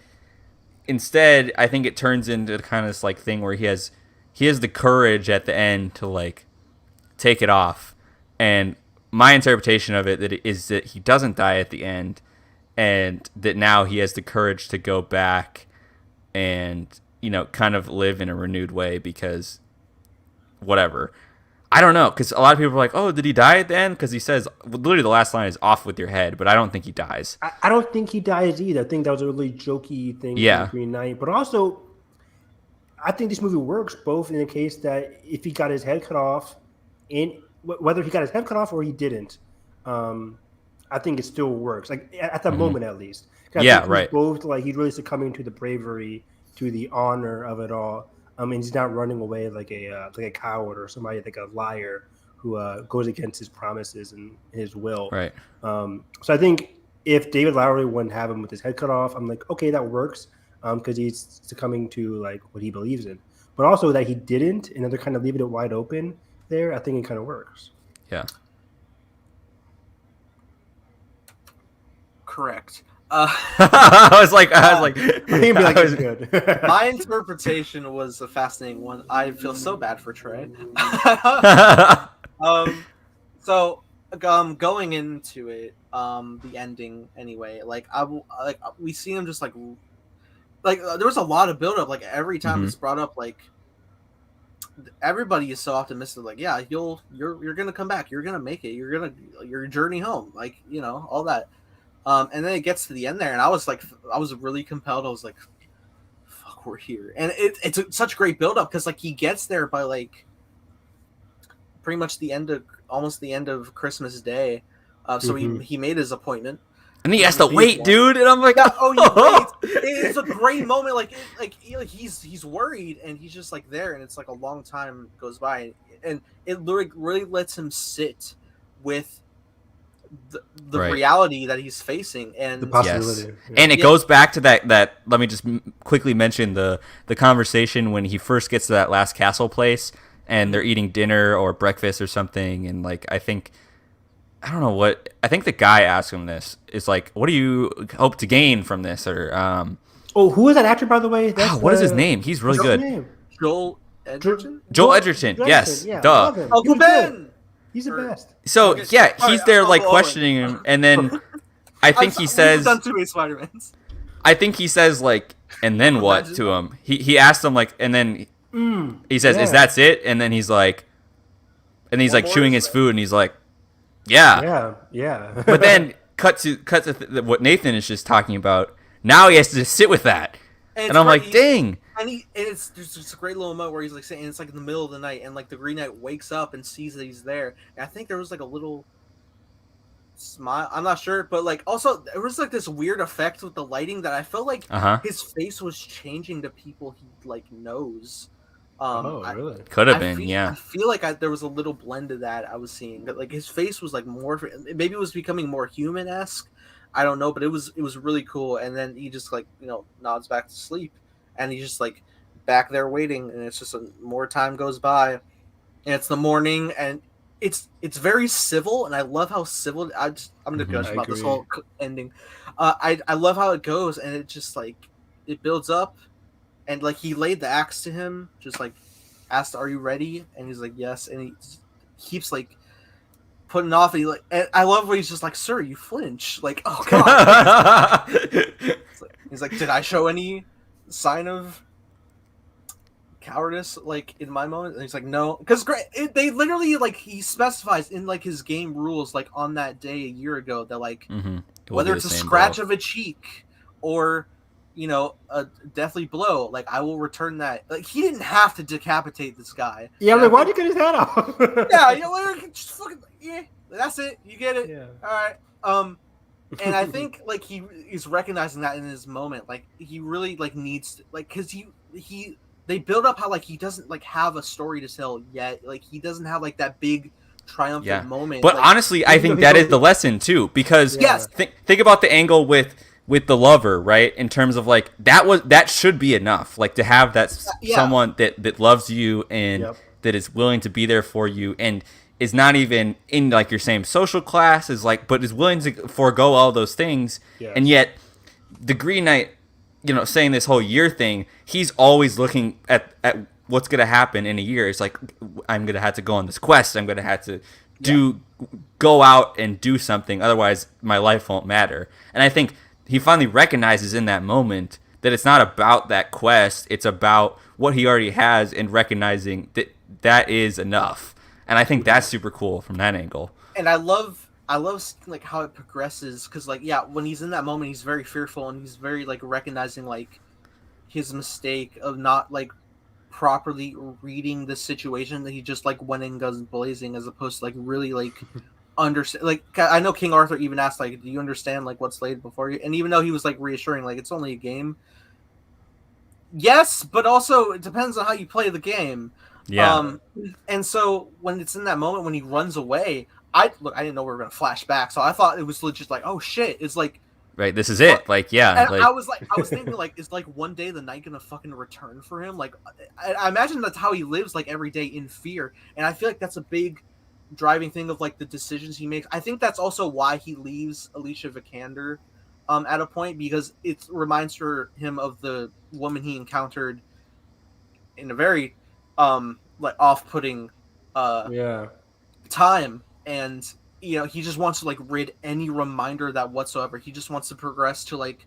Instead, I think it turns into kind of this like thing where he has the courage at the end to like take it off, and my interpretation of it is that he doesn't die at the end, and that now he has the courage to go back and, you know, kind of live in a renewed way, because whatever. I don't know, because a lot of people are like, oh, did he die at the end? Because he says, literally the last line is off with your head, but I don't think he dies. I don't think he dies either. I think that was a really jokey thing for Green Knight. But also, I think this movie works both in the case that if he got his head cut off, and whether he got his head cut off or he didn't, I think it still works. Like at the moment, at least. Right. Both like he's really succumbing to the bravery, to the honor of it all. And he's not running away like a coward or somebody like a liar who goes against his promises and his will. Right. So I think if David Lowery wouldn't have him with his head cut off, I'm like, okay, that works, because he's succumbing to like what he believes in. But also that he didn't, and they're kind of leaving it wide open there. I think it kind of works. Yeah. Correct. I was like, I think be like, it's good. My interpretation was a fascinating one. I feel so bad for Trey. So going into it, the ending anyway, like we see him just like there was a lot of build up. Like every time it's brought up, like everybody is so optimistic. Like, yeah, you're gonna come back. You're gonna make it. Your journey home. Like, you know, all that. And then it gets to the end there, and I was really compelled. I was like, "Fuck, we're here!" And it's such great build up because like he gets there by like pretty much almost the end of Christmas Day. So he made his appointment, and he has to wait, dude. And I'm like, yeah, oh, he waits. It's a great moment. Like he's worried, and he's just like there, and it's like a long time goes by, and it really lets him sit with the reality that he's facing, and the possibility. Yes. And it goes back to that let me just quickly mention the conversation when he first gets to that last castle place and they're eating dinner or breakfast or something, and like I think the guy asked him this is like, what do you hope to gain from this, or who is that actor, by the way? What is his name? He's really good. Joel Edgerton. Yes, yeah, duh. Uncle Ben. He's the best. So he's there like questioning him, and then I think he says, done too many Spider-Mans. I think he says like, and then what to him? He asked him like, and then he says, "Is that it?" And then he's like, like chewing his food, and he's like, "Yeah." But then cut to what Nathan is just talking about. Now he has to sit with that, and I'm like, dang. And there's just a great little moment where he's like saying, it's like in the middle of the night, and like the Green Knight wakes up and sees that he's there. And I think there was like a little smile. I'm not sure, but like also there was like this weird effect with the lighting that I felt like his face was changing to people he like knows. Really? Could have been, yeah. I feel like there was a little blend of that I was seeing. That like his face was like more, maybe it was becoming more human-esque. I don't know, but it was really cool. And then he just like, you know, nods back to sleep. And he's just like back there waiting, and it's just more time goes by, and it's the morning, and it's very civil, and I love how civil. I'm gonna gush about this whole ending. I love how it goes, and it just like it builds up, and like he laid the axe to him, just like asked, "Are you ready?" And he's like, "Yes," and he keeps like putting off, and and I love where he's just like, "Sir, you flinch," like, oh god. He's like, "Did I show any sign of cowardice like in my moment?" And he's like, "No," because they literally like he specifies in like his game rules like on that day a year ago that like whether it's a scratch of a cheek or, you know, a deathly blow, like I will return that. Like he didn't have to decapitate this guy. Yeah, like why'd you get his head off? Yeah, you know, just fucking that's it. You get it. Yeah. All right. And I think like he's recognizing that in his moment, like he really like needs to, like, because they build up how like he doesn't like have a story to tell yet, like he doesn't have like that big triumphant moment. But like, honestly, I think that is the lesson too, because think about the angle with the lover, right? In terms of like that should be enough, like to have that someone that loves you and that is willing to be there for you and is not even in like your same social class, is like, but is willing to forego all those things. Yes. And yet the Green Knight, you know, saying this whole year thing, he's always looking at what's going to happen in a year. It's like, I'm going to have to go on this quest. I'm going to have to go out and do something. Otherwise my life won't matter. And I think he finally recognizes in that moment that it's not about that quest. It's about what he already has and recognizing that is enough. And I think that's super cool from that angle. And I love like how it progresses, because like when he's in that moment, he's very fearful and he's very like recognizing like his mistake of not like properly reading the situation, that he just like went in guns blazing as opposed to like really like understand. Like I know King Arthur even asked like, "Do you understand like what's laid before you?" And even though he was like reassuring, like it's only a game. Yes, but also it depends on how you play the game. Yeah. And so when it's in that moment when he runs away, I didn't know we were gonna flash back, so I thought it was legit like, oh shit, it's like. Right, this is it. Like, yeah. And like, I was thinking, like, is like one day the night gonna fucking return for him? Like, I imagine that's how he lives, like, every day in fear. And I feel like that's a big driving thing of like the decisions he makes. I think that's also why he leaves Alicia Vikander at a point, because it reminds him of the woman he encountered in a very like off-putting time, and he just wants to like rid any reminder of that whatsoever. He just wants to progress to like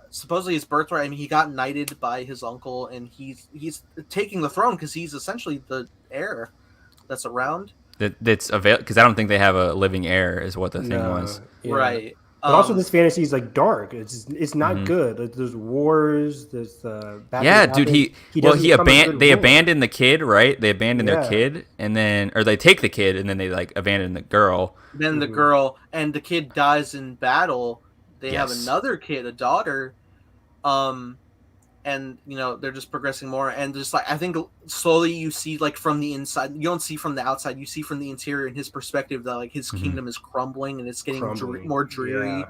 supposedly his birthright. I mean, he got knighted by his uncle, and he's taking the throne because he's essentially the heir that's around. That's available, because I don't think they have a living heir, is what the thing was. Yeah. Right. But also, this fantasy is like dark. It's not good. Like, there's wars. There's bad dude. They abandon the kid, right? They abandon their kid, and then they take the kid, and then they like abandon the girl. Then the girl and the kid dies in battle. They have another kid, a daughter, and they're just progressing more, and just like I think slowly you see like from the inside, you don't see from the outside, you see from the interior in his perspective that like his kingdom is crumbling and it's getting more dreary,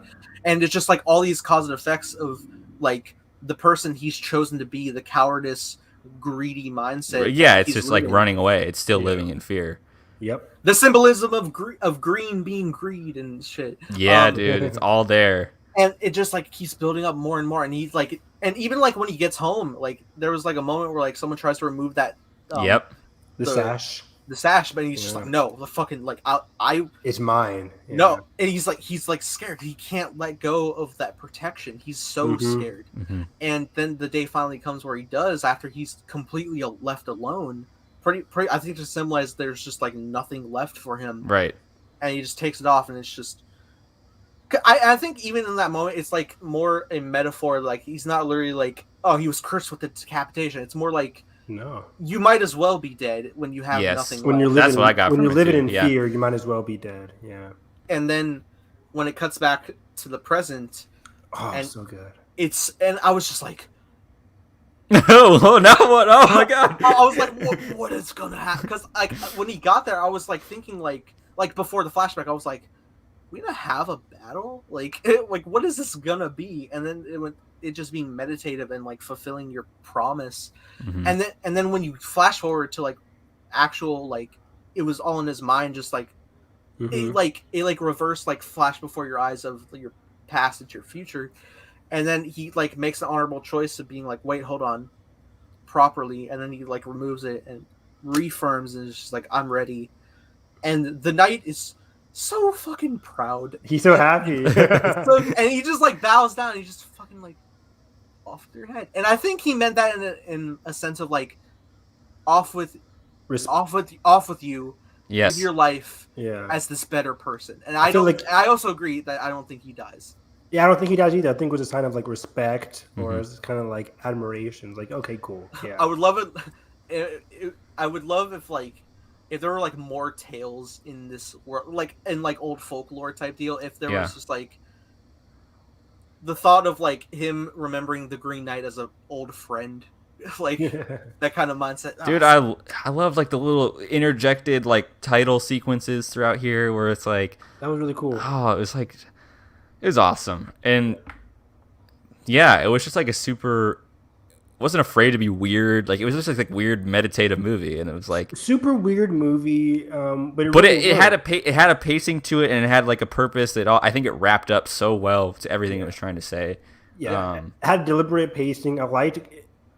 and it's just like all these cause and effects of like the person he's chosen to be, the cowardice, greedy mindset. Yeah, it's just like running away. It's still living in fear. Yep. The symbolism of green being greed and shit. Yeah, dude, it's all there. And it just like keeps building up more and more, and he's like, and even like when he gets home, like there was like a moment where like someone tries to remove that. The sash, but he's just like, no, the fucking like I it's mine. Yeah. No, and he's like scared. He can't let go of that protection. He's so scared. And then the day finally comes where he does, after he's completely left alone. Pretty. I think to symbolize there's just like nothing left for him. Right. And he just takes it off, and it's just. I think even in that moment, it's like more a metaphor. Like he's not literally like, oh, he was cursed with the decapitation. It's more like, no, you might as well be dead when you have nothing. When left. you're living, that's what I got. When you're living in fear, you might as well be dead. Yeah. And then when it cuts back to the present, so good. And I was just like, oh, now what? Oh my god! I was like, what is gonna happen? Because like when he got there, I was like thinking like before the flashback, I was like, we gonna have a battle? Like what is this gonna be? And then it just being meditative and like fulfilling your promise. And then when you flash forward to like actual like it was all in his mind, just like it reverse like flash before your eyes of your past and your future. And then he like makes the honorable choice of being like, wait, hold on, properly, and then he like removes it and reaffirms and is just like, I'm ready. And the knight is so fucking proud. He's so happy. And he just like bows down and he just fucking like off your head. And I think he meant that in a sense of like off with you. Yes. Live your life as this better person. And I also agree that I don't think he dies. Yeah, I don't think he does either. I think it was a sign of like respect or it's kind of like admiration. Like, okay, cool. Yeah. I would love it. I would love if there were like more tales in this world, like in like old folklore type deal. If there was just like the thought of like him remembering the Green Knight as an old friend, like that kind of mindset. Dude, I love like the little interjected like title sequences throughout here where it's like that was really cool. Oh, it was awesome. And yeah, it was just like a super. Wasn't afraid to be weird. Like it was just like weird meditative movie, and it was like super weird movie. But it had a pacing to it, and it had like a purpose. I think it wrapped up so well to everything it was trying to say. Yeah, it had deliberate pacing. I liked,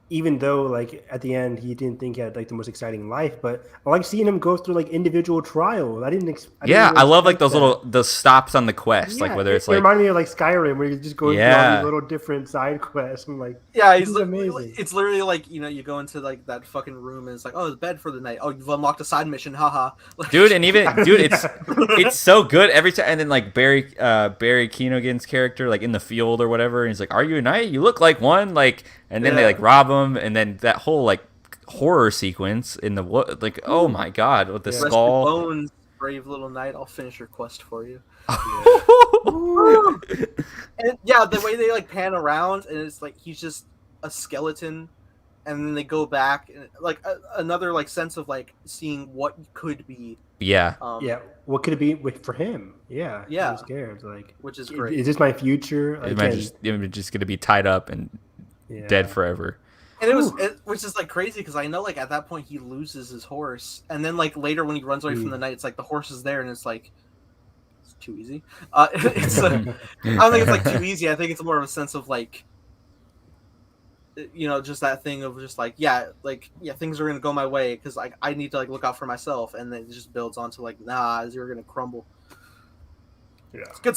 even though like at the end he didn't think he had like the most exciting life, but I like seeing him go through like individual trials. I love like the stops on the quest, like whether it's like. It reminded me of like Skyrim, where you just go through all these little different side quests. I'm like, he's amazing. It's literally like you go into like that fucking room and it's like, oh, it's bed for the night. Oh, you've unlocked a side mission, haha. Dude, and even it's so good every time. And then like Barry Keoghan's character, like in the field or whatever, and he's like, "Are you a knight? You look like one." Like. And then they like rob him, and then that whole like horror sequence in the like, oh my god, with the skull. Rest your bones, brave little knight. I'll finish your quest for you. And the way they like pan around, and it's like he's just a skeleton and then they go back, and like another like sense of like seeing what could be. Yeah. What could it be for him? Yeah. Yeah. I'm scared. Like, which is great. Is this my future? It might just going to be tied up and dead forever. And which is like crazy because I know like at that point he loses his horse, and then like later when he runs away from the knight, it's like the horse is there, and it's like it's too easy. It's I don't think it's like too easy. I think it's more of a sense of like, just that thing of just like things are gonna go my way because like I need to like look out for myself, and then it just builds onto like you're gonna crumble. Yeah, it's good.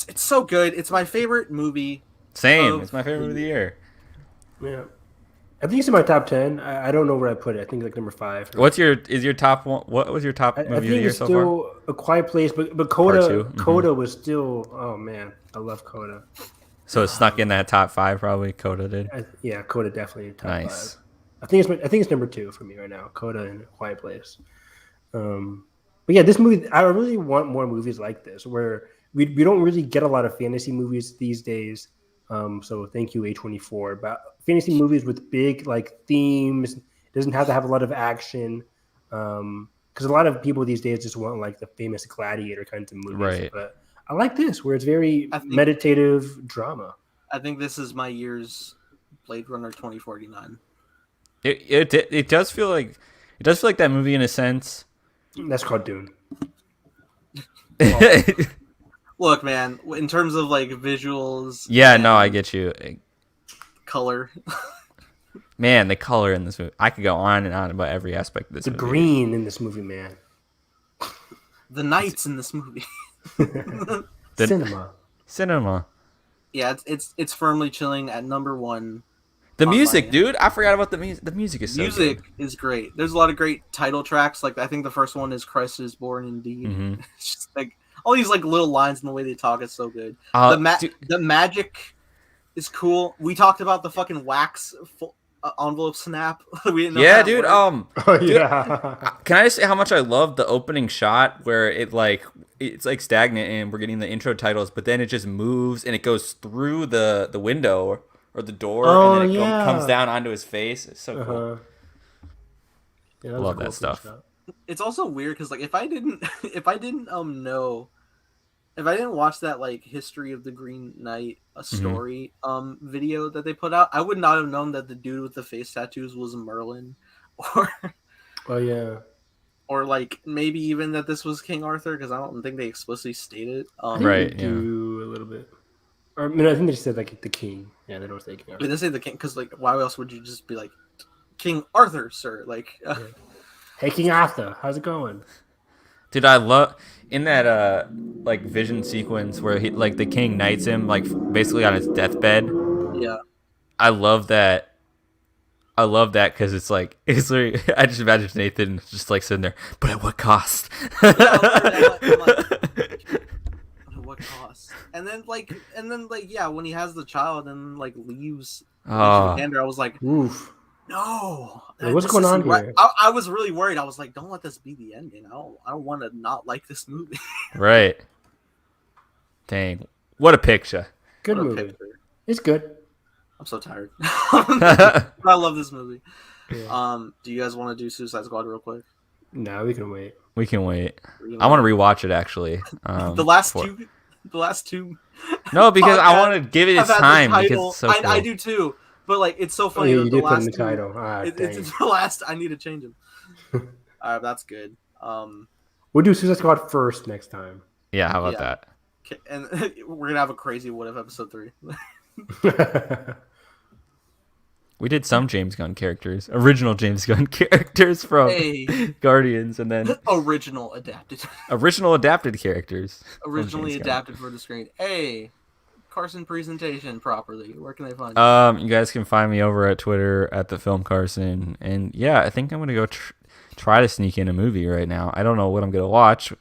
It's so good. It's my favorite movie. Same. It's my favorite movie of the year. Yeah. I think it's in my top 10. I don't know where I put it. I think like number 5. Is your top one? What was your top movie of the year so far? I think it's still A Quiet Place, but Coda. Coda was still. Oh man, I love Coda. So it snuck in that top 5, probably. Coda did. Coda definitely top 5. I think it's number 2 for me right now. Coda and A Quiet Place. But yeah, this movie. I really want more movies like this where we don't really get a lot of fantasy movies these days. So thank you A24. But fantasy movies with big like themes, it doesn't have to have a lot of action. Because a lot of people these days just want like the famous gladiator kinds of movies. Right. But I like this where it's very meditative drama. I think this is my year's Blade Runner 2049. It does feel like that movie in a sense. That's called Dune. Well, look, man, in terms of like visuals. Yeah, no, I get you. Color. Man, the color in this movie. I could go on and on about every aspect of this movie. The green in this movie, man. The knights in this movie. Cinema. Yeah, it's firmly chilling at number 1. The music, dude. I forgot about the music. The music is so music good. is great. There's a lot of great title tracks. Like I think the first one is "Christ is Born Indeed." Mm-hmm. It's just like all these like little lines and the way they talk is so good. The magic is cool. We talked about the fucking wax envelope snap. We didn't know yeah, dude. Yeah. Can I just say how much I love the opening shot where it's like stagnant and we're getting the intro titles, but then it just moves and it goes through the window or the door, and then it comes down onto his face. It's so cool. Yeah, love that stuff. It's also weird because like if I didn't watch that like history of the Green Knight story video that they put out, I would not have known that the dude with the face tattoos was Merlin, or like maybe even that this was King Arthur, because I don't think they explicitly stated. Right? Do a little bit. Or, I mean, I think they said like the king. Yeah, they don't say King Arthur. They say the king because like why else would you just be like King Arthur, sir? Like, hey, King Arthur, how's it going? Dude, I love in that like vision sequence where he like the king knights him like basically on his deathbed. Yeah, I love that. Because it's like I just imagine Nathan just like sitting there, but at what cost? What cost? And then yeah, when he has the child and like leaves Gander, I was like, oof. No. Hey, what's going on here? I was really worried. I was like, don't let this be the ending. I don't want to not like this movie. Right. Dang. What a picture. Good movie. It's good. I'm so tired. I love this movie. Yeah. Do you guys want to do Suicide Squad real quick? No, we can wait. I want to rewatch it actually. The last two. No, because I want to give it its time because it's so cool. I do too. But like, it's so funny. You did put in the title. It's the last. I need to change them. That's good. We'll do Suicide Squad first next time. Yeah, how about that? Okay. And we're gonna have a crazy what if episode 3. We did some James Gunn characters, original James Gunn characters from Guardians, and then original adapted characters, originally adapted for the screen. Carson presentation properly. Where can they find you? You guys can find me over at Twitter at the Film Carson, and yeah, I think I'm gonna go try to sneak in a movie right now. I don't know what I'm gonna watch,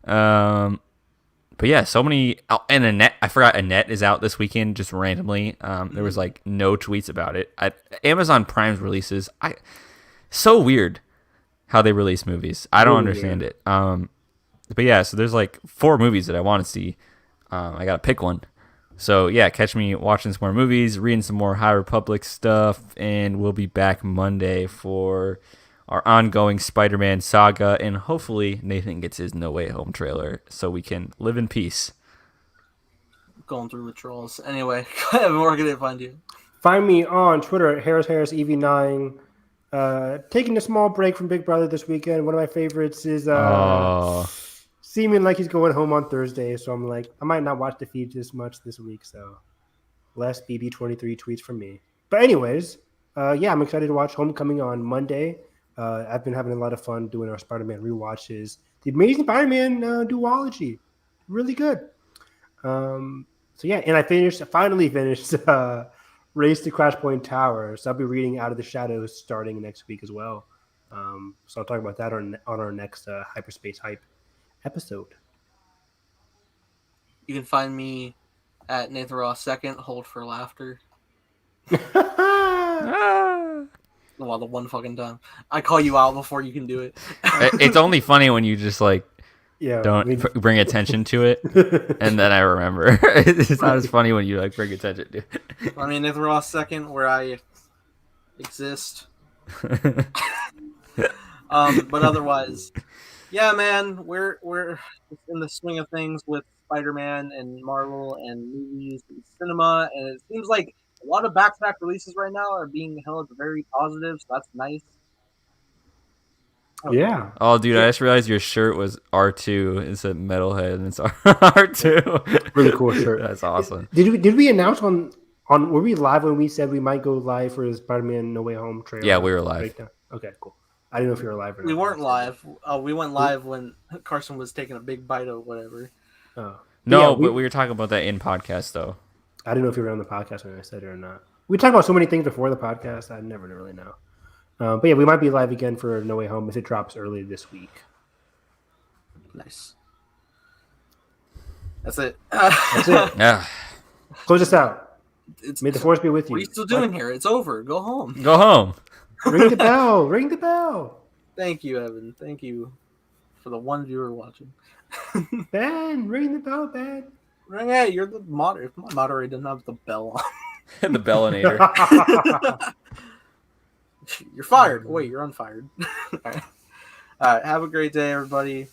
but yeah, so many. Oh, and Annette, I forgot Annette is out this weekend just randomly. There was like no tweets about it. Amazon Prime's releases, so weird how they release movies. I don't understand it. But yeah, so there's like 4 movies that I want to see. I gotta pick one. So yeah, catch me watching some more movies, reading some more High Republic stuff, and we'll be back Monday for our ongoing Spider-Man saga, and hopefully Nathan gets his No Way Home trailer so we can live in peace. Going through withdrawals. Anyway, where can they find you? Find me on Twitter at HarrisEV9. Taking a small break from Big Brother this weekend. One of my favorites is seeming like he's going home on Thursday, so I'm like, I might not watch the feed this much this week, so less BB23 tweets from me. But anyways, I'm excited to watch Homecoming on Monday. I've been having a lot of fun doing our Spider-Man rewatches. The Amazing Spider-Man duology, really good. And I finally finished Race to Crash Point Tower. So I'll be reading Out of the Shadows starting next week as well. So I'll talk about that on our next Hyperspace Hype episode. You can find me at Nathan Ross 2nd, hold for laughter. Well, the one fucking time. I call you out before you can do it. It's only funny when you just don't bring attention to it, and then I remember. It's not as funny when you bring attention to it. I mean, Nathan Ross 2nd, where I exist. But otherwise, yeah, man, we're in the swing of things with Spider-Man and Marvel and movies and cinema, and it seems like a lot of back-to-back releases right now are being held very positive, so that's nice. Yeah. Oh, dude, I just realized your shirt was R2. It's a metalhead, and it's R2. Really cool shirt. That's awesome. Did we announce on were we live when we said we might go live for the Spider-Man No Way Home trailer? Yeah, we were live. Breakdown? Okay, cool. I didn't know if you were live or not. We weren't live. We went live when Carson was taking a big bite of whatever. But we were talking about that in podcast, though. I didn't know if you were on the podcast when I said it or not. We talked about so many things before the podcast, I never really know. But yeah, we might be live again for No Way Home if it drops early this week. Nice. That's it. That's it. Yeah. Close us out. May the force be with you. What are you still doing here? It's over. Go home. Go home. Ring the bell. Ring the bell. Thank you, Evan. Thank you for the one viewer watching. Ben, ring the bell, Ben. Ring it. You're the moderator. My moderator doesn't have the bell on. The bellinator. You're fired. Wait, you're unfired. All right. Have a great day, everybody.